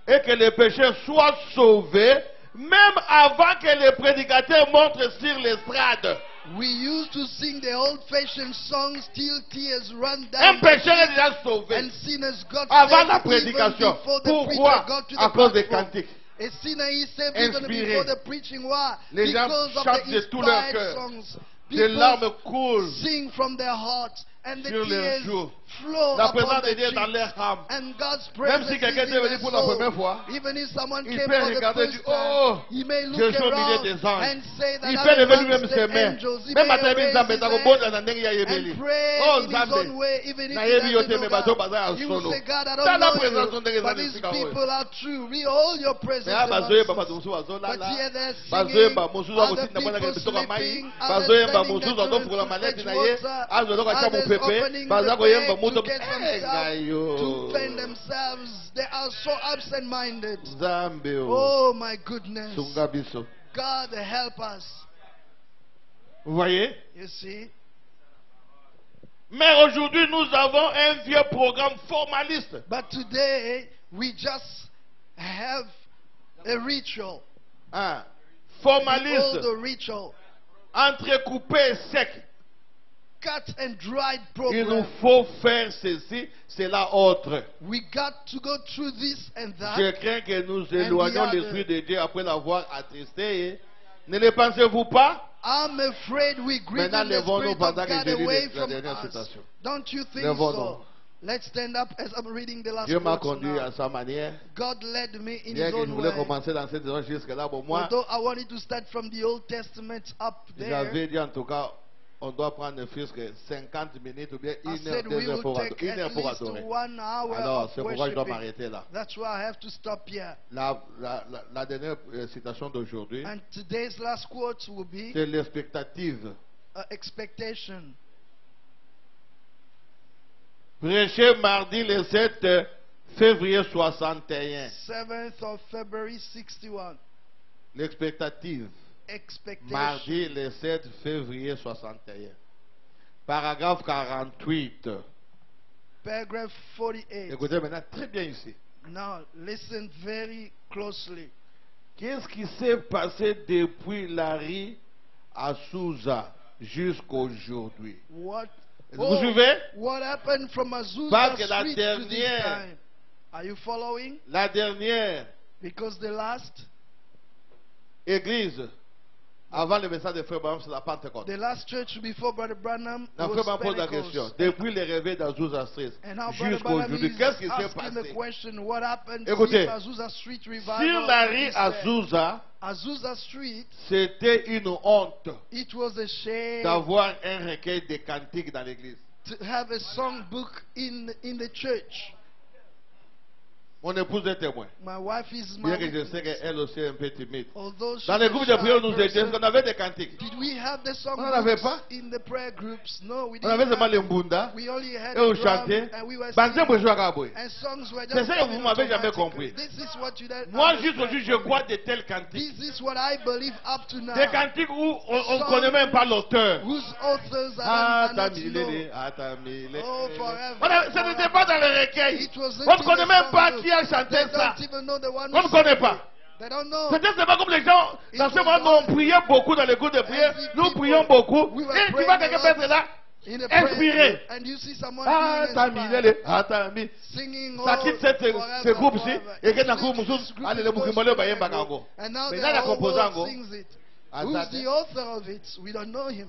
et que les pécheurs soient sauvés même avant que les prédicateurs montrent sur l'estrade. We used to sing the old-fashioned songs till tears run Un down the pécheur est cheek déjà sauvé and sinners got avant la saved even prédication. before the Pourquoi? preacher got to À the cause des platform. cantiques. A sinner is saved even Inspiré. before the preaching. Why? Les gens Because of chantent the de tout leur inspired cœur. songs. Des larmes People coulent sing from their hearts and the sur leurs tears joues. flow La upon présence the de Dieu est dans cheeks. leur âme. And God's Même presence si is quelqu'un in est their venu pour la soul. première fois, Even if someone il came peut for the regarder et first dire, oh, time, he may je look suis au milieu around des anges. and say that Il I'm peut lever amongst lui-même the ses mains. angels. He Même may à ta vie, raise Zambé, his ta hand robot, dans la nègre, il y a and Yébéli. pray Oh, in his Zambé. own way, even if Na he yebi yote doesn't me know bateau God. baza ya He will solo. say, God, I Dans don't la know présence you, de Dieu, but dans these le Sikaroy. people are true. We hold your presence Mais ah, amongst bazoye, us. papa, tu me zo là, But là. here they're Bazoye, singing, ba, mosusu wa other kosi na mwana people ke bitoka mai. sleeping, Bazoye, others ba, standing mosusu their wa turn dofula to maleti fetch na ye. water, Azo doka cha others mupepe. opening Baza the koyemba bag muto. to get some Eh, stuff ngayo. to fend themselves. They are so absent-minded. Nzambe o. Oh my goodness. Sunga biso. God help us. Vous voyez? You see? Mais aujourd'hui, nous avons un vieux programme formaliste. But today, we just have a ritual. Hein? We call Formaliste. the ritual. Entrecoupé et sec. Cut and dried Il nous program. faut faire ceci, cela autre. We got to go through this and Je that. crains que nous éloignons the l'Esprit de Dieu après l'avoir attristé. Ne le pensez-vous pas? I'm afraid we grieve Maintenant, the levons-nous Spirit of pendant que God je lis away la from dernière us. citation. Don't you think Levons-nous. so? Let's stand up as I'm reading the last Dieu m'a quotes conduit now. à sa manière. God led me in Bien His que je own voulais way. commencer dans cette saison jusque-là, bon, moi, Although I wanted to start from the Old Testament up there, j'avais dit en tout cas, on doit prendre ne fût-ce que 50 minutes ou bien I 1 heure, said 2 we heures will pour, take une heure at pour least adorer. 1 hour Alors, of c'est pourquoi je dois worshiping. m'arrêter là. That's why I have to stop here. La dernière citation d'aujourd'hui, And today's last quote will be c'est l'expectative. expectation. Prêché mardi le 7 février 61. 7th of February 61. L'expectative. Expectation. Mardi le 7 février 61. Paragraphe 48. Paragraph 48. Écoutez maintenant très bien ici. Now listen very closely. Qu'est-ce qui s'est passé depuis Larry à Souza jusqu'aujourd'hui? What Vous suivez? What happened from Azusa Parce que la Street to this dernière- time? Are you following? La dernière Because the last église avant le message de Frère Branham, c'est la Pentecôte. The last church before Brother Branham La was Frère Branham pose la Pentecost. question. Depuis le réveil d'Azusa Street And now Brother jusqu'à Branham aujourd'hui, is qu'est-ce qui s'est asking the passé? question, what happened Écoutez, since Azusa Street revival? Sur la rue is there? Azusa, Azusa Street, c'était une honte it was a shame d'avoir un recueil de cantiques dans l'église. to have a songbook in the church. Mon épouse est témoin. My wife is Bien my que je sais witness. qu'elle aussi est un peu timide. Although she's Dans les a groupes de shy prière, nous étions, person, on avait des cantiques. did we have the On n'en avait songbooks pas. in the prayer groups? No, we On avait didn't. seulement have les them. mbunda. We only had Et on the drum chantait. and we were Banzembo singing. jouait à Kaboué. And songs were C'est just ça que vous coming m'avez jamais automatically. compris. This is what you don't Moi, understand. jusqu'aujourd'hui, je crois de tels cantiques. This is what I believe up to now. Des cantiques où on ne connaît même pas l'auteur. Whose authors Ah, are not tamilele, known. ah, tamilele. Oh, forever. Ce n'était pas dans le recueil. It wasn't On ne in connaît the même pas songbook. qui a chanté They ça. don't even know the one On ne who connaît sang pas. it. They don't know. C'était seulement comme les gens, dans ce moment, on priait beaucoup dans les groupes de prière. Nous prions beaucoup. We were Et tu praying vois quelqu'un a faire lot cela. In a prayer Inspiré. group, and you see someone Ah, being tamilele, inspired, ah, tami. singing Ça quitte ce forever, groupe-ci. forever. Et que dans le This groupe, group allez, is le supposed Moukimole, to bah, be yemba a group. kango. And now Mais the là, la whole composante, world sings it. Ah, Who's ça, the author of it? We don't know him.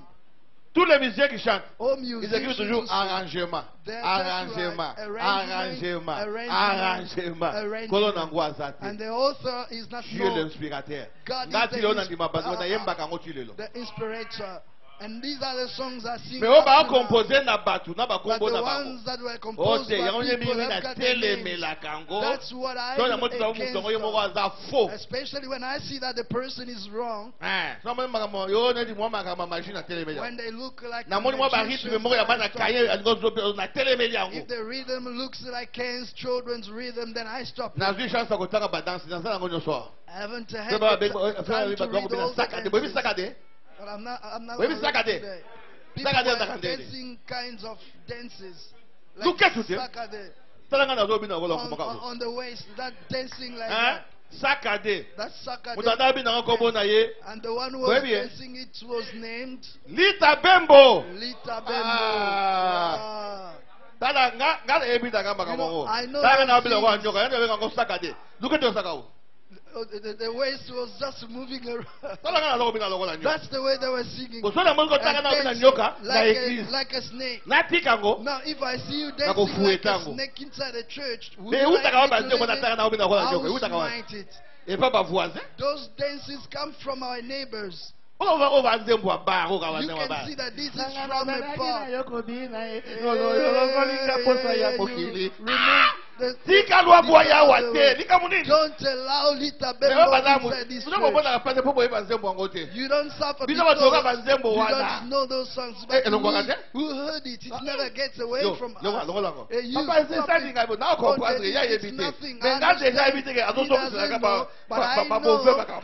Tous les musiciens qui chantent, Oh, ils écrivent musicians toujours who sing. arrangement, They're arrangement, just like arrangement, arrangement, arrangement. Kolon angoisse. And the author is not Tu es known. l'inspirateur. God Nga is ti the le on andima bazo na yemba kango tu lelo. The inspirator. And these are the songs I sing. Mais on va up to now. composer na batu, na ba But kombo the na bango. ones that were Oh, composed te by yango people yemi have na got their tele names. me la kango. That's what I So na am mo tsa against mutongo yemo of. wa faux. Especially when I see that the person is wrong. So mo makamo yo na di mo makama machine na tele me ya. When they look like Na mo ni mo ba magicians rythme mo ya ba na and stuff. kaye ngozo na tele me yango. If the rhythm looks like Cain's children's rhythm, then I stop. Na zwi chance ko taka ba dance na sala ngo nyoso. I haven't Se had ba the be time to ba read ko all na the sakade, bo bi dances. sakade. But I'm not Wait, gonna Sakade. read today. People Sakade, were Sakade. dancing kinds of dances. Look at it, yeah. Sakade. Tala nga na zo bi na wala ko On, makabo. on the waist, that dancing like Hein? that. Sakade. That's Sakade. Mutanda bi na ko bo na ye. And the one who Ouais, was bien. dancing it was named Lita Bembo. Lita Bembo. Ah. Tala nga na ebi da nga You know, makabo. I know Tala na those bi na wa things. nyoka, ya nga ko sakade. Look at sakao. The waist was just moving around. Tala nga na zo bi na lo la nyoka. That's the way they were singing. Ko so na mo ko tala na bi na And nyoka dancing na église. like a snake. Na tikango. Now, if I see you Nako dancing like a fuetango. snake inside a church, would Mais you où like ta ka me ba to nzembo na leave tala it? na bi na ko la I nyoka. Où will ta ka wa. smite it. Et pas ba voisin. Those dances come from our neighbors. On va nzembo a ba ko ka wa You nzembo can ba. see that this is from a bar. Tika lwa bwa ya wa te, lika munini. Don't allow Lita Mais on va Bembo na inside this Muno mo church. na pase popo eba nzembo ngo te. You don't suffer Bisa because batoka ba nzembo you wana. don't know those songs. Eh, But elongwa we kate? who heard it, it never gets away Yo, from yo, us. longo longo. Eh, you Papa c'est stop ça it. dinga bo na comprendre ya It's yebite. nothing. Mais I nga déjà understand. yebite ke azo He so doesn't ka know, but I ba know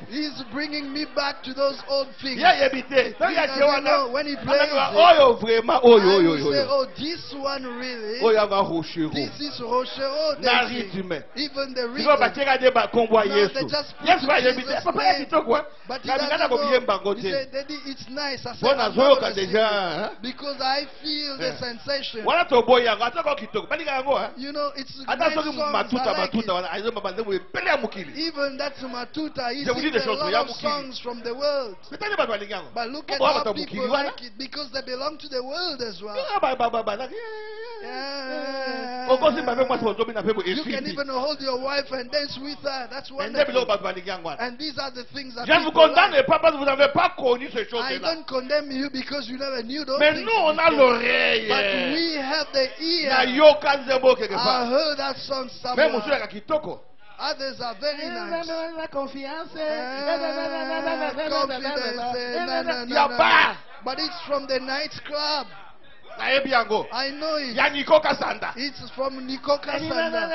he's bringing me back to those old things. Ya yebite. Ça ya Because che I know wana. when he plays it, Oyo vraiment oyo I oyo will say, oyo. oh, this one really, Oyo nga hoshiro. this is Rochero Na dancing. rythme. Even the Siko ba rhythm. cheka de ba kombo Now Yesu. they just put Yesu ba Jesus' yebite. Papa ya name. kitoko. But he Ka bingana ko doesn't biyemba know. ngo He te. said, Daddy, it's nice. I said, Bona I'm zoyo not ka gonna sing deja, it hein? because I feel the Yeah. sensation. Wana to boya ngo atako kitoko. Balika yango ha. You know, it's Ata nice soki songs. matuta I like it. matuta wana aizo mabanzemo epele ya mokili. Even that Matuta, he Je vous dis sings des a choses, lot mais of il y a songs from the world. Peut-être pas balingi yango. But look at Obo how abata people mokili wana. like it because they belong to the world as well. Ba. Yeah. Okosi ba pe mwasi ozobi na pe bo You can efiti. even hold your wife and dance with her. That's Ende bilo wonderful. ba balingi yango wana. And these are the things that Je ne vous people condamne like. pas parce que vous n'avez pas connu ces I choses-là. don't condemn you because you never knew those Mais things. nous on a before. l'oreille. But we have the Na ear. yoka nzembo quelque I part. heard that song Mais monsieur somewhere. ya kitoko. Others are very nice. La confiance. Confidence. Ya ba. But it's from the nightclub. Na yebi yango. I know it. Ya Niko Kasanda. It's from Niko Kasanda.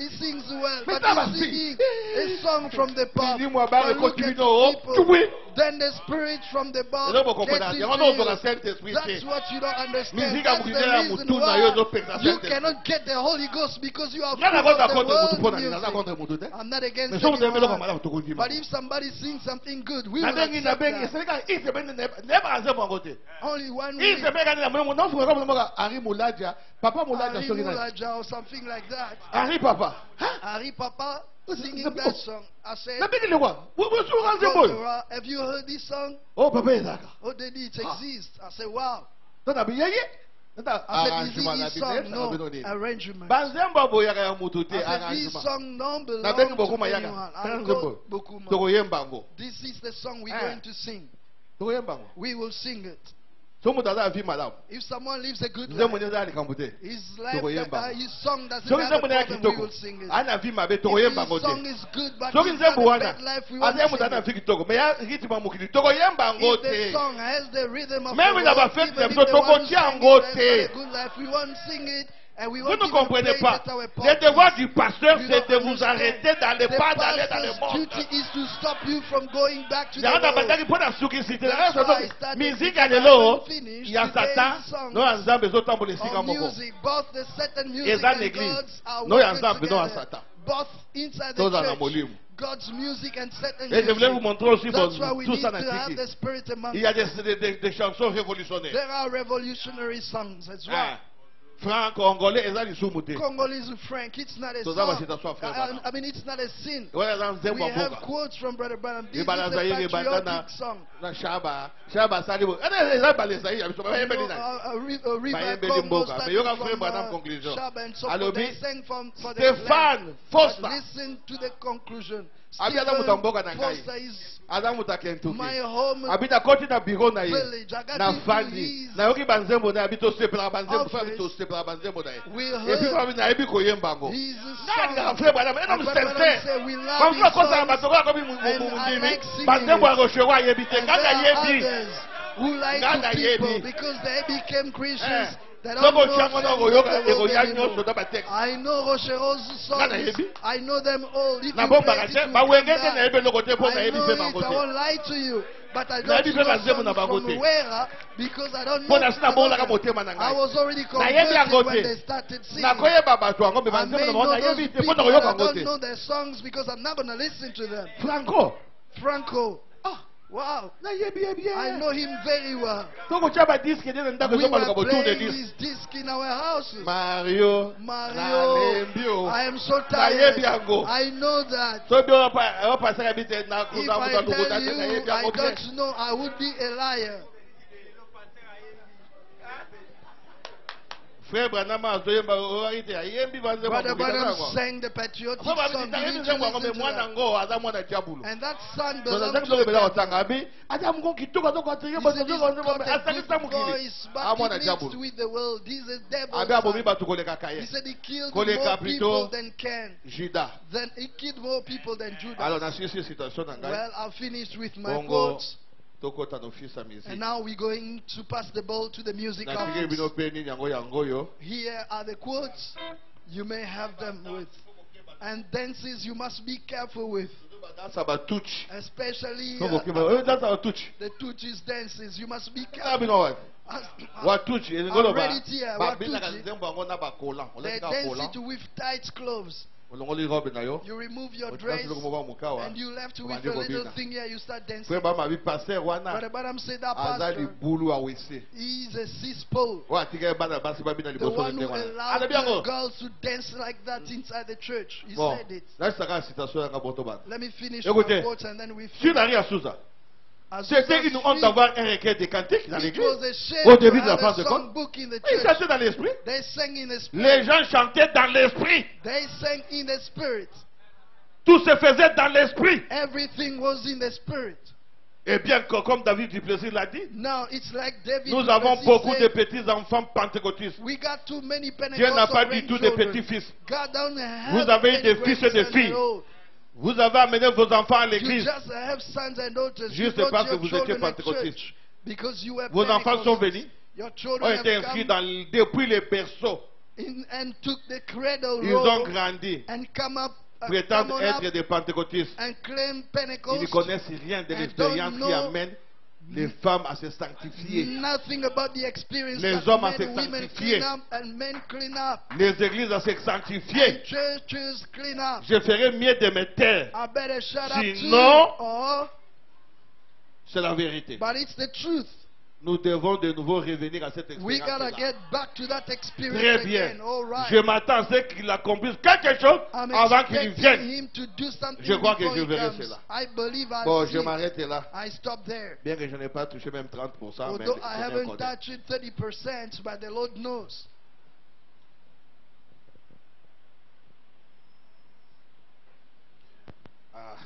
He sings well, Mais but ça va, he's singing si. a song from the pop. Dis-moi, bah, But look continue, at non, the people. oui. Then the spirit from the Et pop là, vous comprenez, gets il y into a un autre you. Saint-Esprit. That's what you don't understand. Musique à That's vous the dire, à reason Moutouna, il y a d'autres why personnes. you cannot get the Holy Ghost because you are full Nana contre of the contre Moutou, world Nana music. contre Moutou. I'm not against Mais si vous aimez le anyone. camarade, vous te But if somebody sings something good, we will Nabengi, accept nabengi, that. c'est le gars, il se met n'est pas assez bon côté. Only one Il way. se met dans la même, non, frère, comme Harry Mouladia, papa Mouladia, Ari sorry, Mulaja or something like that. Harry papa. Ari Papa singing the- that song. I said, Nabengi le quoi? Vous souvent c'est bon. Kondora, have you heard this song? Oh papa est là. Oh, they did. It exists. I said, wow. T'as bien yé? I said, is it this song? No, arrangement. Banzemba boyaka ya Moutou te I said, this arrangement. song don't belong Nabengi to beaucoup anyone. mayaka. I quote Bokuma. Toko yembango. This is the song we're Ah. going to sing. Toko yembango. We will sing it. So Moutou a vie madame. If someone lives a good Nous life, sommes dans les camboudés. his life, Toko yembango. his song doesn't So have nous a sommes dans problem, we kitoko. will sing it. Ana vie mabe toko If yembango his te. song is good, but So he's nous got sommes a wana. bad life, we won't Ade sing Moutou na it. vie kitoko. Mais ya rythme mukili toko yembango If the te. song has the rhythm of Même the il n'a pas world, fait even de if the toko one who tia sang ngo it has got te. a good life, we won't sing it, and we Vous won't ne even comprenez play pas. it at our Le parties. devoir du pasteur, You c'est don't de vous understand. arrêter d'aller The pas d'aller dans le pastor's monde. duty is to stop you from going back to the Yàrá world. bataki mpona suki site. That's why I started Musique because I alelo. haven't finished Ya today's Satan. songs No ya Nzambe ezotambola esika Of moko. music, both the Satan music Eza and l'église. God's are No ya working Nzambe, no ya together. Satan. Both inside the Toza na church, molimo. God's music and Satan Et je voulais vous music. montrer aussi That's why we tout need ça to dans have Tiki. the spirit among Il y a us. des chansons révolutionnaires. There are revolutionary songs as well. Ah. Franc-congolais, eza lisumu te. Congolese Frank, it's not a Toza song. basita so frère Branham. I mean, it's not a sin. Wana eza We nzembo have mboka. quotes from Brother Branham. This is Ebala a Zaire, ebanda patriotic song. na Shaba sali bo. Eza bale Zaire, abiso ba You yebeli know, na. a river Bayembeli Congo mboka. Mais yoka started frère from Branham conclusion. Shaba and so Alobi, they sang for the Stéphane land. Foster. But listen to the conclusion. Abi aza mutu mboka na ngai. Foster is Aza mutu akentuki. my home Abita koti na biro na ye. village. I got Na into fandi. his Na yoki banzembo na abito sepela banzembo fa office. abito sepela banzembo na ye. We Et puis heard comme na yebi koyemba ngo. his Nani na song. frère Branham, un And homme Brother Branham sincère. said, we love Comme his ça kosa songs. bato kwa kobi And I mundimi. like singing Banzembo it. ya goshewa yebi te. And there Kaka are yebi. others who like Gaga to people yebi. because they became Christians. Eh. They don't Soko know chango na things koyoka of the world ekoya anymore. nyonso na batekste. I know Rochero's Gaga songs. yebi. I know them all. If Na you bomba play it, kate it will bawengeke come na yebi loko te po na I yebi know pe it. I bango won't te. lie to you. But I Na don't yebi know pe banzembo na songs bango from te. where because I don't Po know. na sina bola ka motema na I ngai. was already Na yebi yango converted when te. they started singing. Na koyeba bato yango me I banzembo may na know bango na those yebi te people, po na but koyoka I yango don't te. know their songs because I'm not going to listen to them. Franco. Franco. Ah, Wow. na yebi yebi. I know him very well. Toko chaba disque de ndako We zo maluka were bo tour de playing disque. his disc in our houses. Mario. Mario, I am so Na tired. yebi yango. I know that. So bi o pa saka bi te na If kuza I muta tukuta tell te na you yebi I yango te. don't know, I would be a liar. Frère Branham azoyemba o ite ayembi banzembo Brother ko Branham bitanga. sang the patriotic Ko ba song. bi You need ta to nzembo ko me listen to mwana that. ngo aza mwana diabulu. And that son So belongs na to zaki bela the otanga bi aja mko kitoko to ko tenge ba He said to he's ko got a asakisa good mukili. voice, but Amwana he diabulu. mixed with the world. He's a devil. Abi abomi son. ba tukoleka He kaye. said he killed Kole more Caprito. people than Cain. Judas. Then he killed more people than Judas. Alors na sisi situation na ngai. Well, I've finished with my Bongo quotes. tokota no fils à And musique. now we're going to pass the ball to the music Na tige bino artists. pe ni yango yango yo. Here are the quotes. You may have them with. And dances you must be careful with. Dansa ba touch. Especially Kongo kiba. Dansa ba touch. the Tuchis dances. You must be Na careful. bino wa. Wa touch ngolo ba. read it here. Ba Wa bina touch. ka nzembo yango na ba kola. They Oleka dance kola. it with tight clothes. Olongoli robe na yo. You remove your Otika dress silo mo ba mukawa. and you left with Obandi a little kobina. thing here. You start dancing. Frère ba ma bi passer wana. Brother Branham said that Aza pastor, libulu a wese. he's a cis-pole. Wa tika bana basi ba bina The liboso one who nde wana. allowed Ana biango. the girls to dance like that inside the church. He Bon. said it. Là saka citation ya boto bana. Let me finish Écoutez. my quotes and then we Tu finish. n'as rien sous ça. Azusa C'était une honte Street, d'avoir un recueil de cantiques dans it l'église. was a shame Au to début de la have phase de a compte. songbook in the Ils church. chantaient dans l'esprit. They sang in the spirit. Les gens chantaient dans l'esprit. They sang in the spirit. Tout se faisait dans l'esprit. Everything was in the spirit. Et bien que, comme David Duplessis l'a dit, Now it's like David. nous avons Duplessis beaucoup de said, petits enfants pentecôtistes. we got too many Dieu n'a pas Pentecostal du tout de grandchildren. petits-fils. God don't have Vous avez many des fils et des grandsons filles. at all. Vous avez amené vos enfants à You l'église. just have sons and daughters. You Juste brought parce que your vous étiez children at pentecôtistes. church because you were Vos enfants sont Pentecostals. venus. Your Ont children été have inscrits come. depuis les berceaux. and took the cradle Ils ont role grandi, and come prétendent on up être des pentecôtistes. and claim Ils ne Pentecost. connaissent rien de and l'expérience don't qui know amène les femmes à se sanctifier. Nothing about the experience Les that hommes à men se and women sanctifier. clean up and men clean up. Les églises à se And sanctifier. churches clean up. Je ferais mieux de me taire. I better shut up Sinon- too. Or, C'est la vérité. but it's the truth. Nous devons de nouveau revenir à cette We gotta expérience. get back to that experience Très bien. again. All right. Je m'attends à ce qu'il accomplisse quelque chose I'm avant qu'il expecting vienne. him to do something Je crois que before je he verrai comes. cela. I believe I Bon, see je it. m'arrête là. I stop there. Bien que je n'ai pas touché même 30%, mais Although le I Seigneur haven't connaît. touched it 30%, but the Lord knows. Ah.